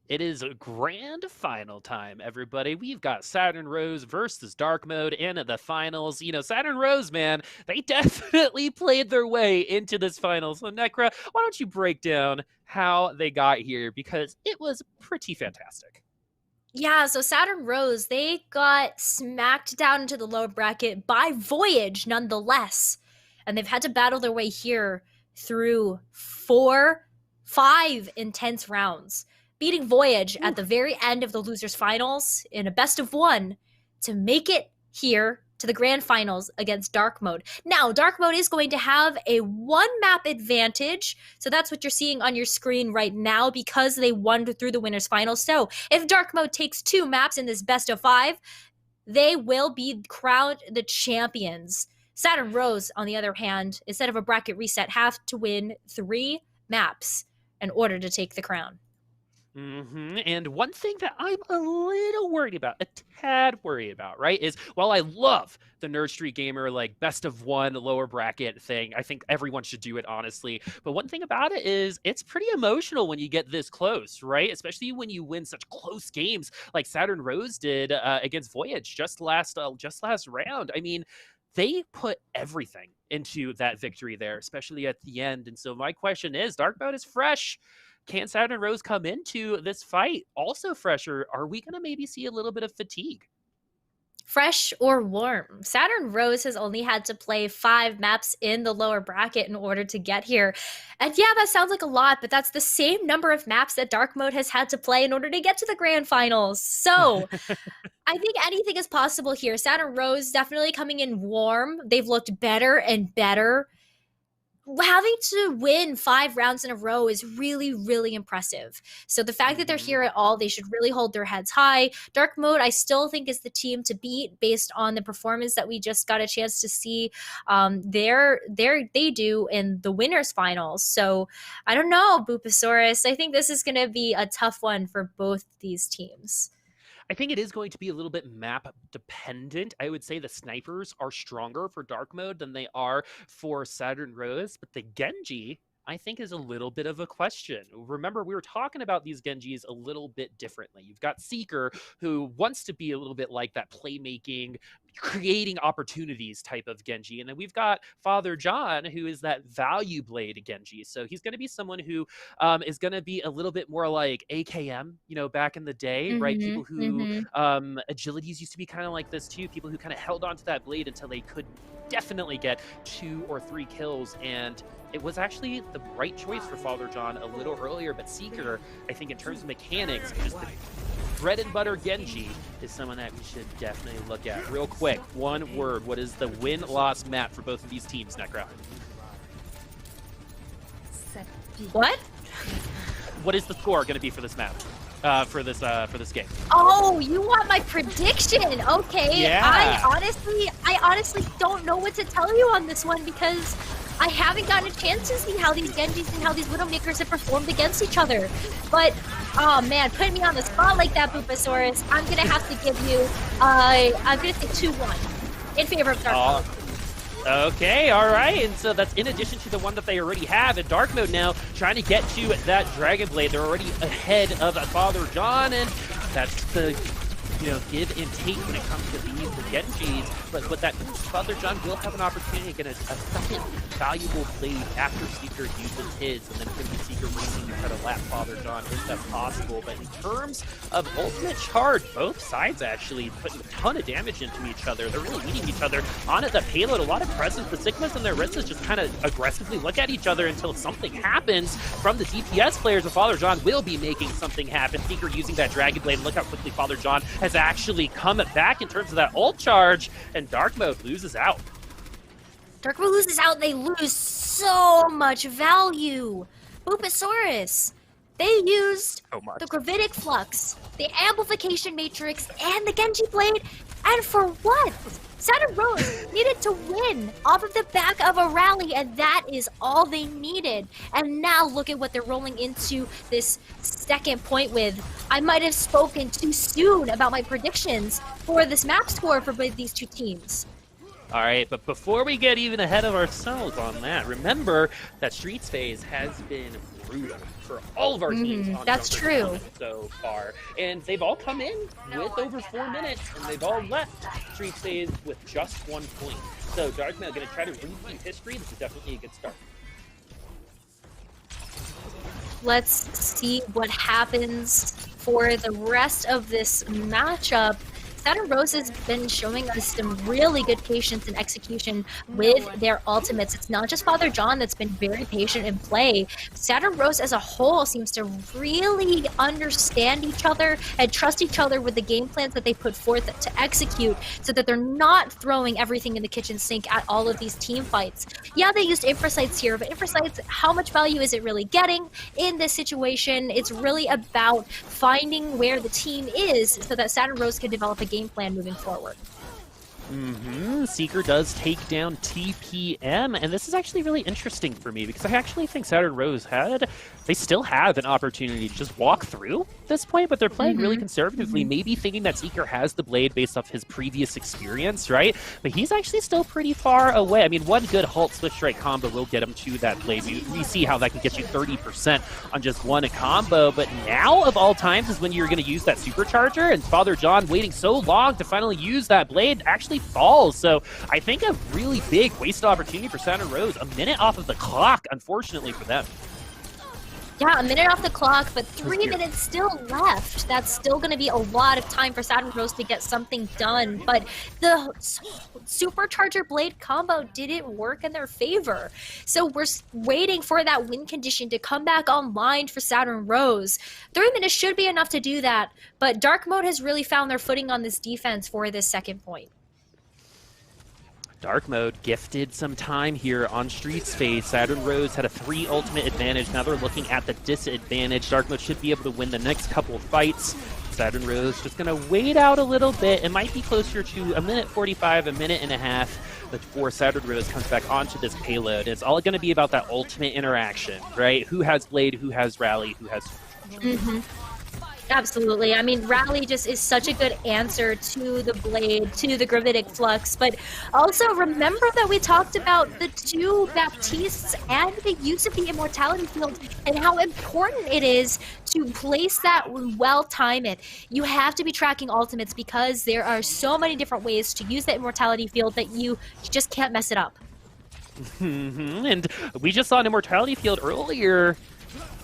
It is a grand final time, everybody. We've got Saturn Rose versus Dark Mode in the finals. You know, Saturn Rose, man, they definitely played their way into this final. So, Necra, why don't you break down how they got here? Because it was pretty fantastic. Yeah, so Saturn Rose, they got smacked down into the lower bracket by Voyage nonetheless. And they've had to battle their way here through 5 intense rounds, beating Voyage at the very end of the losers finals in a best of 1 to make it here to the grand finals against Dark Mode. Now, Dark Mode is going to have a 1 map advantage, so that's what you're seeing on your screen right now because they won through the winners finals. So if Dark Mode takes 2 maps in this best of 5, they will be crowned the champions. Saturn Rose, on the other hand, instead of a bracket reset, have to win 3 maps in order to take the crown. And one thing that I'm a little worried about, a tad worried about, right, is while I love the Nerd Street Gamer, like, best of 1 lower bracket thing, I think everyone should do it, honestly. But one thing about it is it's pretty emotional when you get this close, right? Especially when you win such close games like Saturn Rose did against Voyage just last round. I mean, they put everything into that victory there, especially at the end. And so my question is, Dark Mode is fresh. Can Saturn Rose come into this fight also fresher? Are we going to maybe see a little bit of fatigue? Fresh or warm? Saturn Rose has only had to play 5 maps in the lower bracket in order to get here. And yeah, that sounds like a lot, but that's the same number of maps that Dark Mode has had to play in order to get to the grand finals. So I think anything is possible here. Saturn Rose definitely coming in warm. They've looked better and better. Having to win 5 rounds in a row is really, really impressive. So the fact that they're here at all, they should really hold their heads high. Dark Mode, I still think, is the team to beat based on the performance that we just got a chance to see they do in the winners finals. So I don't know, Bupasaurus. I think this is going to be a tough one for both these teams. I think it is going to be a little bit map dependent. I would say the snipers are stronger for Dark Mode than they are for Saturn Rose, but the Genji, I think, is a little bit of a question. Remember, we were talking about these Genjis a little bit differently. You've got Seeker, who wants to be a little bit like that playmaking, creating opportunities type of Genji. And then we've got Father John, who is that value blade Genji. So he's going to be someone who is going to be a little bit more like AKM, you know, back in the day, right? People who agilities used to be kind of like this too. People who kind of held onto that blade until they could definitely get 2 or 3 kills. And it was actually the right choice for Father John a little earlier, but Seeker, I think in terms of mechanics, just the bread and butter Genji is someone that we should definitely look at. Real quick, one word, what is the win-loss map for both of these teams, Necra? What? What is the score going to be for this map? For this game? Oh, you want my prediction? Okay. Yeah. I honestly don't know what to tell you on this one because I haven't gotten a chance to see how these Genjis and how these Widowmakers have performed against each other. But, oh man, putting me on the spot like that, Bupasaurus, I'm going to have to give you, I'm going to say 2-1 in favor of Dark Mode. Okay, all right, and so that's in addition to the one that they already have in Dark Mode now, trying to get to that Dragon Blade. They're already ahead of Father John, and that's the, you know, give and take when it comes to these Genjis. But that Father John will have an opportunity to get a second valuable blade after Seeker uses his, and then could be Seeker racing to try to lap Father John if that's possible. But in terms of ultimate charge, both sides actually putting a ton of damage into each other. They're really meeting each other on the payload. A lot of presence. The Sigmas and their wrists just kind of aggressively look at each other until something happens from the DPS players. And Father John will be making something happen. Seeker using that Dragon Blade. Look how quickly Father John has actually come back in terms of that ult charge, and Dark Mode loses out. Dark Mode loses out, they lose so much value. Bupasaurus, they used the Gravitic Flux, the Amplification Matrix, and the Genji Blade, and for what? Saturn Rose needed to win off of the back of a rally, and that is all they needed. And now look at what they're rolling into this second point with. I might have spoken too soon about my predictions for this map score for both these two teams. All right, but before we get even ahead of ourselves on that, remember that Streets phase has been brutal for all of our teams on That's Jumper true. Tournament so far. And they've all come in with over 4 minutes, and they've all left Street Phase with just 1 point. So Darkmail going to try to repeat history. This is definitely a good start. Let's see what happens for the rest of this matchup. Saturn Rose has been showing us some really good patience and execution with their ultimates. It's not just Father John that's been very patient in play. Saturn Rose as a whole seems to really understand each other and trust each other with the game plans that they put forth to execute so that they're not throwing everything in the kitchen sink at all of these team fights. Yeah, they used Infrasights here, but Infrasights, how much value is it really getting in this situation? It's really about finding where the team is so that Saturn Rose can develop a game plan moving forward. Seeker does take down TPM, and this is actually really interesting for me because I actually think Saturn Rose they still have an opportunity to just walk through this point, but they're playing really conservatively, maybe thinking that Seeker has the blade based off his previous experience, right? But he's actually still pretty far away. I mean, one good Halt Swift Strike combo will get him to that blade. We see how that can get you 30% on just one combo, but now of all times is when you're going to use that supercharger, and Father John waiting so long to finally use that blade actually falls. So I think a really big wasted opportunity for Saturn Rose. A minute off of the clock, unfortunately for them. Yeah, a minute off the clock, but 3 minutes still left. That's still going to be a lot of time for Saturn Rose to get something done, but the Supercharger Blade combo didn't work in their favor. So we're waiting for that win condition to come back online for Saturn Rose. 3 minutes should be enough to do that, but Dark Mode has really found their footing on this defense for this second point. Dark Mode gifted some time here on Streets Phase. Saturn Rose had a 3 ultimate advantage. Now they're looking at the disadvantage. Dark Mode should be able to win the next couple of fights. Saturn Rose just going to wait out a little bit. It might be closer to a minute 45, a minute and a half before Saturn Rose comes back onto this payload. It's all going to be about that ultimate interaction, right? Who has Blade, who has Rally, who has... Absolutely. I mean, Rally just is such a good answer to the Blade, to the Gravitic Flux, but also remember that we talked about the 2 Baptistes and the use of the Immortality Field and how important it is to place that well, time it. You have to be tracking ultimates because there are so many different ways to use that Immortality Field that you just can't mess it up. And we just saw an Immortality Field earlier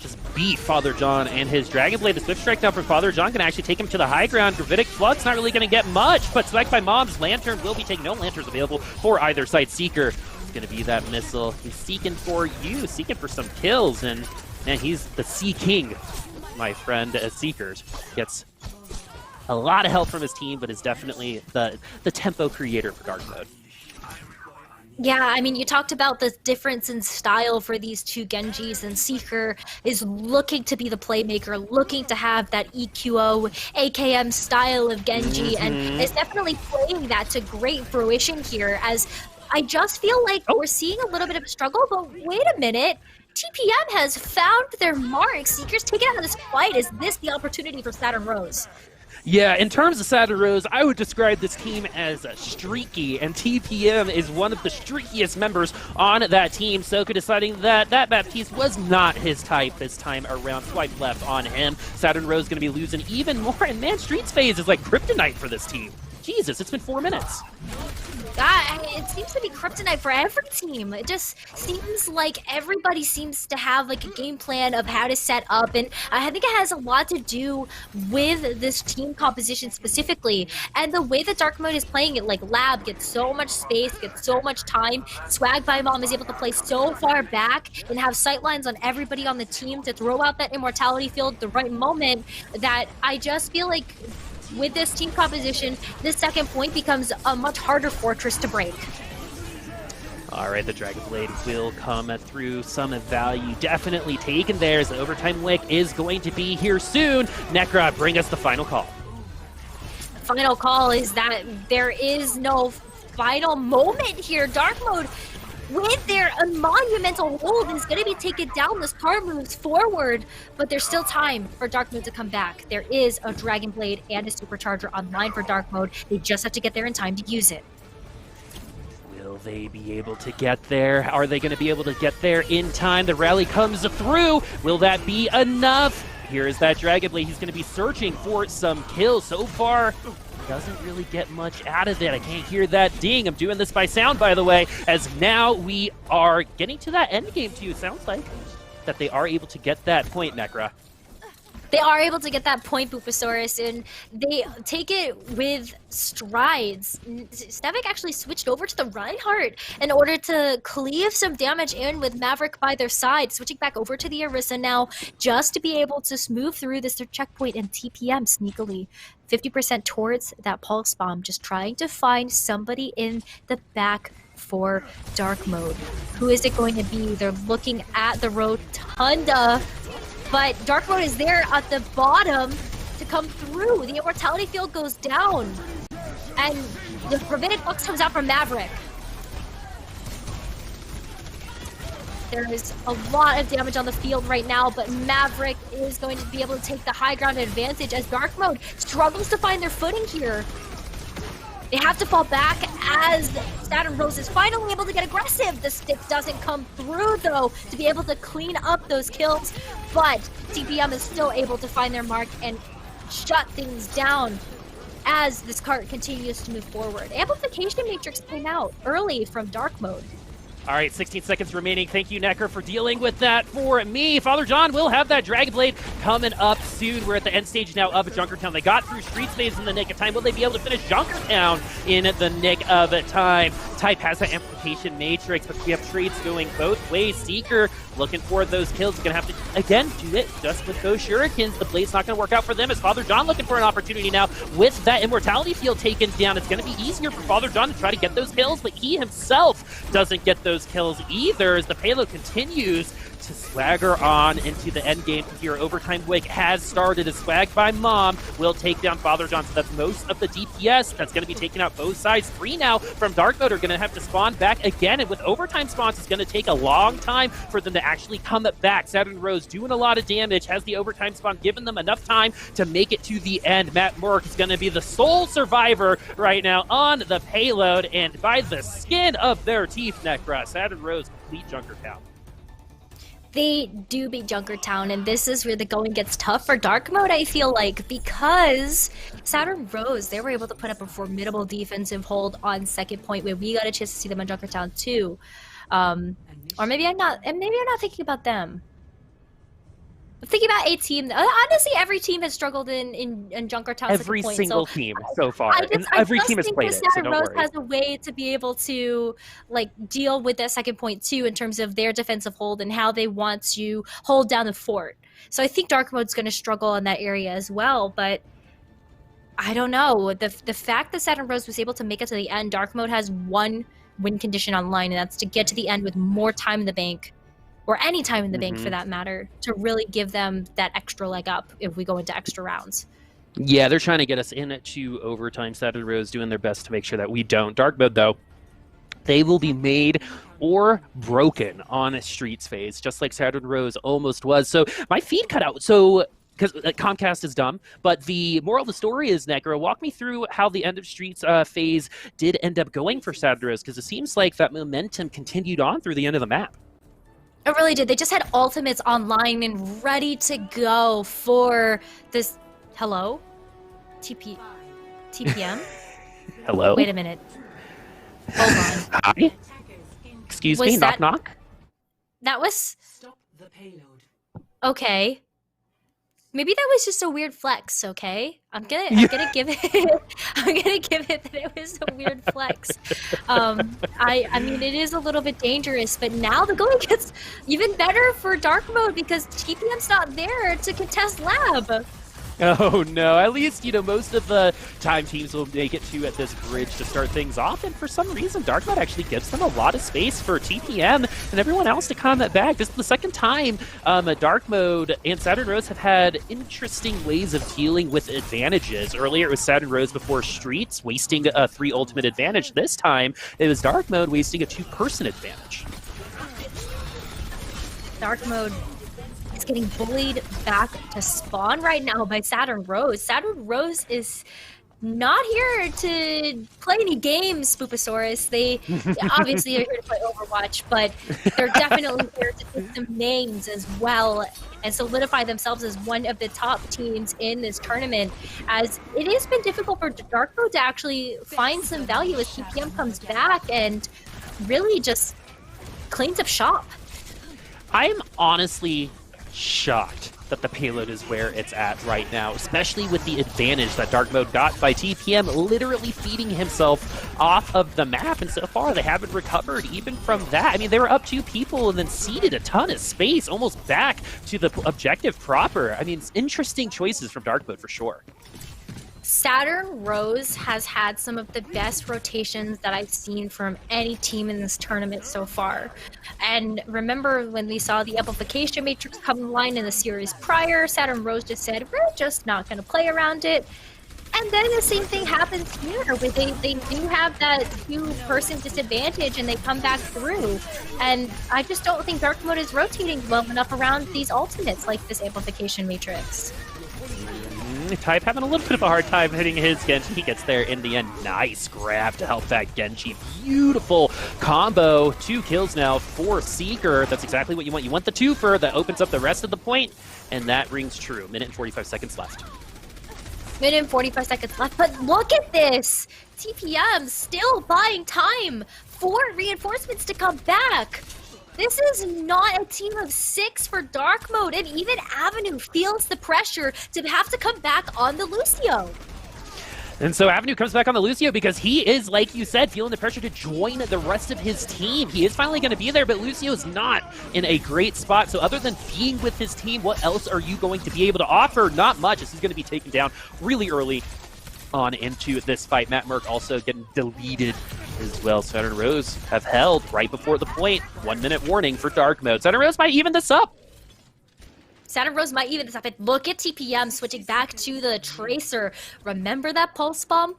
just beat Father John and his Dragon Blade. The Swift Strike now from Father John can actually take him to the high ground. Gravitic Flux not really going to get much, but Spiked by Mom's Lantern will be taking no lanterns available for either side. Seeker is going to be that missile. He's seeking for you, seeking for some kills, and man, he's the Sea King, my friend, as Seeker gets a lot of help from his team, but is definitely the tempo creator for Dark Mode. Yeah, I mean, you talked about the difference in style for these 2 Genjis, and Seeker is looking to be the playmaker, looking to have that EQO, AKM style of Genji, and is definitely playing that to great fruition here, as I just feel like we're seeing a little bit of a struggle, but wait a minute. TPM has found their mark. Seeker's taken out of this fight. Is this the opportunity for Saturn Rose? Yeah, in terms of Saturn Rose, I would describe this team as streaky, and TPM is one of the streakiest members on that team. Soka deciding that Baptiste was not his type this time around. Swipe left on him. Saturn Rose going to be losing even more, and man, Streets Phase is like kryptonite for this team. Jesus, it's been 4 minutes. God, it seems to be kryptonite for every team. It just seems like everybody seems to have like a game plan of how to set up, and I think it has a lot to do with this team composition specifically, and the way that Dark Mode is playing it. Like Lab gets so much space, gets so much time. Swag by Mom is able to play so far back and have sightlines on everybody on the team to throw out that Immortality Field at the right moment, that I just feel like with this team composition, this second point becomes a much harder fortress to break. All right, the Dragon Blade will come through some value. Definitely taken there, as the overtime lick is going to be here soon. Necra, bring us the final call. Final call is that there is no final moment here. Dark Mode, with their monumental hold, is going to be taken down. This car moves forward, but there's still time for Dark Mode to come back. There is a Dragon Blade and a Supercharger online for Dark Mode. They just have to get there in time to use it. Will they be able to get there? Are they going to be able to get there in time? The rally comes through. Will that be enough? Here is that Dragon Blade. He's going to be searching for some kills. So far, doesn't really get much out of it. I can't hear that ding. I'm doing this by sound, by the way, as now we are getting to that end game too. It sounds like that they are able to get that point, Necra. They are able to get that point, Boopasaurus, and they take it with strides. Snevik actually switched over to the Reinhardt in order to cleave some damage in with Maverick by their side, switching back over to the Orisa now just to be able to move through this checkpoint and TPM sneakily. 50% towards that pulse bomb, just trying to find somebody in the back for dark mode. Who is it going to be? They're looking at the Rotunda. But Dark Mode is there at the bottom to come through. The Immortality Field goes down. And the Forbidden Flux comes out from Maverick. There is a lot of damage on the field right now, but Maverick is going to be able to take the high ground advantage as Dark Mode struggles to find their footing here. They have to fall back as Saturn Rose is finally able to get aggressive. The stick doesn't come through, though, to be able to clean up those kills. But TPM is still able to find their mark and shut things down as this cart continues to move forward. Amplification Matrix came out early from Dark Mode. All right, 16 seconds remaining. Thank you, Necker, for dealing with that for me. Father John will have that Dragon Blade coming up soon. We're at the end stage now of Junkertown. They got through Streets phase in the nick of time. Will they be able to finish Junkertown in the nick of time? Type has that amplification matrix, but we have trades going both ways. Seeker looking for those kills. Going to have to, again, do it just with those shurikens. The blade's not going to work out for them as Father John looking for an opportunity now. With that Immortality Field taken down, it's going to be easier for Father John to try to get those kills, but he himself doesn't get those kills either as the payload continues to swagger on into the end game here. Overtime Wig has started. A swag by Mom will take down Father John. So that's most of the DPS. That's going to be taking out both sides. 3 now from Dark Mode are going to have to spawn back again. And with overtime spawns, it's going to take a long time for them to actually come back. Saturn Rose doing a lot of damage. Has the overtime spawn given them enough time to make it to the end? Matt Merck is going to be the sole survivor right now on the payload. And by the skin of their teeth, Necra, Saturn Rose complete Junkertown. They do beat Junkertown, and this is where the going gets tough for Dark Mode, I feel like, because Saturn Rose, they were able to put up a formidable defensive hold on second point where we got a chance to see them on Junkertown too. Or maybe I'm not thinking about them. I'm thinking about a team. Honestly, every team has struggled in Junkertown. Every point, single so team so far. and every team has played it, so Saturn don't Rose worry. has a way to be able to deal with that second point too in terms of their defensive hold and how they want to hold down the fort. So I think Dark Mode's going to struggle in that area as well, but I don't know. The fact that Saturn Rose was able to make it to the end, Dark Mode has one win condition online, and that's to get to the end with more time in the bank. Or any time in the bank for that matter, to really give them that extra leg up if we go into extra rounds. Yeah, they're trying to get us into overtime. Saturn Rose doing their best to make sure that we don't. Dark Mode, though, they will be made or broken on a Streets phase, just like Saturn Rose almost was. So my feed cut out. So because Comcast is dumb, but the moral of the story is, Necro, walk me through how the end of Streets phase did end up going for Saturn Rose, because it seems like that momentum continued on through the end of the map. It really did. They just had ultimates online and ready to go for this. Hello? TPM? Hello? Wait a minute. Hold on. Hi? Excuse me, knock knock? That was... Stop the payload. Okay. Maybe that was just a weird flex, okay? I'm gonna give it I'm gonna give it that it was a weird flex. I mean it is a little bit dangerous, but now the going gets even better for Dark Mode because TPM's not there to contest lab. Oh no, at least, most of the time teams will make it to at this bridge to start things off, and for some reason Dark Mode actually gives them a lot of space for TPM and everyone else to combat back. This is the second time Dark Mode and Saturn Rose have had interesting ways of dealing with advantages. Earlier it was Saturn Rose before Streets wasting a 3 ultimate advantage. This time it was Dark Mode wasting a 2-person advantage. Dark Mode is getting bullied back to spawn right now by Saturn Rose. Saturn Rose is not here to play any games, Spooposaurus. They obviously are here to play Overwatch, but they're definitely here to take some names as well and solidify themselves as one of the top teams in this tournament, as it has been difficult for Dark Mode to actually find some value as TPM comes back and really just cleans up shop. I'm honestly shocked that the payload is where it's at right now, especially with the advantage that Dark Mode got by TPM literally feeding himself off of the map, and so far they haven't recovered even from that. I mean, they were up 2 people and then ceded a ton of space almost back to the objective proper. I mean, it's interesting choices from Dark Mode for sure. Saturn Rose has had some of the best rotations that I've seen from any team in this tournament so far. And remember when we saw the amplification matrix come online in the series prior, Saturn Rose just said, we're just not going to play around it. And then the same thing happens here, where they do have that 2-person disadvantage and they come back through. And I just don't think Dark Mode is rotating well enough around these ultimates like this amplification matrix. Type having a little bit of a hard time hitting his Genji. He gets there in the end. Nice grab to help that Genji. Beautiful combo. 2 kills now for Seeker. That's exactly what you want. You want the twofer that opens up the rest of the point, and that rings true. Minute and 45 seconds left. Minute and 45 seconds left, but look at this! TPM still buying time for reinforcements to come back. This is not a team of 6 for Dark Mode, and even Avenue feels the pressure to have to come back on the Lucio. And so Avenue comes back on the Lucio because he is, like you said, feeling the pressure to join the rest of his team. He is finally going to be there, but Lucio's not in a great spot. So other than being with his team, what else are you going to be able to offer? Not much. This is going to be taken down really early on into this fight. Matt Merck also getting deleted as well. Saturn Rose have held right before the point. 1 minute warning for Dark Mode. Saturn Rose might even this up. Saturn Rose might even this up. And look at TPM switching back to the Tracer. Remember that pulse bomb?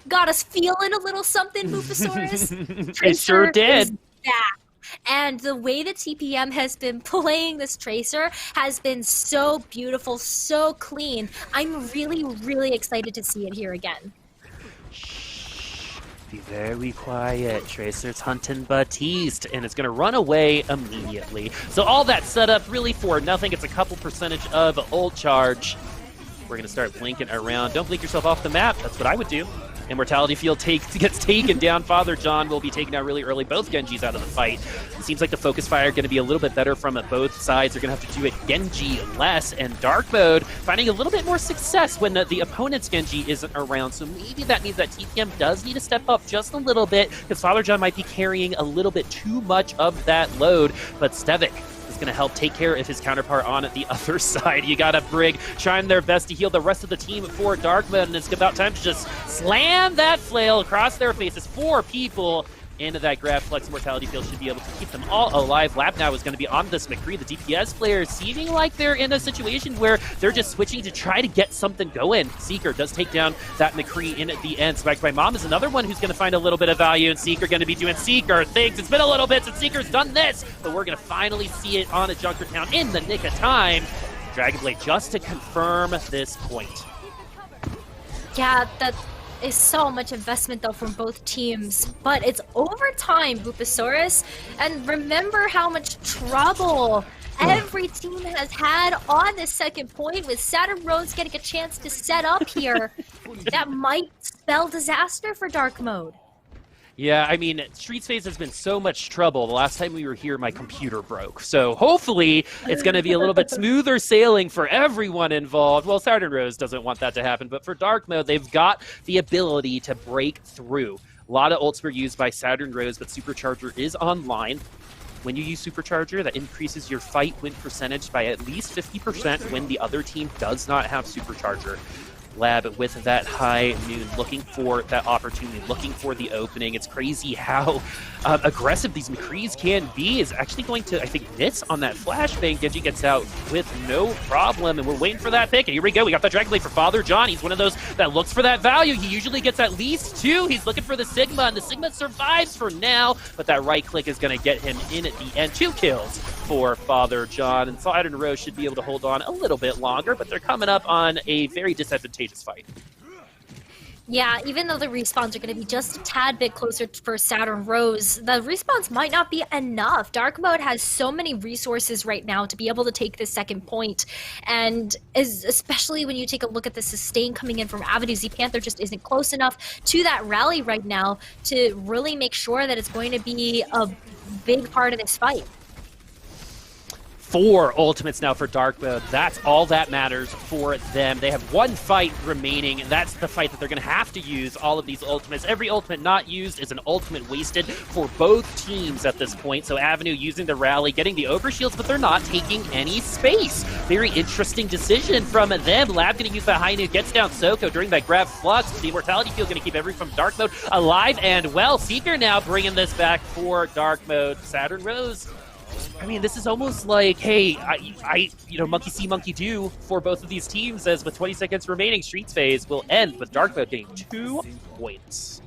Got us feeling a little something, Mufasaurus. It sure did. Is back. And the way that TPM has been playing this Tracer has been so beautiful, so clean. I'm really, really excited to see it here again. Be very quiet. Tracer's hunting Batiste, and it's going to run away immediately. So all that set up really for nothing. It's a couple percentage of ult charge. We're going to start blinking around. Don't blink yourself off the map. That's what I would do. Immortality Field gets taken down. Father John will be taken out really early. Both Genjis out of the fight. It seems like the focus fire going to be a little bit better from both sides. They're going to have to do it Genji less, and Dark Mode finding a little bit more success when the opponent's Genji isn't around. So maybe that means that TPM does need to step up just a little bit, because Father John might be carrying a little bit too much of that load. But Stevik is going to help take care of his counterpart on the other side. You got a Brig trying their best to heal the rest of the team for Dark Mode, and it's about time to just slam that flail across their faces. 4 people into that grab. Flex Mortality Field should be able to keep them all alive. Lab now is going to be on this McCree. The DPS players seeming like they're in a situation where they're just switching to try to get something going. Seeker does take down that McCree in at the end. Spiked by Mom is another one who's going to find a little bit of value, and Seeker going to be doing Seeker things. It's been a little bit since Seeker's done this, but we're going to finally see it on a Junkertown in the nick of time. Dragonblade just to confirm this point. Yeah, that is so much investment though from both teams, but it's overtime, Bupasaurus. And remember how much trouble every team has had on this second point, with Saturn Rose getting a chance to set up here. That might spell disaster for Dark Mode. Yeah, I mean, Streets Phase has been so much trouble. The last time we were here, my computer broke. So hopefully it's going to be a little bit smoother sailing for everyone involved. Well, Saturn Rose doesn't want that to happen, but for Dark Mode, they've got the ability to break through. A lot of ults were used by Saturn Rose, but Supercharger is online. When you use Supercharger, that increases your fight win percentage by at least 50% when the other team does not have Supercharger. Lab with that high noon, looking for that opportunity, looking for the opening. It's crazy how aggressive these McCrees can be. Is actually going to, I think, miss on that flashbang. Genji gets out with no problem, and we're waiting for that pick. And here we go. We got that Dragon Blade for Father John. He's one of those that looks for that value. He usually gets at least 2. He's looking for the Sigma, and the Sigma survives for now, but that right click is going to get him in at the end. 2 kills for Father John, and Saturn Rose should be able to hold on a little bit longer, but they're coming up on a very disadvantageous fight. Yeah, even though the respawns are going to be just a tad bit closer for Saturn Rose, the respawns might not be enough. Dark Mode has so many resources right now to be able to take this second point, and especially when you take a look at the sustain coming in from Avenue, Z Panther just isn't close enough to that rally right now to really make sure that it's going to be a big part of this fight. 4 ultimates now for Dark Mode. That's all that matters for them. They have 1 fight remaining, and that's the fight that they're going to have to use all of these ultimates. Every ultimate not used is an ultimate wasted for both teams at this point. So Avenue using the rally, getting the overshields, but they're not taking any space. Very interesting decision from them. Lab going to use the high noon, gets down Soko during that grab flux. The Immortality Field going to keep everyone from Dark Mode alive and well. Seeker now bringing this back for Dark Mode. Saturn Rose, I mean, this is almost like, hey, monkey see, monkey do for both of these teams, as with 20 seconds remaining, Streets phase will end with Dark Mode getting 2 points.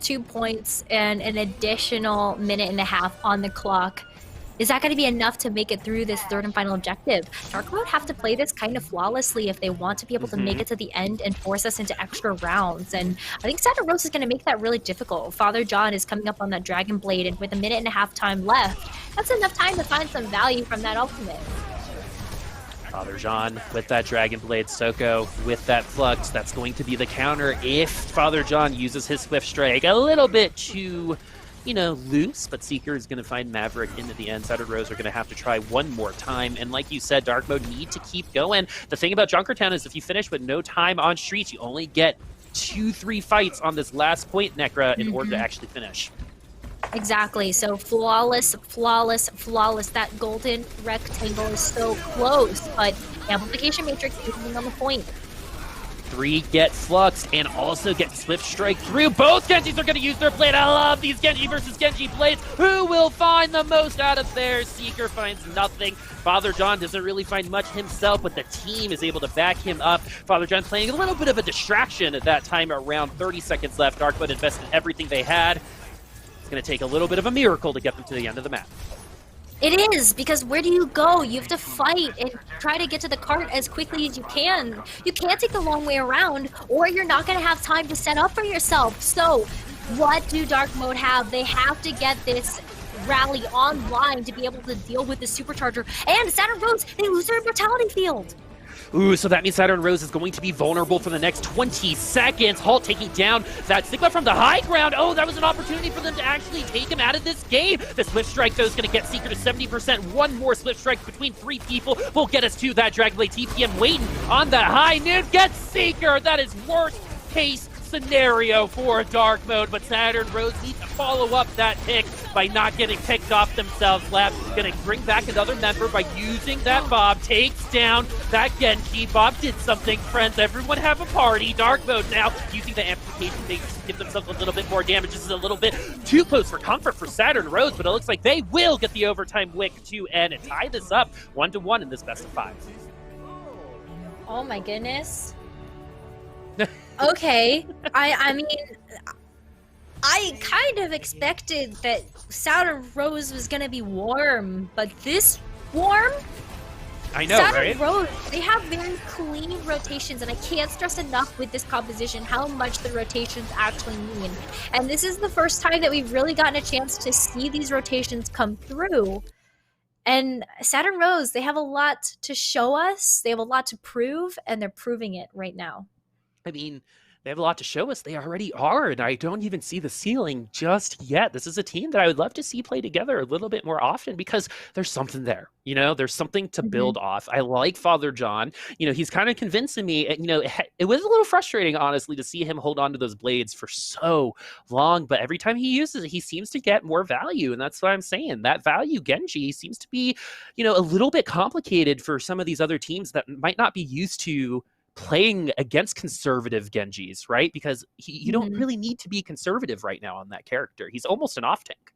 2 points and an additional minute and a half on the clock. Is that going to be enough to make it through this third and final objective? Dark Mode have to play this kind of flawlessly if they want to be able to make it to the end and force us into extra rounds. And I think Saturn Rose is going to make that really difficult. Father John is coming up on that Dragon Blade, and with a minute and a half time left, that's enough time to find some value from that ultimate. Father John with that Dragon Blade, Soko with that Flux. That's going to be the counter if Father John uses his Swift Strike a little bit too, loose, but Seeker is going to find Maverick into the end. Saturn Rose are going to have to try one more time, and like you said, Dark Mode need to keep going. The thing about Junkertown is if you finish with no time on Streets, you only get 2-3 fights on this last point, Necra, in order to actually finish. Exactly. So flawless, flawless, flawless. That golden rectangle is so close, but Amplification Matrix is on the point. 3 get Fluxed and also get Swift Strike through. Both Genjis are going to use their blade. I love these Genji versus Genji blades. Who will find the most out of theirs? Seeker finds nothing. Father John doesn't really find much himself, but the team is able to back him up. Father John playing a little bit of a distraction at that time, around 30 seconds left. Dark Mode invested everything they had. It's going to take a little bit of a miracle to get them to the end of the map. It is, because where do you go? You have to fight and try to get to the cart as quickly as you can. You can't take the long way around, or you're not going to have time to set up for yourself. So, what do Dark Mode have? They have to get this rally online to be able to deal with the Supercharger. And Saturn Rose, they lose their Immortality Field. Ooh, so that means Saturn Rose is going to be vulnerable for the next 20 seconds. Halt taking down that Sigma from the high ground. Oh, that was an opportunity for them to actually take him out of this game. The Swift Strike, though, is going to get Seeker to 70%. One more Swift Strike between 3 people will get us to that Dragon Blade. TPM waiting on that high noon. Gets Seeker. That is worst case scenario for Dark Mode, but Saturn Rose needs to follow up that pick by not getting picked off themselves. Lab gonna bring back another member by using that Bob, takes down that Genji. Bob did something, friends. Everyone have a party. Dark Mode now using the amplification, they give themselves a little bit more damage. This is a little bit too close for comfort for Saturn Rose, but it looks like they will get the overtime wick to end and tie this up 1-1 in this best of 5. Oh my goodness. Okay, I mean, I kind of expected that Saturn Rose was gonna be warm, but this warm? I know, Saturn right? Rose, they have very clean rotations, and I can't stress enough with this composition how much the rotations actually mean. And this is the first time that we've really gotten a chance to see these rotations come through. And Saturn Rose, they have a lot to show us, they have a lot to prove, and they're proving it right now. I mean, they have a lot to show us. They already are, and I don't even see the ceiling just yet. This is a team that I would love to see play together a little bit more often because there's something there. There's something to build off. I like Father John. He's kind of convincing me. It was a little frustrating, honestly, to see him hold on to those blades for so long, but every time he uses it, he seems to get more value, and that's what I'm saying. That value Genji seems to be, a little bit complicated for some of these other teams that might not be used to playing against conservative Genjis, right? Because you don't really need to be conservative right now on that character. He's almost an off tank.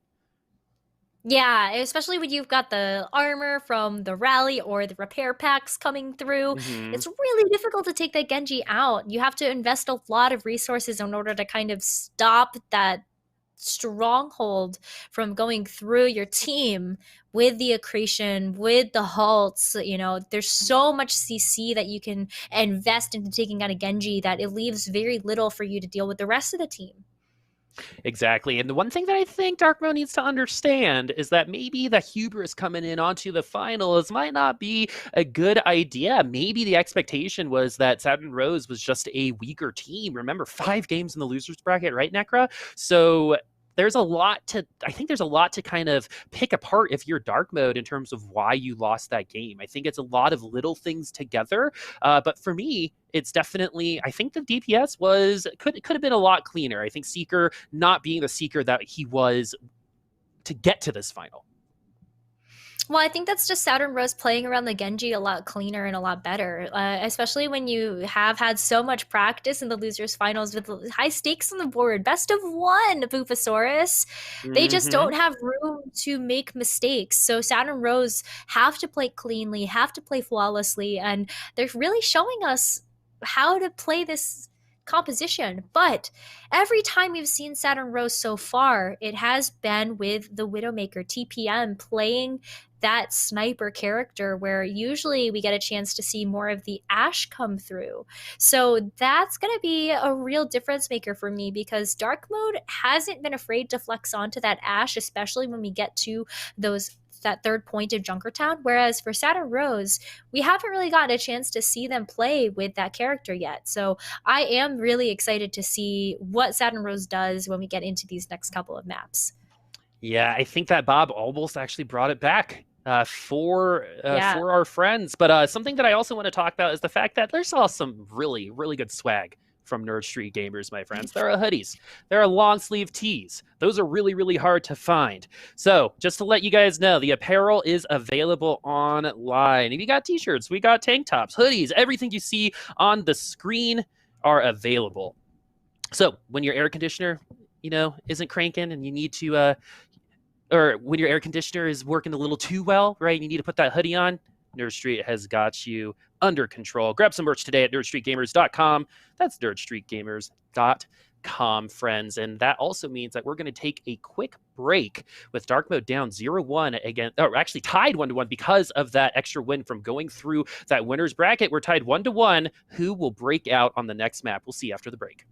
Yeah, especially when you've got the armor from the rally or the repair packs coming through. It's really difficult to take that Genji out. You have to invest a lot of resources in order to kind of stop that stronghold from going through your team with the accretion, with the halts. There's so much CC that you can invest into taking out a Genji that it leaves very little for you to deal with the rest of the team. Exactly. And the one thing that I think Dark Mode needs to understand is that maybe the hubris coming in onto the finals might not be a good idea. Maybe the expectation was that Saturn Rose was just a weaker team. Remember, 5 games in the losers bracket, right, Necra? So I think there's a lot to kind of pick apart if you're Dark Mode in terms of why you lost that game. I think it's a lot of little things together. But for me, it's definitely, I think the DPS could have been a lot cleaner. I think Seeker not being the Seeker that he was to get to this final. Well, I think that's just Saturn Rose playing around the Genji a lot cleaner and a lot better, especially when you have had so much practice in the losers finals with high stakes on the board. Best of 1, Bufasaurus. They just don't have room to make mistakes. So Saturn Rose have to play cleanly, have to play flawlessly, and they're really showing us how to play this composition. But every time we've seen Saturn Rose so far, it has been with the Widowmaker TPM playing that sniper character, where usually we get a chance to see more of the Ashe come through. So that's going to be a real difference maker for me, because Dark Mode hasn't been afraid to flex onto that Ashe, especially when we get to that third point of Junkertown. Whereas for Saturn Rose, we haven't really gotten a chance to see them play with that character yet. So I am really excited to see what Saturn Rose does when we get into these next couple of maps. Yeah, I think that Bob almost actually brought it back for our friends. But something that I also want to talk about is the fact that there's also some really, really good swag from Nerd Street Gamers, my friends. There are hoodies. There are long sleeve tees. Those are really, really hard to find. So just to let you guys know, the apparel is available online. If you got t-shirts, we got tank tops, hoodies, everything you see on the screen are available. So when your air conditioner, isn't cranking and you need to, or when your air conditioner is working a little too well, right? You need to put that hoodie on. Nerd Street has got you under control. Grab some merch today at nerdstreetgamers.com. That's nerdstreetgamers.com, friends. And that also means that we're going to take a quick break with Dark Mode down 0-1 again, or actually tied 1-1 because of that extra win from going through that winner's bracket. We're tied 1-1. Who will break out on the next map? We'll see after the break.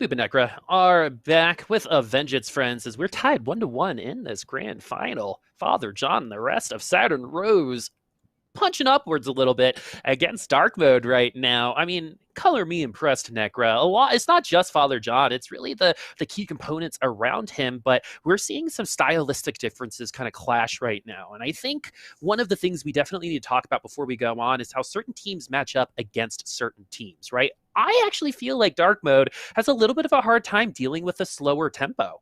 Boop and Necra are back with a vengeance, friends, as we're tied 1-1 in this grand final. Father John and the rest of Saturn Rose punching upwards a little bit against Dark Mode right now. I mean, color me impressed, Necra. A lot. It's not just Father John. It's really the key components around him. But we're seeing some stylistic differences kind of clash right now. And I think one of the things we definitely need to talk about before we go on is how certain teams match up against certain teams, right? I actually feel like Dark Mode has a little bit of a hard time dealing with a slower tempo.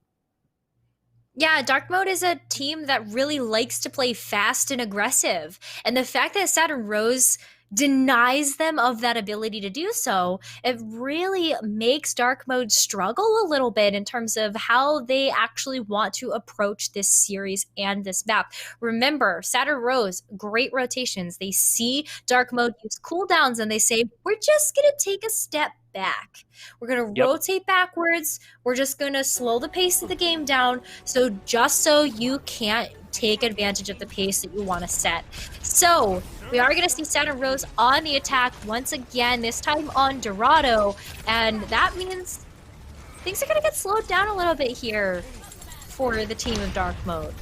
Yeah, Dark Mode is a team that really likes to play fast and aggressive. And the fact that Saturn Rose denies them of that ability to do so, it really makes Dark Mode struggle a little bit in terms of how they actually want to approach this series and this map. Remember, Saturn Rose, great rotations. They see Dark Mode use cooldowns and they say, we're just going to take a step back. We're going to rotate backwards. We're just going to slow the pace of the game down just so you can't take advantage of the pace that you want to set. So we are going to see Saturn Rose on the attack once again, this time on Dorado, and that means things are going to get slowed down a little bit here for the team of Dark Mode.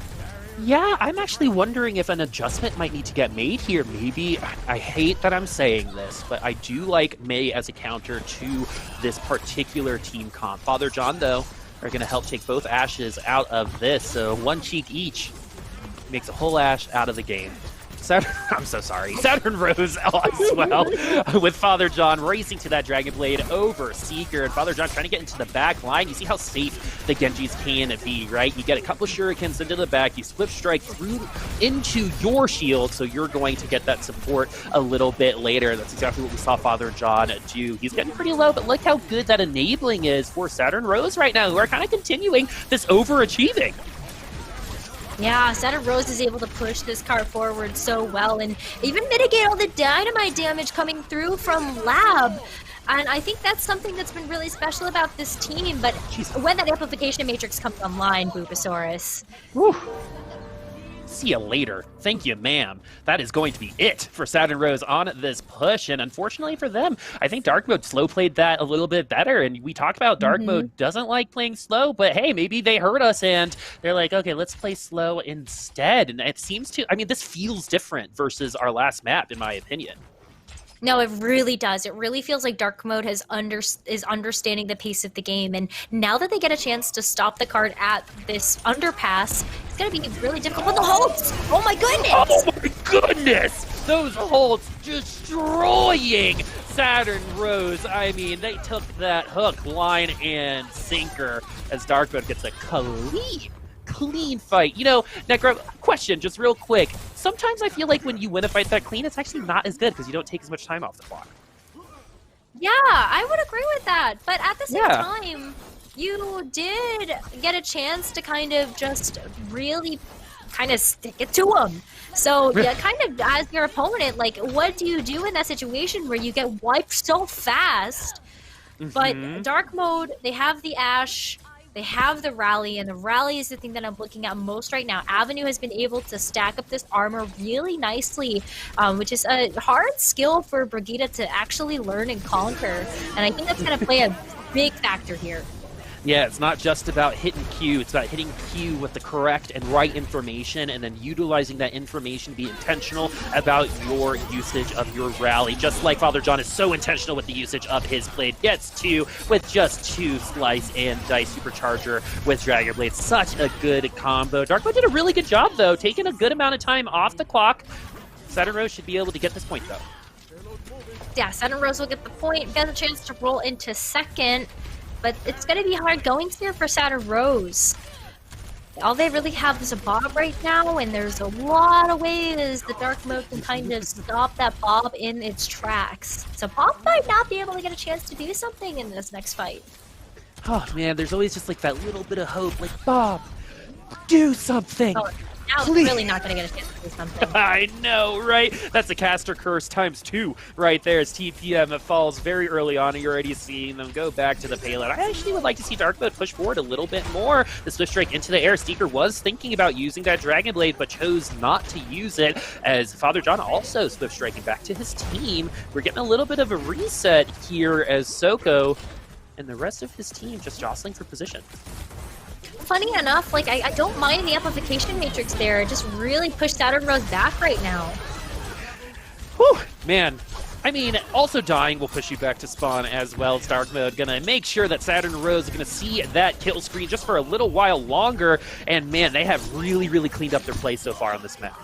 Yeah, I'm actually wondering if an adjustment might need to get made here. Maybe, I hate that I'm saying this, but I do like Mei as a counter to this particular team comp. Father John, though, are going to help take both Ashes out of this, so one cheek each makes a whole Ash out of the game. I'm so sorry. Saturn Rose as well, with Father John racing to that Dragon Blade over Seeker, and Father John trying to get into the back line. You see how safe the Genjis can be, right? You get a couple of shurikens into the back, you Swift Strike through into your shield, so you're going to get that support a little bit later. That's exactly what we saw Father John do. He's getting pretty low, but look how good that enabling is for Saturn Rose right now, who are kind of continuing this overachieving. Yeah, Saturn Rose is able to push this card forward so well and even mitigate all the dynamite damage coming through from Lab. And I think that's something that's been really special about this team, but when that amplification matrix comes online, Bulbasaurus. Whew. See you later. Thank you, ma'am. That is going to be it for Saturn Rose on this push, and unfortunately for them, I think Dark Mode slow played that a little bit better, and we talked about Dark Mode doesn't like playing slow, but hey, maybe they heard us and they're like, okay, let's play slow instead, and it seems to, I mean, this feels different versus our last map, in my opinion. No, it really does. It really feels like Dark Mode is understanding the pace of the game, and now that they get a chance to stop the card at this underpass, it's going to be really difficult with the holds. Oh my goodness! Oh my goodness! Those holds destroying Saturn Rose. I mean, they took that hook, line, and sinker as Dark Mode gets a clean fight. You know, Necro, question, just real quick. Sometimes I feel like when you win a fight that clean, it's actually not as good because you don't take as much time off the clock. Yeah, I would agree with that. But at the same time, you did get a chance to kind of just really kind of stick it to them. So, yeah, kind of as your opponent, like, what do you do in that situation where you get wiped so fast? But Dark Mode, they have the Ash, they have the Rally, and the Rally is the thing that I'm looking at most right now. Avenue has been able to stack up this armor really nicely, which is a hard skill for Brigitte to actually learn and conquer. And I think that's going to play a big factor here. Yeah, it's not just about hitting Q, it's about hitting Q with the correct and right information and then utilizing that information to be intentional about your usage of your rally. Just like Father John is so intentional with the usage of his blade. Gets two with just two slice and dice supercharger with Dragon Blade. Such a good combo. Dark Mode did a really good job though, taking a good amount of time off the clock. Saturn Rose should be able to get this point though. Yeah, Saturn Rose will get the point, get a chance to roll into second. But it's going to be hard going here for Saturn Rose. All they really have is a Bob right now, and there's a lot of ways the Dark Mode can kind of stop that Bob in its tracks. So Bob might not be able to get a chance to do something in this next fight. Oh man, there's always just like that little bit of hope, like, Bob, do something! Oh, now it's really not going to get a chance to do something. I know, right? That's a caster curse times 2 right there as TPM falls very early on, and you're already seeing them go back to the payload. I actually would like to see Dark Mode push forward a little bit more. The Swift Strike into the air. Seeker was thinking about using that Dragon Blade, but chose not to use it, as Father John also Swift Striking back to his team. We're getting a little bit of a reset here as Soko and the rest of his team just jostling for position. Funny enough, like, I don't mind the amplification matrix there. It just really pushed Saturn Rose back right now. Whew, man. I mean, also dying will push you back to spawn as well. It's Dark Mode gonna make sure that Saturn and Rose are gonna see that kill screen just for a little while longer. And man, they have really, really cleaned up their play so far on this map.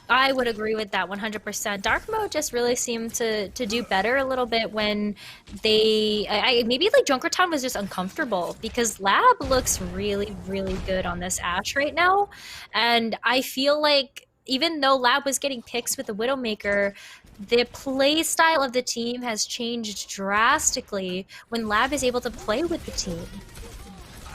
I would agree with that 100%. Dark Mode just really seemed to do better a little bit when they... maybe like Junkertown was just uncomfortable because Lab looks really, really good on this Ashe right now. And I feel like even though Lab was getting picks with the Widowmaker, the play style of the team has changed drastically when Lab is able to play with the team.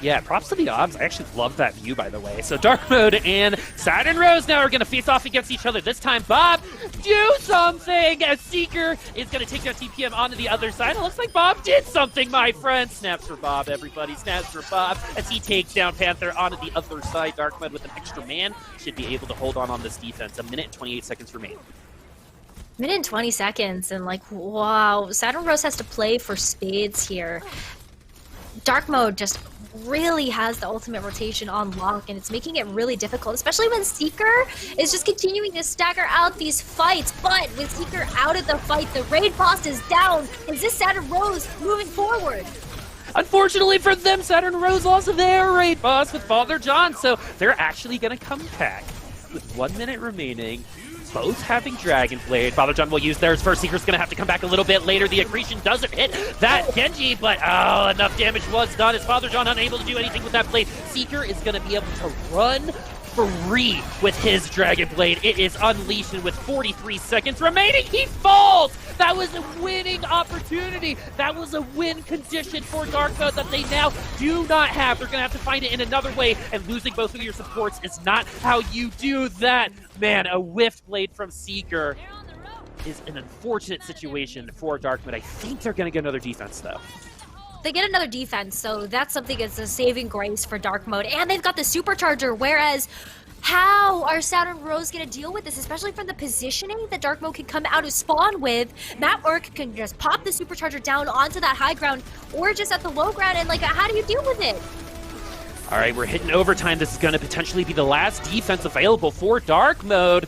Yeah, props to the odds. I actually love that view, by the way. So Dark Mode and Saturn Rose now are going to face off against each other. This time, Bob, do something! As Seeker is going to take down TPM onto the other side. It looks like Bob did something, my friend. Snaps for Bob, everybody. Snaps for Bob as he takes down Panther onto the other side. Dark Mode with an extra man should be able to hold on this defense. A minute and 28 seconds remain. Minute and 20 seconds, and like, wow, Saturn Rose has to play for spades here. Dark Mode just really has the ultimate rotation on lock, and it's making it really difficult, especially when Seeker is just continuing to stagger out these fights. But with Seeker out of the fight, the raid boss is down. Is this Saturn Rose moving forward? Unfortunately for them, Saturn Rose lost their raid boss with Father John, so they're actually going to come back with 1 minute remaining. Both having Dragon Blade. Father John will use theirs first. Seeker's going to have to come back a little bit later. The accretion doesn't hit that Genji, but oh, enough damage was done as Father John unable to do anything with that blade. Seeker is going to be able to run free with his Dragon Blade. It is unleashed, and with 43 seconds remaining, he falls! That was a winning opportunity. That was a win condition for Dark Mode that they now do not have. They're going to have to find it in another way, and losing both of your supports is not how you do that. Man, a whiff blade from Seeker is an unfortunate situation for Dark Mode. I think they're going to get another defense, though. They get another defense, so that's something that's a saving grace for Dark Mode. And they've got the Supercharger, whereas how are Saturn Rose going to deal with this, especially from the positioning that Dark Mode can come out of spawn with? Matt Orc can just pop the Supercharger down onto that high ground or just at the low ground, and like, how do you deal with it? All right, we're hitting overtime. This is going to potentially be the last defense available for Dark Mode.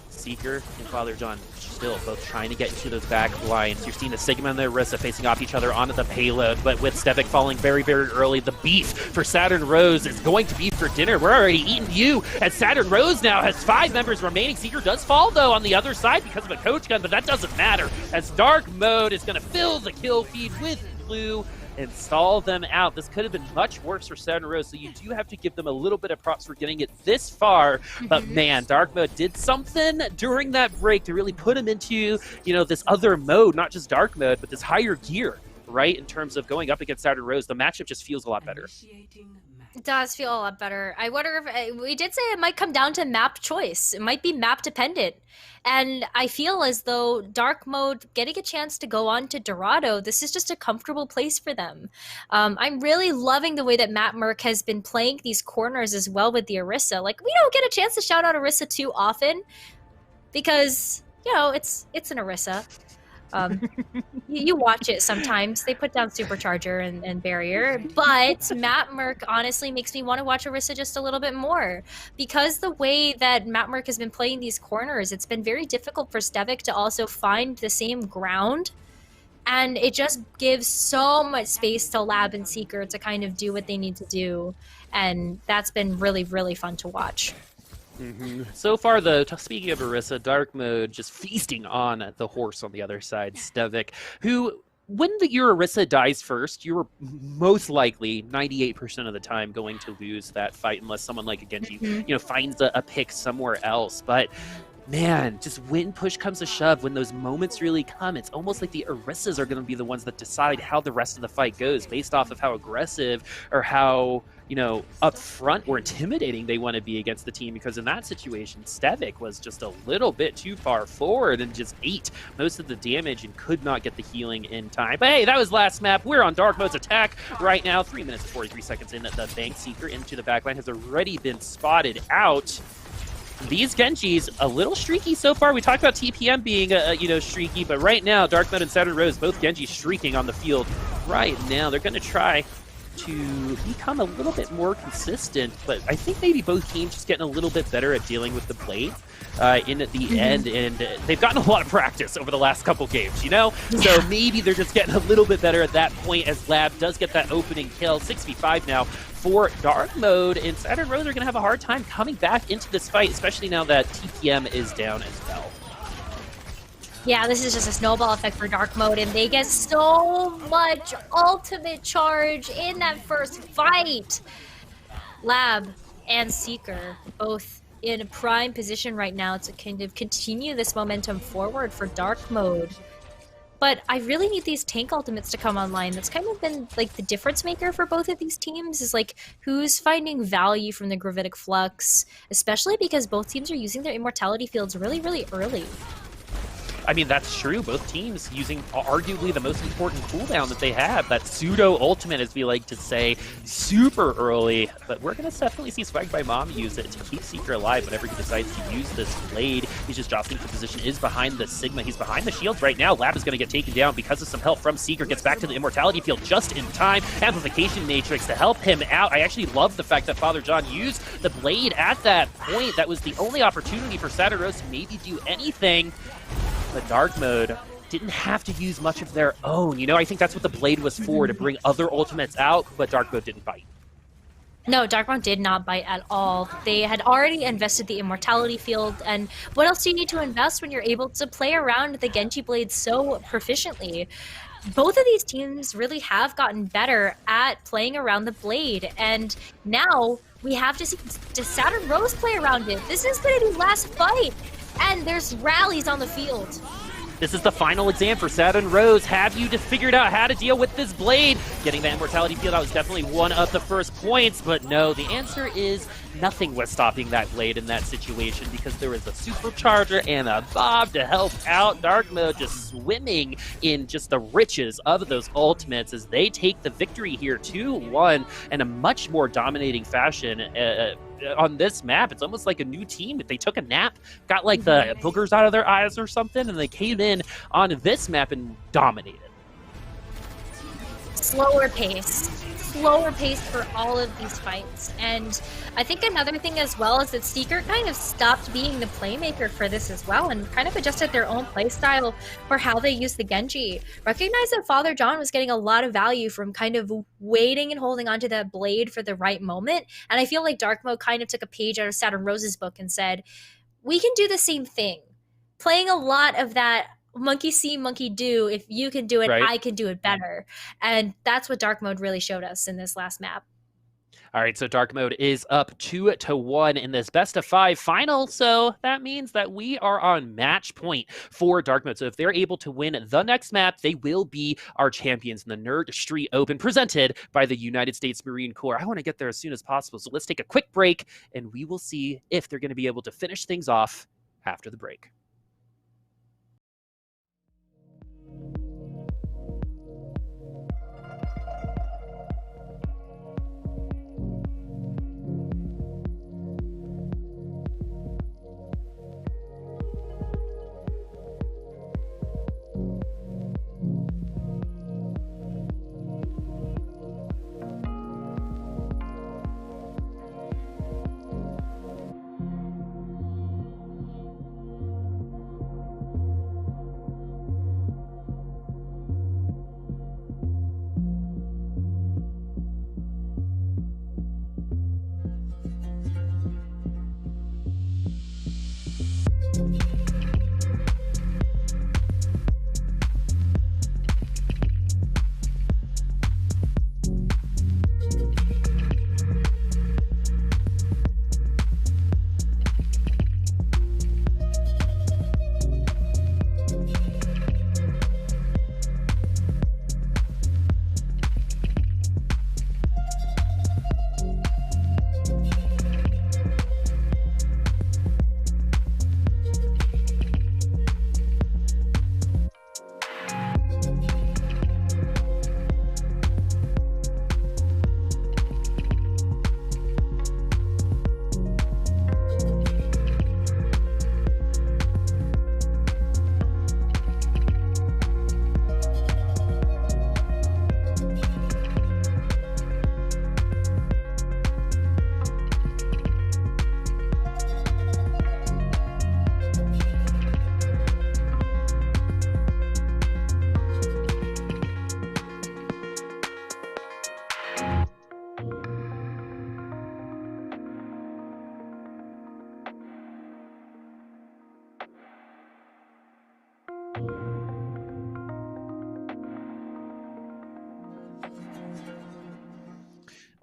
Seeker and Father John still both trying to get into those back lines. You're seeing the Sigma and the Orisa facing off each other onto the payload, but with Stevic falling very, very early, the beef for Saturn Rose is going to be for dinner. We're already eating you, as Saturn Rose now has 5 members remaining. Seeker does fall, though, on the other side because of a coach gun, but that doesn't matter, as Dark Mode is going to fill the kill feed with blue and stall them out. This could have been much worse for Saturn Rose, so you do have to give them a little bit of props for getting it this far. But man, Dark Mode did something during that break to really put him into, you know, this other mode, not just Dark Mode, but this higher gear, right? In terms of going up against Saturn Rose, the matchup just feels a lot better. It does feel a lot better. I wonder if we did say it might come down to map choice. It might be map dependent. And I feel as though Dark Mode getting a chance to go on to Dorado, this is just a comfortable place for them. I'm really loving the way that Matt Merck has been playing these corners as well with the Orisa. Like, we don't get a chance to shout out Orisa too often because, you know, it's an Orisa. You watch it sometimes. They put down Supercharger and Barrier, but Matt Merck honestly makes me want to watch Orisa just a little bit more because the way that Matt Merck has been playing these corners, it's been very difficult for Stevic to also find the same ground, and it just gives so much space to Lab and Seeker to kind of do what they need to do, and that's been really, really fun to watch. So far, though, speaking of Orisa, Dark Mode just feasting on the horse on the other side, Stevic, who, when your Orisa dies first, you're most likely 98% of the time going to lose that fight unless someone like a Genji, you know, finds a pick somewhere else. But man, just when push comes to shove, when those moments really come, it's almost like the Orisas are going to be the ones that decide how the rest of the fight goes based off of how aggressive or how, you know, upfront or intimidating they want to be against the team, because in that situation, Stevic was just a little bit too far forward and just ate most of the damage and could not get the healing in time. But hey, that was last map. We're on Dark Mode's attack right now. 3 minutes and 43 seconds in. The Bank Seeker into the backline has already been spotted out. These Genjis, a little streaky so far. We talked about TPM being, you know, streaky, but right now, Dark Mode and Saturn Rose, both Genjis streaking on the field right now. They're going to try to become a little bit more consistent, but I think maybe both teams just getting a little bit better at dealing with the blade in the end, and they've gotten a lot of practice over the last couple games, you know? So maybe they're just getting a little bit better at that point as Lab does get that opening kill. 6v5 now for Dark Mode, and Saturn Rose are going to have a hard time coming back into this fight, especially now that TPM is down as well. Yeah, this is just a snowball effect for Dark Mode, and they get so much ultimate charge in that first fight. Lab and Seeker both in a prime position right now to kind of continue this momentum forward for Dark Mode. But I really need these tank ultimates to come online. That's kind of been like the difference maker for both of these teams, is like who's finding value from the Gravitic Flux, especially because both teams are using their immortality fields really, really early. I mean, that's true. Both teams using arguably the most important cooldown that they have, that pseudo ultimate, as we like to say, super early. But we're going to definitely see Swag by Mom use it to keep Seeker alive whenever he decides to use this blade. He's just jostling for position, is behind the Sigma. He's behind the shields right now. Lab is going to get taken down because of some help from Seeker. Gets back to the immortality field just in time. Amplification Matrix to help him out. I actually love the fact that Father John used the blade at that point. That was the only opportunity for Saturn Rose to maybe do anything. But Dark Mode didn't have to use much of their own. You know, I think that's what the blade was for, to bring other ultimates out, but Dark Mode didn't bite. No, Dark Mode did not bite at all. They had already invested the immortality field, and what else do you need to invest when you're able to play around with the Genji blade so proficiently? Both of these teams really have gotten better at playing around the blade, and now we have to see Saturn Rose play around it. This is going to be last fight. And there's rallies on the field. This is the final exam for Saturn Rose. Have you figured out how to deal with this blade? Getting that immortality field out was definitely one of the first points, but no, the answer is nothing was stopping that blade in that situation, because there was a supercharger and a Bob to help out. Dark Mode just swimming in just the riches of those ultimates as they take the victory here 2-1 in a much more dominating fashion. On this map, it's almost like a new team. They took a nap, got like the boogers out of their eyes or something, and they came in on this map and dominated. Slower pace for all of these fights. And I think another thing as well is that Seeker kind of stopped being the playmaker for this as well, and kind of adjusted their own playstyle for how they use the Genji. Recognized that Father John was getting a lot of value from kind of waiting and holding onto that blade for the right moment. And I feel like Dark Mode kind of took a page out of Saturn Rose's book and said, we can do the same thing. Playing a lot of that monkey see, monkey do. If you can do it, right, I can do it better. And that's what Dark Mode really showed us in this last map. All right, so Dark Mode is up 2-1 in this best of 5 final, so that means that we are on match point for Dark Mode. So if they're able to win the next map, they will be our champions in the Nerd Street Open, presented by the United States Marine Corps. I want to get there as soon as possible, so let's take a quick break, and we will see if they're going to be able to finish things off after the break.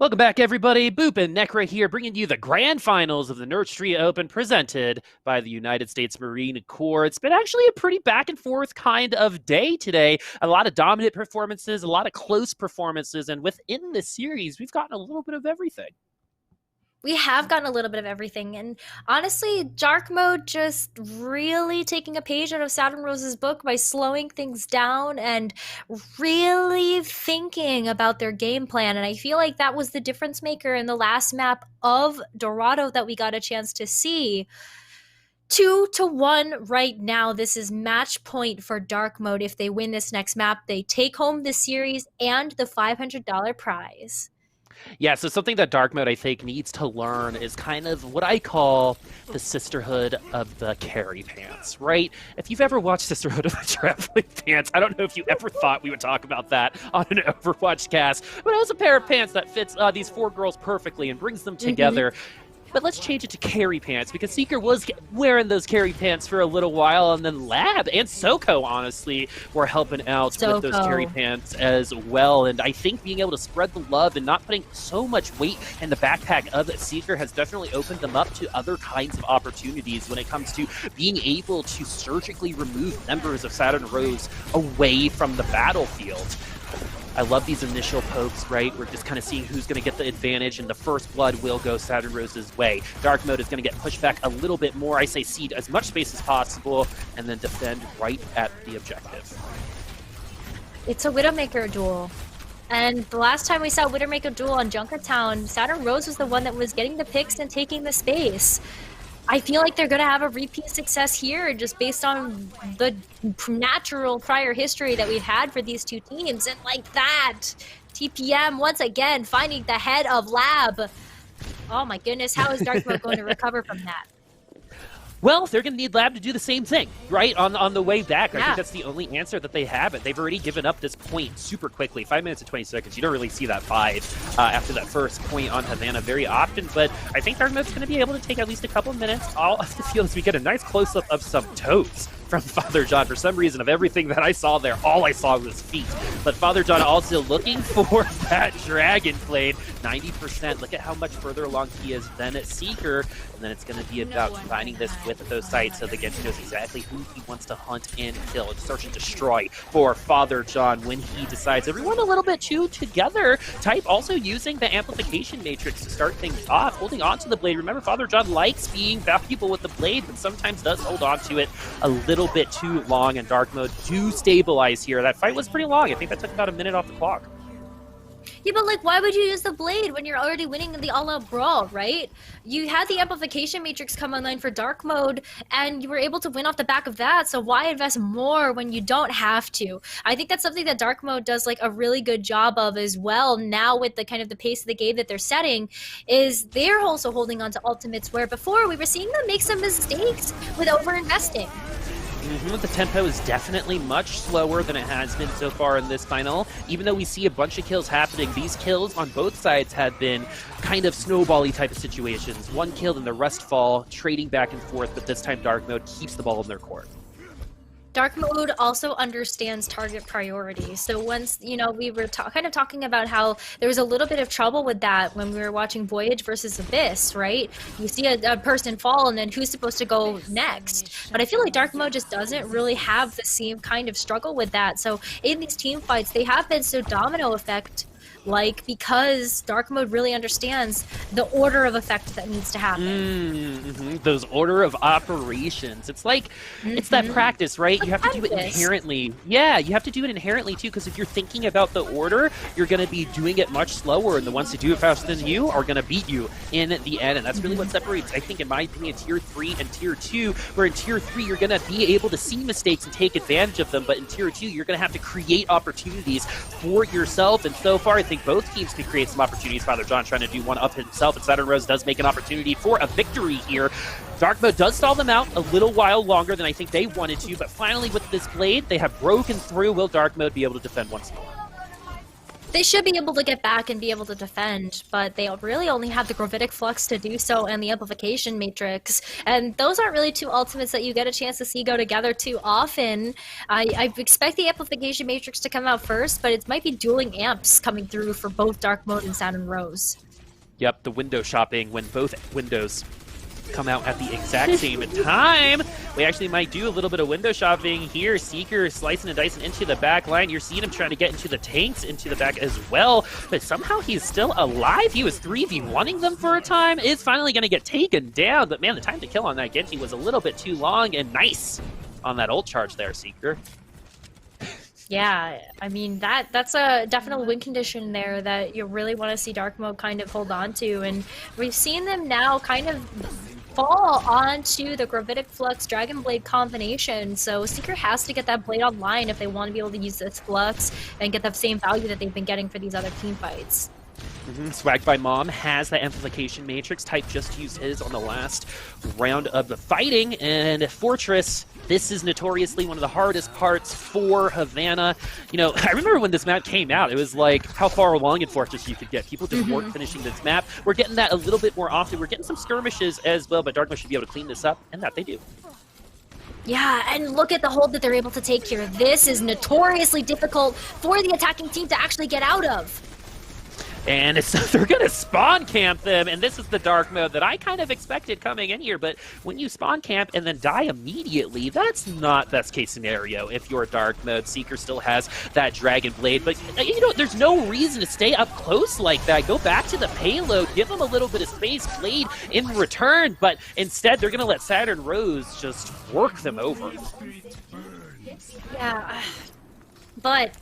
Welcome back, everybody. Boop and Necra here, bringing you the grand finals of the Nerd Street Open presented by the United States Marine Corps. It's been actually a pretty back and forth kind of day today. A lot of dominant performances, a lot of close performances, and within this series, we've gotten a little bit of everything. We have gotten a little bit of everything, and honestly, Dark Mode just really taking a page out of Saturn Rose's book by slowing things down and really thinking about their game plan. And I feel like that was the difference maker in the last map of Dorado that we got a chance to see. 2-1 right now. This is match point for Dark Mode. If they win this next map, they take home the series and the $500 prize. Yeah, so something that Dark Mode, I think, needs to learn is kind of what I call the sisterhood of the carry pants, right? If you've ever watched Sisterhood of the Traveling Pants, I don't know if you ever thought we would talk about that on an Overwatch cast, but it was a pair of pants that fits these four girls perfectly and brings them together. But let's change it to carry pants, because Seeker was wearing those carry pants for a little while, and then Lab and Soko, honestly, were helping out with those carry pants as well. And I think being able to spread the love and not putting so much weight in the backpack of Seeker has definitely opened them up to other kinds of opportunities when it comes to being able to surgically remove members of Saturn Rose away from the battlefield. I love these initial pokes, right? We're just kind of seeing who's going to get the advantage, and the first blood will go Saturn Rose's way. Dark Mode is going to get pushed back a little bit more. I say cede as much space as possible, and then defend right at the objective. It's a Widowmaker duel. And the last time we saw Widowmaker duel on Junkertown, Saturn Rose was the one that was getting the picks and taking the space. I feel like they're going to have a repeat success here just based on the natural prior history that we've had for these two teams. And like that, TPM once again finding the head of Lab. Oh my goodness, how is Dark Mode going to recover from that? Well, they're going to need Lab to do the same thing, right, on the way back. I think that's the only answer that they have. They've already given up this point super quickly. 5 minutes and 20 seconds. You don't really see that 5 after that first point on Havana very often, but I think Dark Mode's going to be able to take at least a couple of minutes. All I feel is we get a nice close-up of some toes from Father John. For some reason, of everything that I saw there, all I saw was feet. But Father John also looking for that Dragon Blade. 90%. Look at how much further along he is than Seeker. And then it's going to be about combining this with those sights so that Genji knows exactly who he wants to hunt and kill and search and destroy for Father John when he decides. Everyone a little bit too together. Type also using the amplification matrix to start things off, holding on to the blade. Remember, Father John likes being valuable with the blade, but sometimes does hold on to it a little bit too long, and Dark Mode do stabilize here. That fight was pretty long. I think that took about a minute off the clock. Yeah, but like, why would you use the blade when you're already winning the all-out brawl, right? You had the amplification matrix come online for Dark Mode, and you were able to win off the back of that, so why invest more when you don't have to? I think that's something that Dark Mode does like a really good job of as well now with the kind of the pace of the game that they're setting, is they're also holding on to ultimates where before we were seeing them make some mistakes with over-investing. The tempo is definitely much slower than it has been so far in this final. Even though we see a bunch of kills happening, these kills on both sides have been kind of snowball-y type of situations. One kill and the rest fall, trading back and forth, but this time Dark Mode keeps the ball in their court. Dark Mode also understands target priority. So once, you know, we were kind of talking about how there was a little bit of trouble with that when we were watching Voyage versus Abyss, right? You see a person fall and then who's supposed to go next? But I feel like Dark Mode just doesn't really have the same kind of struggle with that. So in these team fights, they have been so domino effect like, because Dark Mode really understands the order of effect that needs to happen. Those order of operations. It's like, it's that practice, right? You have to do it inherently. Yeah, you have to do it inherently too, because if you're thinking about the order, you're going to be doing it much slower, and the ones who do it faster than you are going to beat you in the end, and that's really what separates, I think, in my opinion, Tier 3 and Tier 2, where in Tier 3, you're going to be able to see mistakes and take advantage of them, but in Tier 2, you're going to have to create opportunities for yourself, and so far, I think both teams can create some opportunities. Father John trying to do one up himself, and Saturn Rose does make an opportunity for a victory here. Dark Mode does stall them out a little while longer than I think they wanted to, but finally with this blade, they have broken through. Will Dark Mode be able to defend once more? They should be able to get back and be able to defend, but they really only have the Gravitic Flux to do so and the Amplification Matrix. And those aren't really two ultimates that you get a chance to see go together too often. I expect the Amplification Matrix to come out first, but it might be dueling amps coming through for both Dark Mode and Saturn Rose. Yep, the window shopping when both windows come out at the exact same time. We actually might do a little bit of window shopping here. Seeker slicing and dicing into the back line. You're seeing him trying to get into the tanks, into the back as well, but somehow he's still alive. He was 3v1ing them for a time. Is finally going to get taken down, but man, the time to kill on that Genji was a little bit too long, and nice on that ult charge there, Seeker. Yeah, I mean, that's a definite win condition there that you really want to see Dark Mode kind of hold on to, and we've seen them now kind of fall onto the Gravitic Flux Dragon Blade combination, so Seeker has to get that blade online if they want to be able to use this Flux and get the same value that they've been getting for these other team fights. Swagged by Mom has that Amplification Matrix. Type just used his on the last round of the fighting, and Fortress, this is notoriously one of the hardest parts for Havana. You know, I remember when this map came out, it was like how far along in Fortress you could get. People just weren't finishing this map. We're getting that a little bit more often. We're getting some skirmishes as well, but Darkmouth should be able to clean this up, and that they do. Yeah, and look at the hold that they're able to take here. This is notoriously difficult for the attacking team to actually get out of. And they're going to spawn camp them, and this is the Dark Mode that I kind of expected coming in here, but when you spawn camp and then die immediately, that's not best case scenario if you're Dark Mode. Seeker still has that Dragon Blade, but you know, there's no reason to stay up close like that. Go back to the payload, give them a little bit of space, Blade in return, but instead they're going to let Saturn Rose just work them over. Yeah, but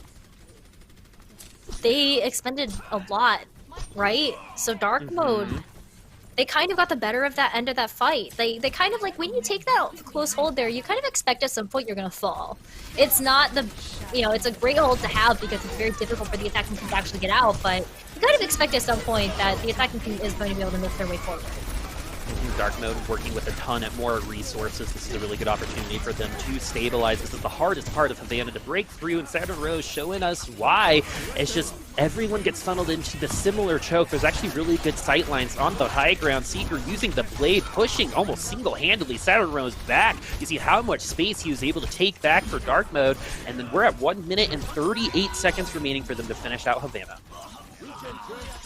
they expended a lot, right? So Dark Mode, they kind of got the better of that end of that fight. They kind of like, when you take that close hold there, you kind of expect at some point you're gonna fall. It's not the, you know, it's a great hold to have because it's very difficult for the attacking team to actually get out, but you kind of expect at some point that the attacking team is going to be able to make their way forward. Dark Mode working with a ton of more resources. This is a really good opportunity for them to stabilize. This is the hardest part of Havana to break through, and Saturn Rose showing us why. It's just everyone gets funneled into the similar choke. There's actually really good sight lines on the high ground. Seeker using the blade, pushing almost single-handedly Saturn Rose back. You see how much space he was able to take back for Dark Mode, and then we're at 1 minute and 38 seconds remaining for them to finish out Havana.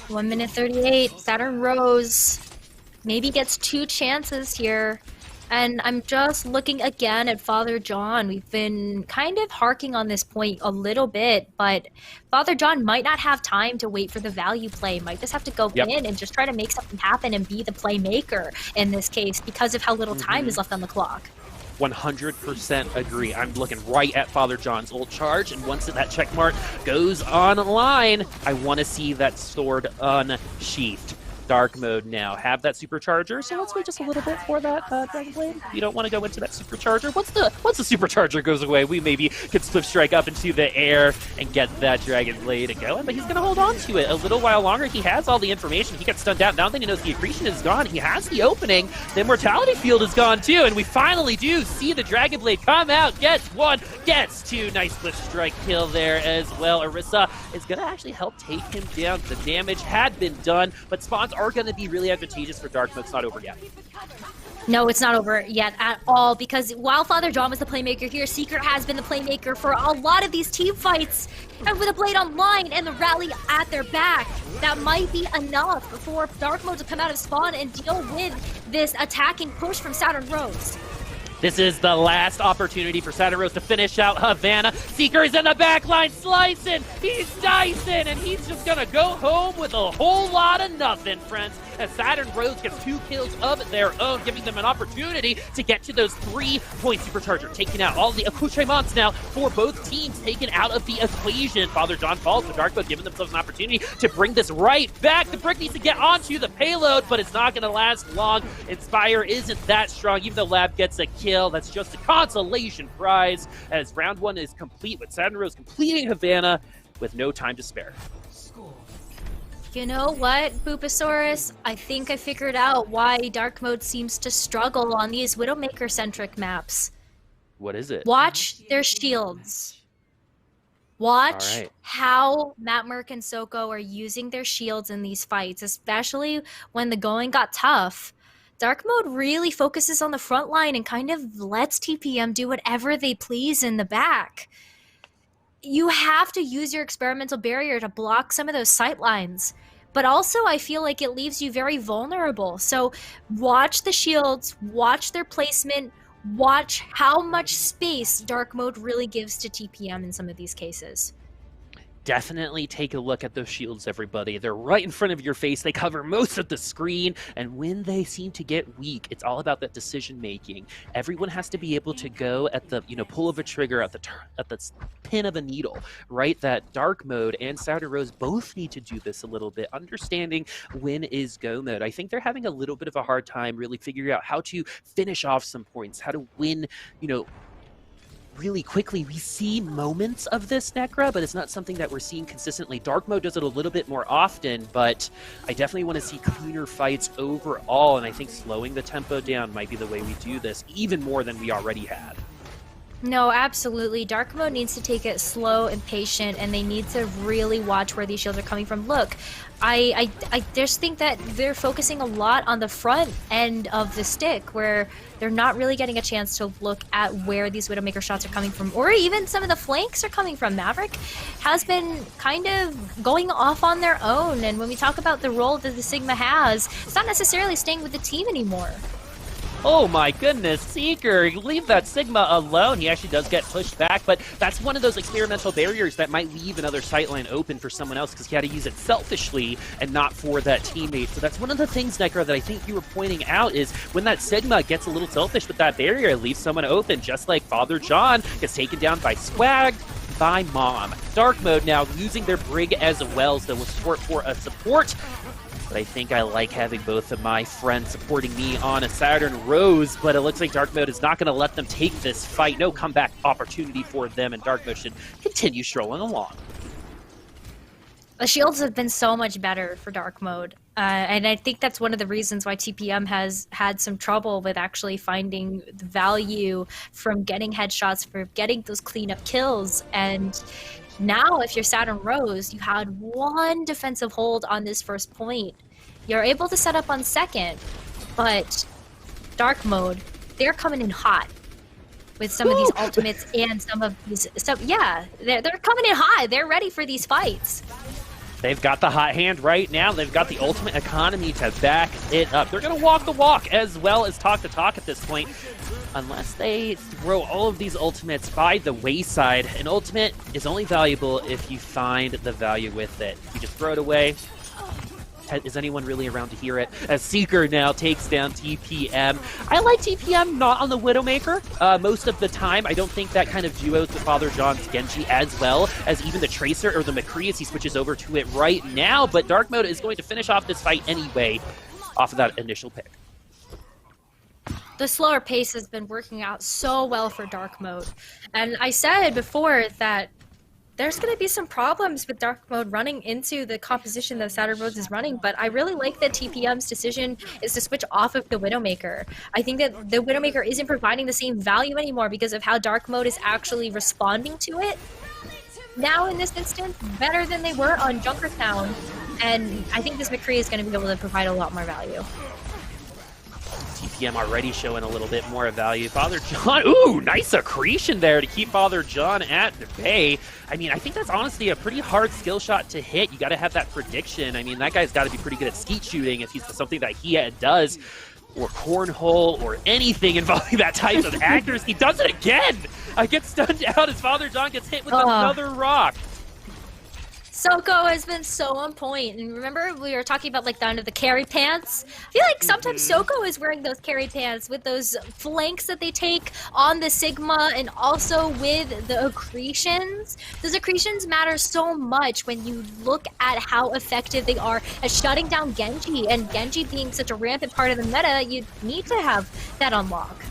1 minute 38, Saturn Rose maybe gets 2 chances here. And I'm just looking again at Father John. We've been kind of harking on this point a little bit, but Father John might not have time to wait for the value play. Might just have to go in and just try to make something happen and be the playmaker in this case because of how little time is left on the clock. 100% agree. I'm looking right at Father John's ult charge, and once that check mark goes online, I want to see that sword unsheathed. Dark Mode now have that supercharger, so let's wait just a little bit for that Dragon Blade. You don't want to go into that supercharger. Once the supercharger goes away, we maybe could Swift Strike up into the air and get that Dragon Blade going, but he's going to hold on to it a little while longer. He has all the information. He gets stunned out. Now that he knows the accretion is gone, he has the opening. The Immortality Field is gone too, and we finally do see the Dragon Blade come out. Gets 1, gets 2. Nice Swift Strike kill there as well. Orisa is going to actually help take him down. The damage had been done, but spawns are going to be really advantageous for Dark Mode. It's not over yet. No, it's not over yet at all, because while Father John was the playmaker here, Seeker has been the playmaker for a lot of these team fights. And with a blade online and the rally at their back, that might be enough for Dark Mode to come out of spawn and deal with this attacking push from Saturn Rose. This is the last opportunity for Saturn Rose to finish out Havana. Seeker's in the back line, slicing, he's dicing, and he's just gonna go home with a whole lot of nothing, friends, as Saturn Rose gets 2 kills of their own, giving them an opportunity to get to those 3-point supercharger, taking out all the accoutrements now for both teams, taken out of the equation. Father John falls, but Dark Mode giving themselves an opportunity to bring this right back. The Brick needs to get onto the payload, but it's not gonna last long. Inspire isn't that strong, even though Lab gets a kill. That's just a consolation prize as round 1 is complete with Saturn Rose completing Havana with no time to spare. You know what, Booposaurus? I think I figured out why Dark Mode seems to struggle on these Widowmaker-centric maps. What is it? Watch their shields. Watch right. how Matt Merck and Soko are using their shields in these fights, especially when the going got tough. Dark Mode really focuses on the front line and kind of lets TPM do whatever they please in the back. You have to use your experimental barrier to block some of those sight lines. But also, I feel like it leaves you very vulnerable. So watch the shields, watch their placement, watch how much space Dark Mode really gives to TPM in some of these cases. Definitely take a look at those shields, everybody. They're right in front of your face. They cover most of the screen. And when they seem to get weak, it's all about that decision making. Everyone has to be able to go at the, pull of a trigger at the pin of a needle, right? That Dark Mode and Saturn Rose both need to do this a little bit, understanding when is go mode. I think they're having a little bit of a hard time really figuring out how to finish off some points, how to win, really quickly. We see moments of this, Necra, but it's not something that we're seeing consistently. Dark Mode does it a little bit more often, but I definitely want to see cleaner fights overall, and I think slowing the tempo down might be the way we do this, even more than we already had. No, absolutely. Dark Mode needs to take it slow and patient, and they need to really watch where these shields are coming from. Look, I just think that they're focusing a lot on the front end of the stick, where they're not really getting a chance to look at where these Widowmaker shots are coming from, or even some of the flanks are coming from. Maverick has been kind of going off on their own, and when we talk about the role that the Sigma has, it's not necessarily staying with the team anymore. Oh my goodness, Seeker, leave that Sigma alone. He actually does get pushed back, but that's one of those experimental barriers that might leave another sightline open for someone else because he had to use it selfishly and not for that teammate. So that's one of the things, Necro, that I think you were pointing out is when that Sigma gets a little selfish with that barrier, it leaves someone open, just like Father John gets taken down by Swag, by Mom. Dark Mode now losing their Brig as well, so we'll support for a support. But I think I like having both of my friends supporting me on a Saturn Rose, but it looks like Dark Mode is not going to let them take this fight. No comeback opportunity for them, and Dark Mode should continue strolling along. The shields have been so much better for Dark Mode, and I think that's one of the reasons why TPM has had some trouble with actually finding the value from getting headshots, for getting those cleanup kills. And now, if you're Saturn Rose, you had one defensive hold on this first point. You're able to set up on second, but Dark Mode, they're coming in hot with some of these ultimates and some of these. So yeah, they're coming in hot. They're ready for these fights. They've got the hot hand right now. They've got the ultimate economy to back it up. They're going to walk the walk as well as talk the talk at this point. Unless they throw all of these ultimates by the wayside. An ultimate is only valuable if you find the value with it. If you just throw it away, is anyone really around to hear it? As Seeker now takes down TPM. I like TPM not on the Widowmaker most of the time. I don't think that kind of duos with Father John's Genji as well as even the Tracer or the McCree as he switches over to it right now. But Dark Mode is going to finish off this fight anyway off of that initial pick. The slower pace has been working out so well for Dark Mode. And I said before that there's going to be some problems with Dark Mode running into the composition that Saturn Rose is running, but I really like that TPM's decision is to switch off of the Widowmaker. I think that the Widowmaker isn't providing the same value anymore because of how Dark Mode is actually responding to it. Now, in this instance, better than they were on Junkertown, and I think this McCree is going to be able to provide a lot more value. TPM already showing a little bit more value. Father John, ooh, nice accretion there to keep Father John at bay. I mean, I think that's honestly a pretty hard skill shot to hit. You got to have that prediction. I mean, that guy's got to be pretty good at skeet shooting if he's something that he does, or cornhole, or anything involving that type of accuracy. He does it again! I get stunned out as Father John gets hit with another rock. Soko has been so on point, and remember we were talking about like down to the carry pants? I feel like sometimes Soko is wearing those carry pants with those flanks that they take on the Sigma and also with the accretions. Those accretions matter so much when you look at how effective they are at shutting down Genji, and Genji being such a rampant part of the meta, you need to have that unlock.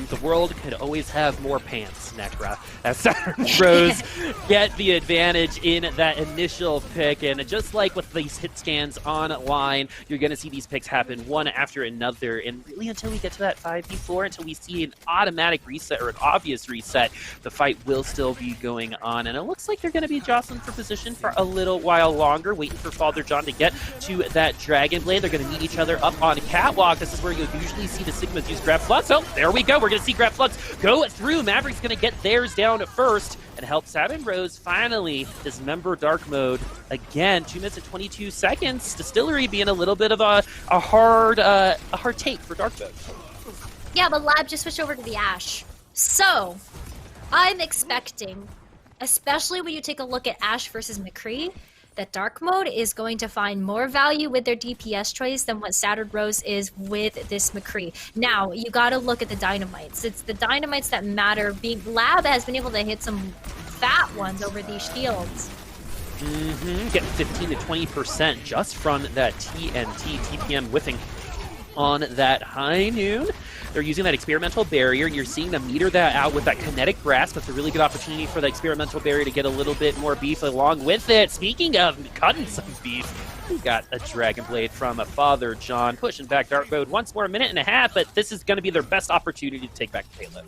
The world could always have more pants, Necra. As Saturn Rose get the advantage in that initial pick. And just like with these hit scans online, you're going to see these picks happen one after another. And really until we get to that 5v4, until we see an automatic reset or an obvious reset, the fight will still be going on. And it looks like they're going to be jostling for position for a little while longer, waiting for Father John to get to that Dragon Blade. They're going to meet each other up on Catwalk. This is where you'll usually see the Sigmas use Grab Flux. Oh, there we go. We're going to see Grab Flux go through. Maverick's going to get theirs down first and help Saturn Rose finally dismember Dark Mode again. 2 minutes and 22 seconds. Distillery being a little bit of a hard take for Dark Mode. Yeah, but Lab just switched over to the Ashe. So, I'm expecting, especially when you take a look at Ashe versus McCree, that Dark Mode is going to find more value with their DPS choice than what Saturn Rose is with this McCree. Now, you gotta look at the Dynamites. It's the Dynamites that matter. Lab has been able to hit some fat ones over these shields. Getting 15 to 20% just from that TNT, TPM whiffing on that High Noon. They're using that experimental barrier, and you're seeing them meter that out with that kinetic grasp. That's a really good opportunity for the experimental barrier to get a little bit more beef along with it. Speaking of cutting some beef, we got a Dragon Blade from a Father John, pushing back Dark Mode once more, a minute and a half, but this is going to be their best opportunity to take back the payload.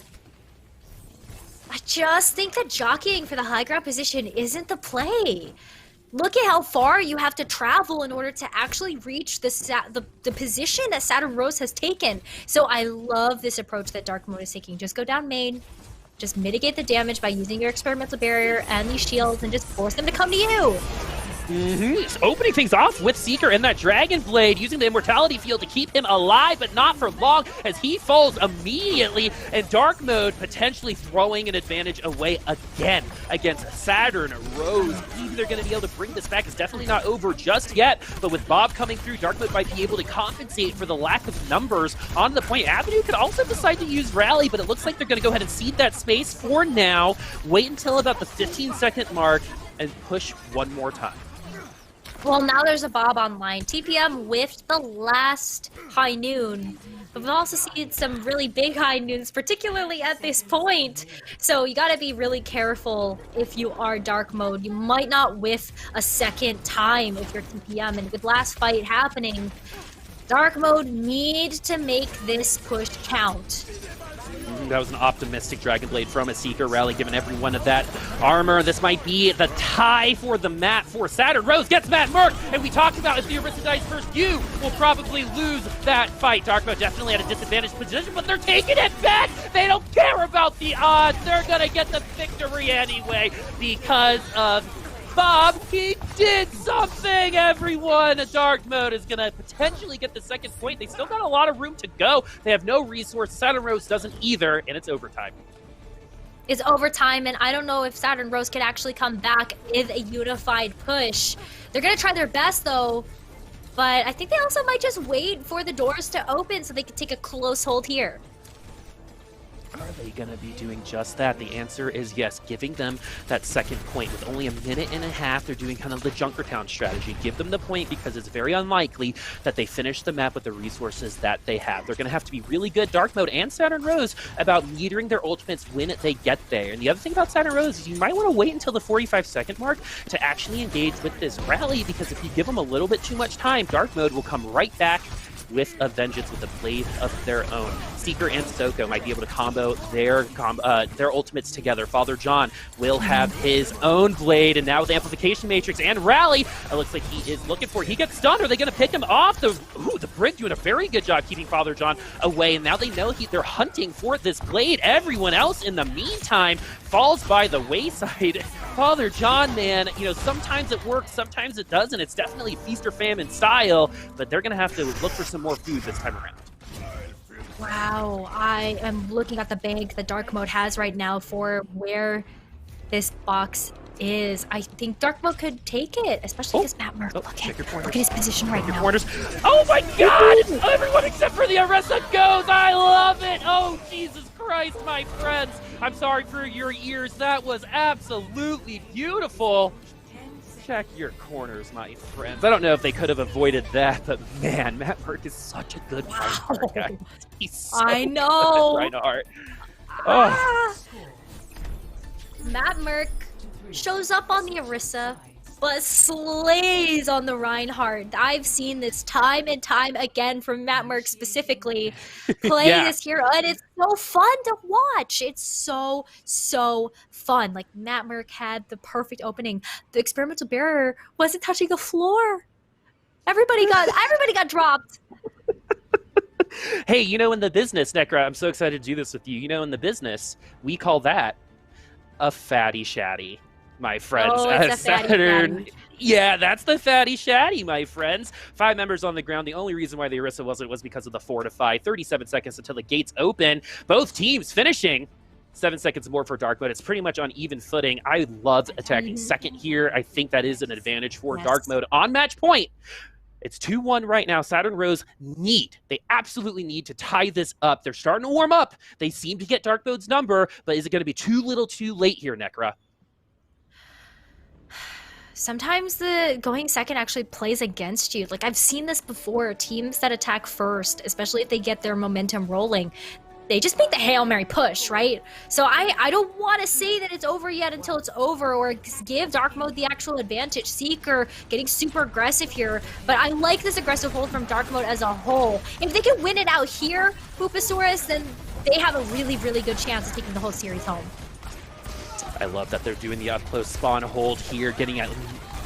I just think that jockeying for the high ground position isn't the play. Look at how far you have to travel in order to actually reach the position that Saturn Rose has taken. So I love this approach that Dark Mode is taking. Just go down main, just mitigate the damage by using your experimental barrier and these shields, and just force them to come to you. Just opening things off with Seeker and that Dragon Blade, using the Immortality Field to keep him alive, but not for long, as he falls immediately, and Dark Mode potentially throwing an advantage away again against Saturn Rose. Maybe they're going to be able to bring this back. It's definitely not over just yet, but with Bob coming through, Dark Mode might be able to compensate for the lack of numbers on the point. Avenue could also decide to use Rally, but it looks like they're going to go ahead and cede that space for now, wait until about the 15-second mark, and push one more time. Well, now there's a Bob online. TPM whiffed the last High Noon, but we've also seen some really big High Noons, particularly at this point. So you gotta be really careful if you are Dark Mode. You might not whiff a second time if you're TPM, and with last fight happening, Dark Mode need to make this push count. That was an optimistic Dragon Blade from a Seeker Rally, giving everyone of that armor. This might be the tie for the map for Saturn. Rose gets that mark, and we talked about if the Arista dies first, you will probably lose that fight. Dark Mode definitely at a disadvantaged position, but they're taking it back. They don't care about the odds. They're going to get the victory anyway because of Bob. He did something, everyone. Dark Mode is going to potentially get the second point. They still got a lot of room to go. They have no resources. Saturn Rose doesn't either, and it's overtime. It's overtime, and I don't know if Saturn Rose could actually come back with a unified push. They're going to try their best, though, but I think they also might just wait for the doors to open so they can take a close hold here. Are they going to be doing just that? The answer is yes, giving them that second point. With only a minute and a half, they're doing kind of the Junkertown strategy. Give them the point because it's very unlikely that they finish the map with the resources that they have. They're going to have to be really good, Dark Mode and Saturn Rose, about metering their ultimates when they get there. And the other thing about Saturn Rose is you might want to wait until the 45-second mark to actually engage with this rally, because if you give them a little bit too much time, Dark Mode will come right back with a vengeance, with a blade of their own. Seeker and Soko might be able to combo their ultimates together. Father John will have his own blade, and now with Amplification Matrix and Rally, it looks like he is looking for it. He gets stunned. Are they going to pick him off? The Brig doing a very good job keeping Father John away, and now they know they're hunting for this blade. Everyone else in the meantime falls by the wayside. Father John, man, sometimes it works, sometimes it doesn't. It's definitely feast or famine style, but they're going to have to look for some more food this time around. Wow, I am looking at the bank that Dark Mode has right now for where this box is. I think Dark Mode could take it, especially because Matt Merck. Look at his position right now. Oh my god! Everyone except for the Aressa goes! I love it! Oh, Jesus Christ, my friends! I'm sorry for your ears. That was absolutely beautiful. check your corners, my friends. I don't know if they could have avoided that, but man, Matt Merck is such a good Reinhardt guy. He's so I know. good at Reinhardt. Ah. Matt Merck shows up on the Orisa, but slays on the Reinhardt. I've seen this time and time again from Matt Merck specifically play this hero, and it's so fun to watch. It's so fun. Like, Matt Merck had the perfect opening. The experimental barrier wasn't touching the floor. Everybody got dropped. Hey, you know, in the business, Necra, I'm so excited to do this with you. You know, in the business, we call that a fatty shatty, my friends. Oh, it's a fatty. Yeah, that's the fatty shatty, my friends. 5 members on the ground. The only reason why the Orisa wasn't was because of the fortify. 37 seconds until the gates open. Both teams finishing 7 seconds more for Dark Mode. It's pretty much on even footing. I love attacking second here. I think that is an advantage for Dark Mode on match point. It's 2-1 right now. Saturn Rose they absolutely need to tie this up. They're starting to warm up. They seem to get Dark Mode's number, but is it going to be too little too late here, Necra? Sometimes the going second actually plays against you. Like, I've seen this before. Teams that attack first, especially if they get their momentum rolling, they just make the Hail Mary push, right? So I don't want to say that it's over yet until it's over, or give Dark Mode the actual advantage. Seeker getting super aggressive here, but I like this aggressive hold from Dark Mode as a whole. If they can win it out here, Hoopasaurus, then they have a really good chance of taking the whole series home. I love that they're doing the up-close spawn hold here, getting at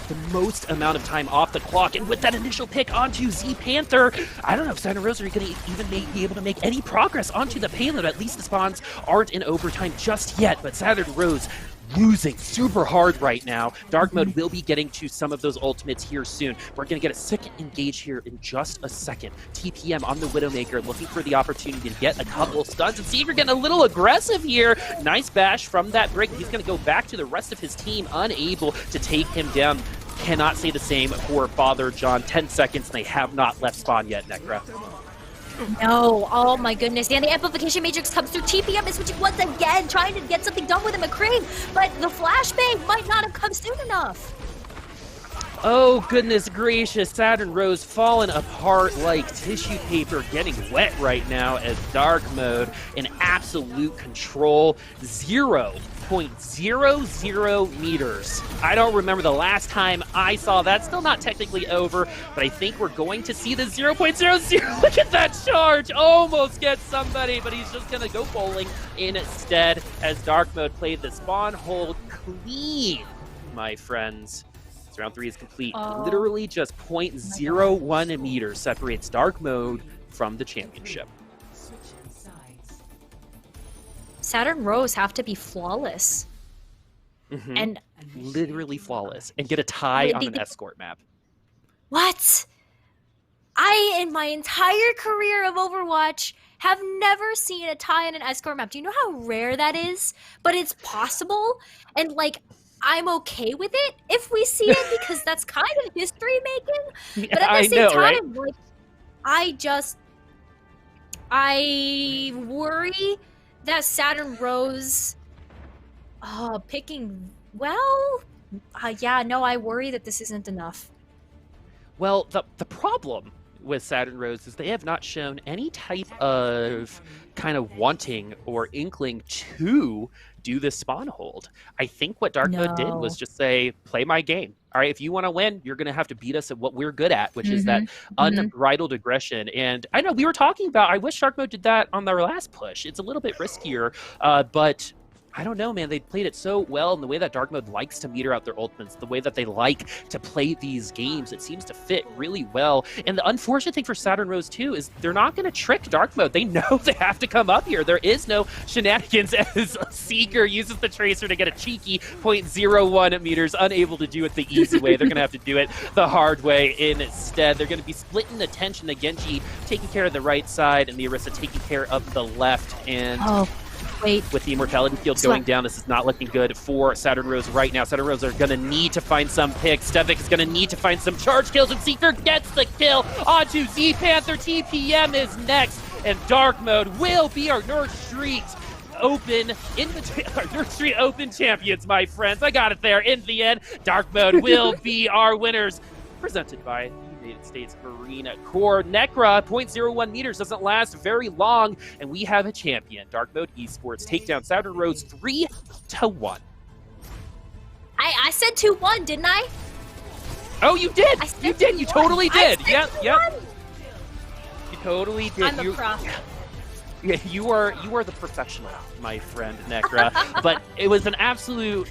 the most amount of time off the clock, and with that initial pick onto Z Panther, I don't know if Saturn Rose are going to even be able to make any progress onto the payload. At least the spawns aren't in overtime just yet, but Saturn Rose losing super hard right now. Dark Mode will be getting to some of those ultimates here soon. We're going to get a second engage here in just a second. TPM on the Widowmaker, looking for the opportunity to get a couple stuns, and Seeker getting a little aggressive here. Nice bash from that brick. He's going to go back to the rest of his team, unable to take him down. Cannot say the same for Father John. 10 seconds, and they have not left spawn yet, Necra. No, oh my goodness. And the amplification matrix comes through. TPM is switching once again, trying to get something done with a McCree, but the flashbang might not have come soon enough. Oh, goodness gracious. Saturn Rose falling apart like tissue paper, getting wet right now as Dark Mode in absolute control. 0.00 meters. I don't remember the last time I saw that. Still not technically over, but I think we're going to see the 0.00. Look at that charge. Almost gets somebody, but he's just going to go bowling instead as Dark Mode played the spawn hold clean, my friends. Round 3 is complete. Literally just 0.01 meters separates Dark Mode from the championship. Saturn Rose have to be flawless. And literally flawless. And get a tie on an escort map. What? In my entire career of Overwatch, have never seen a tie on an escort map. Do you know how rare that is? But it's possible. And, like, I'm okay with it if we see it, because that's kind of history making. But at the same time, like, I worry that Saturn Rose picking I worry that this isn't enough. Well, the problem with Saturn Rose is they have not shown any type of kind of wanting or inkling to do the spawn hold. I think what Dark Mode did was just say, play my game. All right, if you want to win, you're going to have to beat us at what we're good at, which is that unbridled aggression. And I know we were talking about, I wish Dark Mode did that on their last push. It's a little bit riskier, but I don't know, man. They played it so well, and the way that Dark Mode likes to meter out their ultimates, the way that they like to play these games, it seems to fit really well. And the unfortunate thing for Saturn Rose, too, is they're not going to trick Dark Mode. They know they have to come up here. There is no shenanigans as Seeker uses the Tracer to get a cheeky 0.01 meters, unable to do it the easy way. They're going to have to do it the hard way instead. They're going to be splitting the tension. The Genji taking care of the right side, and the Orisa taking care of the left. And with the Immortality field going down, this is not looking good for Saturn Rose right now. Saturn Rose are going to need to find some picks. Stevic is going to need to find some charge kills, and Seeker gets the kill onto Z Panther. TPM is next, and Dark Mode will be our North Street. Open Nerd Street Open champions, my friends. I got it there. In the end, Dark Mode will be our winners. Presented by the United States Marine Corps. Necra, 0.01 meters, doesn't last very long, and we have a champion. Dark Mode Esports take down Saturn Rose 3-1. I said 2-1, didn't I? Oh, you did. You did. You totally did. Yep. 2-1. You totally did. I'm a pro. Yeah, you are the professional, my friend Necra. But it was an absolute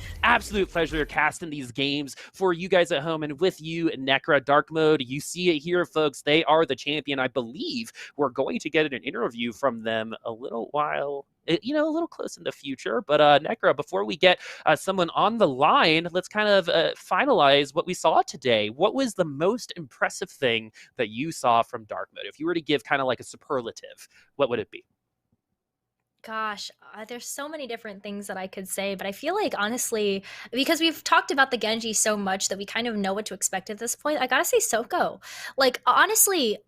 pleasure casting these games for you guys at home and with you, Necra. Dark Mode, you see it here, folks. They are the champion. I believe we're going to get an interview from them a little while, a little close in the future. But Necra, before we get someone on the line, let's kind of finalize what we saw today. What was the most impressive thing that you saw from Dark Mode? If you were to give kind of like a superlative, what would it be? Gosh, there's so many different things that I could say, but I feel like honestly, because we've talked about the Genji so much that we kind of know what to expect at this point, I gotta say Soko. Like, honestly,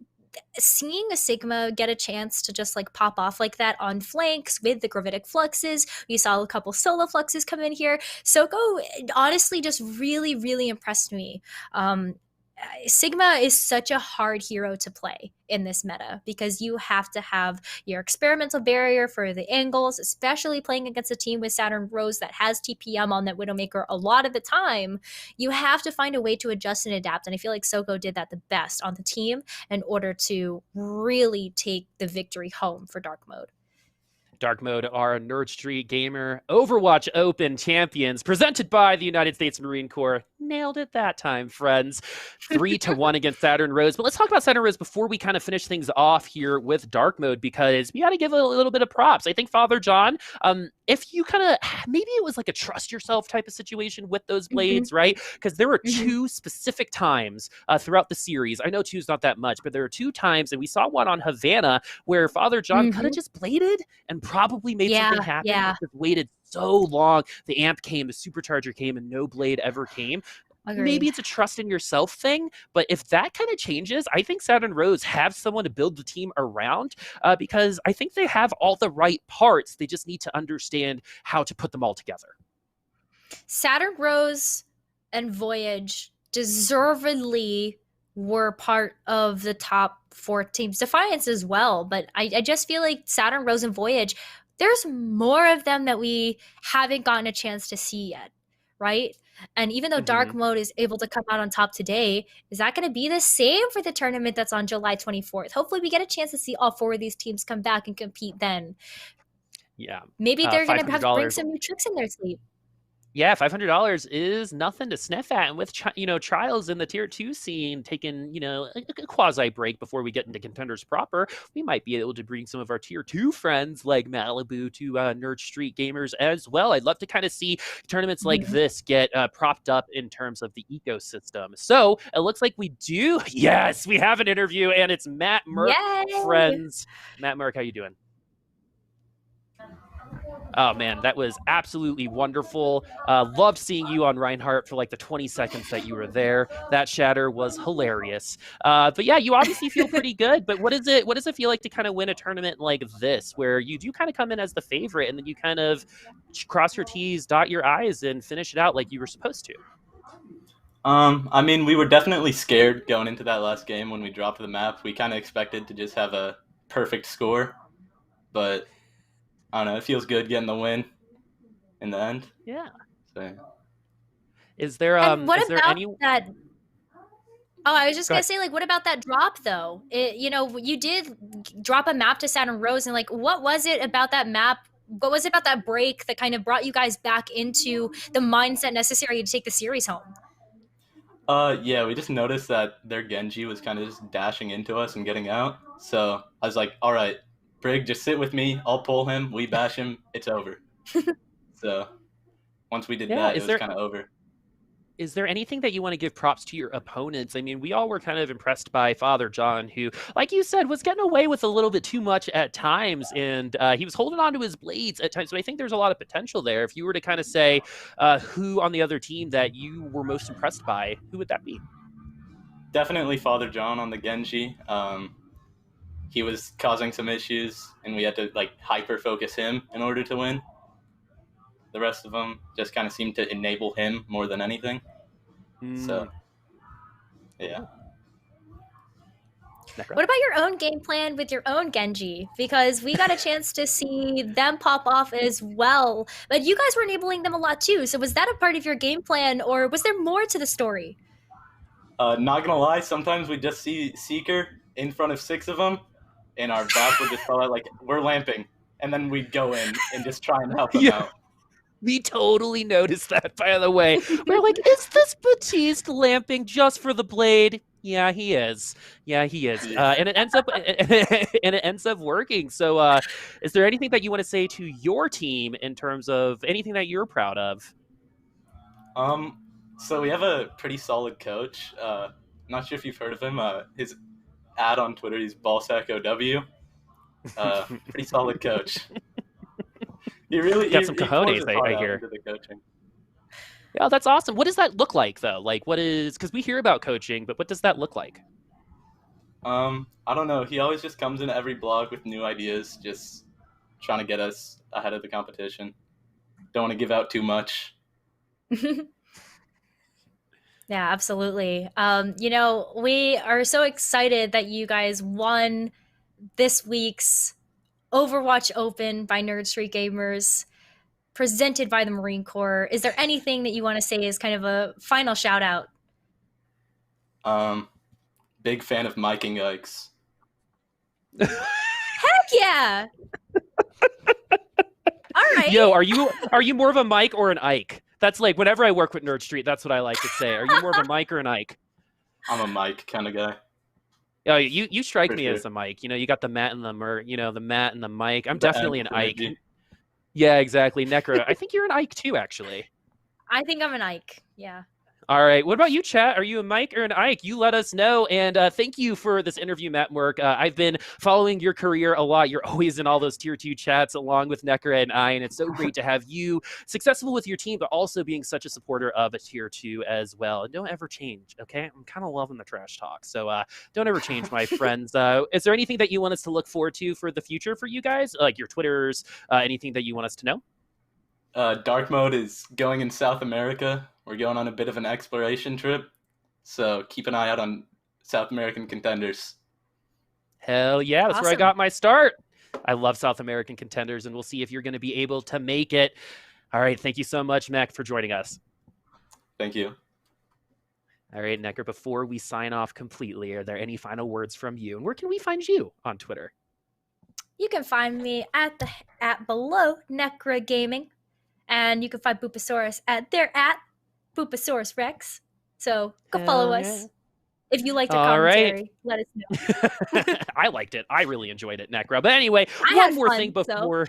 seeing a Sigma get a chance to just like pop off like that on flanks with the gravitic fluxes, we saw a couple solo fluxes come in here. Soko honestly just really, really impressed me. Sigma is such a hard hero to play in this meta because you have to have your experimental barrier for the angles, especially playing against a team with Saturn Rose that has TPM on that Widowmaker a lot of the time. You have to find a way to adjust and adapt, and I feel like Soko did that the best on the team in order to really take the victory home for Dark Mode. Dark Mode are Nerd Street Gamer Overwatch Open champions, presented by the United States Marine Corps. Nailed it that time, friends. 3-1 against Saturn Rose. But let's talk about Saturn Rose before we kind of finish things off here with Dark Mode, because we got to give a little bit of props. I think Father John, if you kind of, maybe it was like a trust yourself type of situation with those blades, right? Because there were two specific times throughout the series. I know two's not that much, but there were 2 times, and we saw one on Havana where Father John could have just bladed and probably made something happen. Yeah. Just waited so long. The amp came, the supercharger came, and no blade ever came. Agreed. Maybe it's a trust in yourself thing, but if that kind of changes, I think Saturn Rose have someone to build the team around, because I think they have all the right parts. They just need to understand how to put them all together. Saturn Rose and Voyage deservedly were part of the top 4 teams. Defiance as well, but I just feel like Saturn Rose and Voyage, there's more of them that we haven't gotten a chance to see yet, right? And even though Dark Mode is able to come out on top today, is that going to be the same for the tournament that's on July 24th? Hopefully we get a chance to see all 4 of these teams come back and compete then. Yeah. Maybe they're going to have to bring some new tricks in their sleeve. Yeah, $500 is nothing to sniff at. And with, trials in the tier 2 scene taking, a quasi break before we get into contenders proper, we might be able to bring some of our tier 2 friends like Malibu to Nerd Street Gamers as well. I'd love to kind of see tournaments like this get propped up in terms of the ecosystem. So it looks like we do. Yes, we have an interview, and it's Matt Merck, friends. Matt Merck, how you doing? Oh, man, that was absolutely wonderful. Loved seeing you on Reinhardt for like the 20 seconds that you were there. That shatter was hilarious. But yeah, you obviously feel pretty good. But what does it feel like to kind of win a tournament like this, where you do kind of come in as the favorite and then you kind of cross your T's, dot your I's, and finish it out like you were supposed to? I mean, we were definitely scared going into that last game when we dropped the map. We kind of expected to just have a perfect score, but I don't know. It feels good getting the win in the end. Yeah. So. Is there that? Oh, I was just gonna say, like, what about that drop though? You did drop a map to Saturn Rose, and like, what was it about that map? What was it about that break that kind of brought you guys back into the mindset necessary to take the series home? Yeah, we just noticed that their Genji was kind of just dashing into us and getting out. So I was like, all right, Brig, just sit with me. I'll pull him. We bash him. It's over. So once we did that, it was kind of over. Is there anything that you want to give props to your opponents? I mean, we all were kind of impressed by Father John, who, like you said, was getting away with a little bit too much at times, and he was holding on to his blades at times. So I think there's a lot of potential there. If you were to kind of say who on the other team that you were most impressed by, who would that be? Definitely Father John on the Genji. he was causing some issues, and we had to like hyper focus him in order to win. The rest of them just kind of seemed to enable him more than anything. So, yeah. What about your own game plan with your own Genji? Because we got a chance to see them pop off as well, but you guys were enabling them a lot too. So was that a part of your game plan, or was there more to the story? Not gonna lie, sometimes we just see Seeker in front of 6 of them, and our bot would just tell us, like, we're lamping, and then we'd go in and just try and help them out. We totally noticed that, by the way. We're like, is this Batiste lamping just for the blade? Yeah, he is. Yeah, he is. And it ends up working. So is there anything that you want to say to your team in terms of anything that you're proud of? So we have a pretty solid coach. Not sure if you've heard of him. His ad on Twitter, he's Ballsack OW. Pretty solid coach. He really got some cojones, I hear. Into the coaching. Yeah, that's awesome. What does that look like, though? Like, what is, because we hear about coaching, but what does that look like? I don't know. He always just comes into every blog with new ideas, just trying to get us ahead of the competition. Don't want to give out too much. Yeah, absolutely. We are so excited that you guys won this week's Overwatch Open by Nerd Street Gamers, presented by the Marine Corps. Is there anything that you want to say as kind of a final shout out? Big fan of miking Ikes. Heck yeah! All right. Yo, are you more of a Mike or an Ike? That's like whenever I work with Nerd Street, that's what I like to say. Are you more of a Mike or an Ike? I'm a Mike kind of guy. Oh, you strike me sure. as a Mike. You got the Matt and the the Matt and the Mike. I'm definitely an Ike. energy. Yeah, exactly. Necro, I think you're an Ike too, actually. I think I'm an Ike. Yeah. All right. What about you, chat? Are you a Mike or an Ike? You let us know. And thank you for this interview, Matt Merck. I've been following your career a lot. You're always in all those tier 2 chats along with Nekra and I. And it's so great to have you successful with your team, but also being such a supporter of a tier 2 as well. And don't ever change, okay? I'm kind of loving the trash talk. So don't ever change, my friends. Is there anything that you want us to look forward to for the future for you guys? Like your Twitters, anything that you want us to know? Dark Mode is going in South America. We're going on a bit of an exploration trip, so keep an eye out on South American contenders. Hell yeah, that's where I got my start. I love South American contenders, and we'll see if you're going to be able to make it. All right, thank you so much, Mac, for joining us. Thank you. All right, Necker, before we sign off completely, are there any final words from you? And where can we find you on Twitter? You can find me at below Necra Gaming. And you can find Boopasaurus at Boopasaurus Rex. So go follow us. If you liked the commentary, let us know. I liked it. I really enjoyed it, Necra. But anyway, one more thing before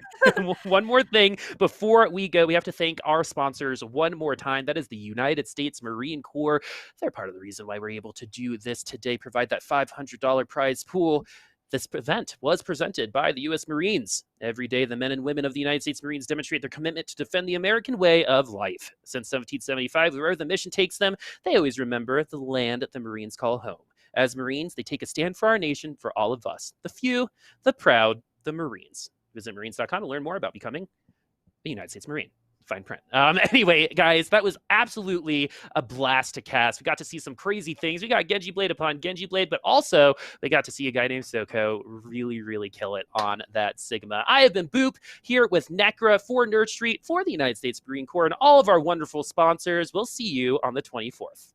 we go. We have to thank our sponsors one more time. That is the United States Marine Corps. They're part of the reason why we're able to do this today, provide that $500 prize pool. This event was presented by the U.S. Marines. Every day, the men and women of the United States Marines demonstrate their commitment to defend the American way of life. Since 1775, wherever the mission takes them, they always remember the land that the Marines call home. As Marines, they take a stand for our nation, for all of us, the few, the proud, the Marines. Visit Marines.com to learn more about becoming a United States Marine. Fine print. Anyway, guys, that was absolutely a blast to cast. We got to see some crazy things. We got Genji Blade upon Genji Blade, but also we got to see a guy named Soko really, really kill it on that Sigma. I have been Boop here with Necra for Nerd Street, for the United States Marine Corps, and all of our wonderful sponsors. We'll see you on the 24th.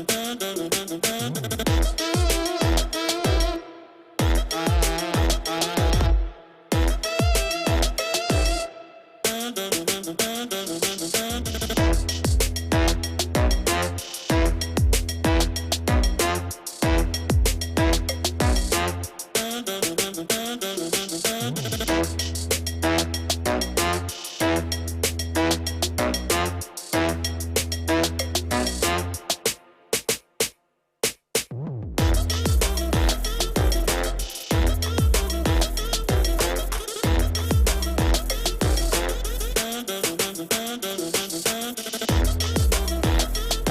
Bye.